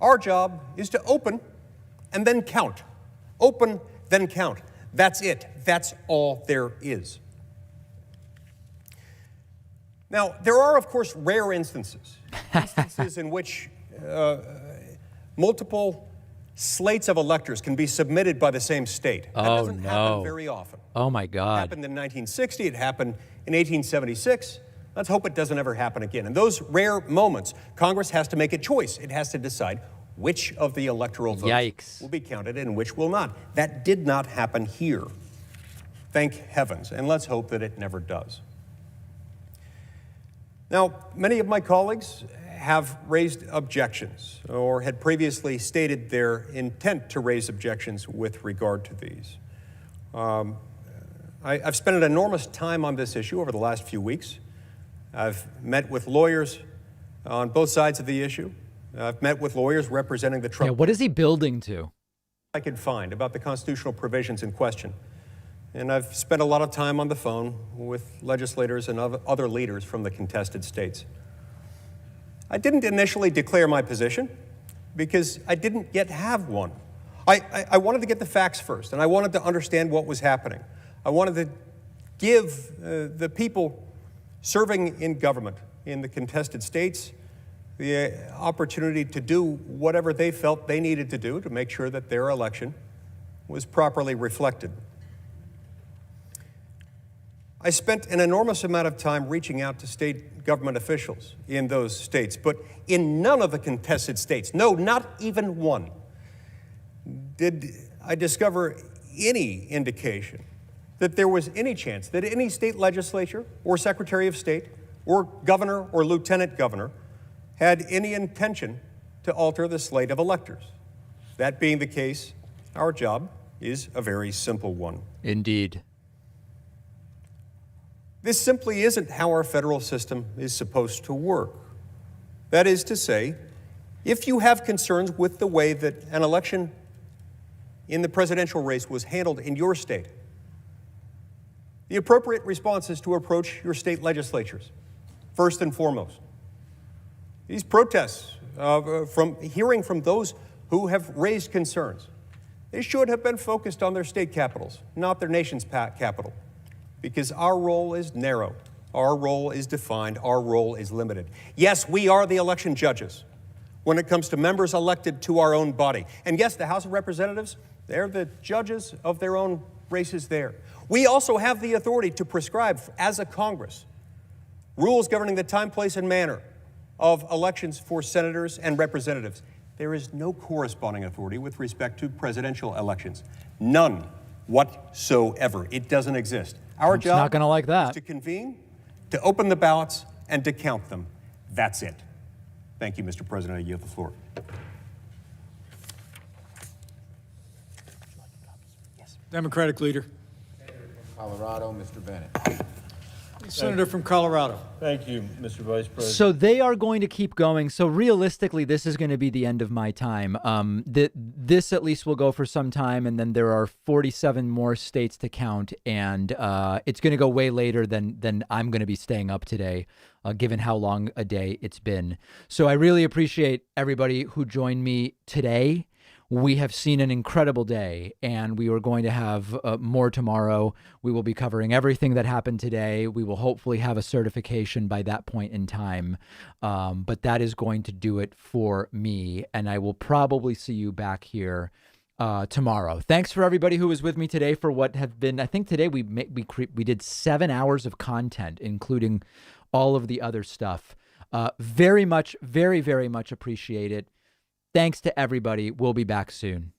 Speaker 8: Our job is to open and then count. Open, then count. That's it. That's all there is. Now, there are, of course, rare instances in which multiple slates of electors can be submitted by the same state. That doesn't happen very often.
Speaker 1: Oh, my God.
Speaker 8: It happened in 1960. It happened in 1876. Let's hope it doesn't ever happen again. In those rare moments, Congress has to make a choice. It has to decide which of the electoral votes will be counted and which will not. That did not happen here. Thank heavens. And let's hope that it never does. Now, many of my colleagues have raised objections or had previously stated their intent to raise objections with regard to these. I've spent an enormous time on this issue over the last few weeks. I've met with lawyers on both sides of the issue. I've met with lawyers representing the Trump.
Speaker 1: Yeah, what is he building to?
Speaker 8: I could find about the constitutional provisions in question. And I've spent a lot of time on the phone with legislators and other leaders from the contested states. I didn't initially declare my position because I didn't yet have one. I wanted to get the facts first, and I wanted to understand what was happening. I wanted to give the people serving in government in the contested states the opportunity to do whatever they felt they needed to do to make sure that their election was properly reflected. I spent an enormous amount of time reaching out to state government officials in those states, but in none of the contested states, no, not even one, did I discover any indication that there was any chance that any state legislature or secretary of state or governor or lieutenant governor had any intention to alter the slate of electors. That being the case, our job is a very simple one.
Speaker 1: Indeed.
Speaker 8: This simply isn't how our federal system is supposed to work. That is to say, if you have concerns with the way that an election in the presidential race was handled in your state, the appropriate response is to approach your state legislatures, first and foremost. These protests, from hearing from those who have raised concerns, they should have been focused on their state capitals, not their nation's capital. Because our role is narrow, our role is defined, our role is limited. Yes, we are the election judges when it comes to members elected to our own body. And yes, the House of Representatives, they're the judges of their own races there. We also have the authority to prescribe, as a Congress, rules governing the time, place, and manner of elections for senators and representatives. There is no corresponding authority with respect to presidential elections. None whatsoever. It doesn't exist. Our job
Speaker 1: not gonna like that.
Speaker 8: is to convene, to open the ballots, and to count them. That's it. Thank you, Mr. President. I yield the floor.
Speaker 21: Democratic leader.
Speaker 9: Colorado, Mr. Bennett.
Speaker 21: Senator from Colorado.
Speaker 12: Thank you, Mr. Vice President.
Speaker 1: So they are going to keep going. So realistically, this is going to be the end of my time. This at least will go for some time, and then there are 47 more states to count, and it's going to go way later than I'm going to be staying up today, given how long a day it's been. So I really appreciate everybody who joined me today. We have seen an incredible day, and we are going to have more tomorrow. We will be covering everything that happened today. We will hopefully have a certification by that point in time, but that is going to do it for me, and I will probably see you back here tomorrow. Thanks for everybody who was with me today for what have been, I think today we did 7 hours of content, including all of the other stuff. Very much, very, very much appreciate it. Thanks to everybody. We'll be back soon.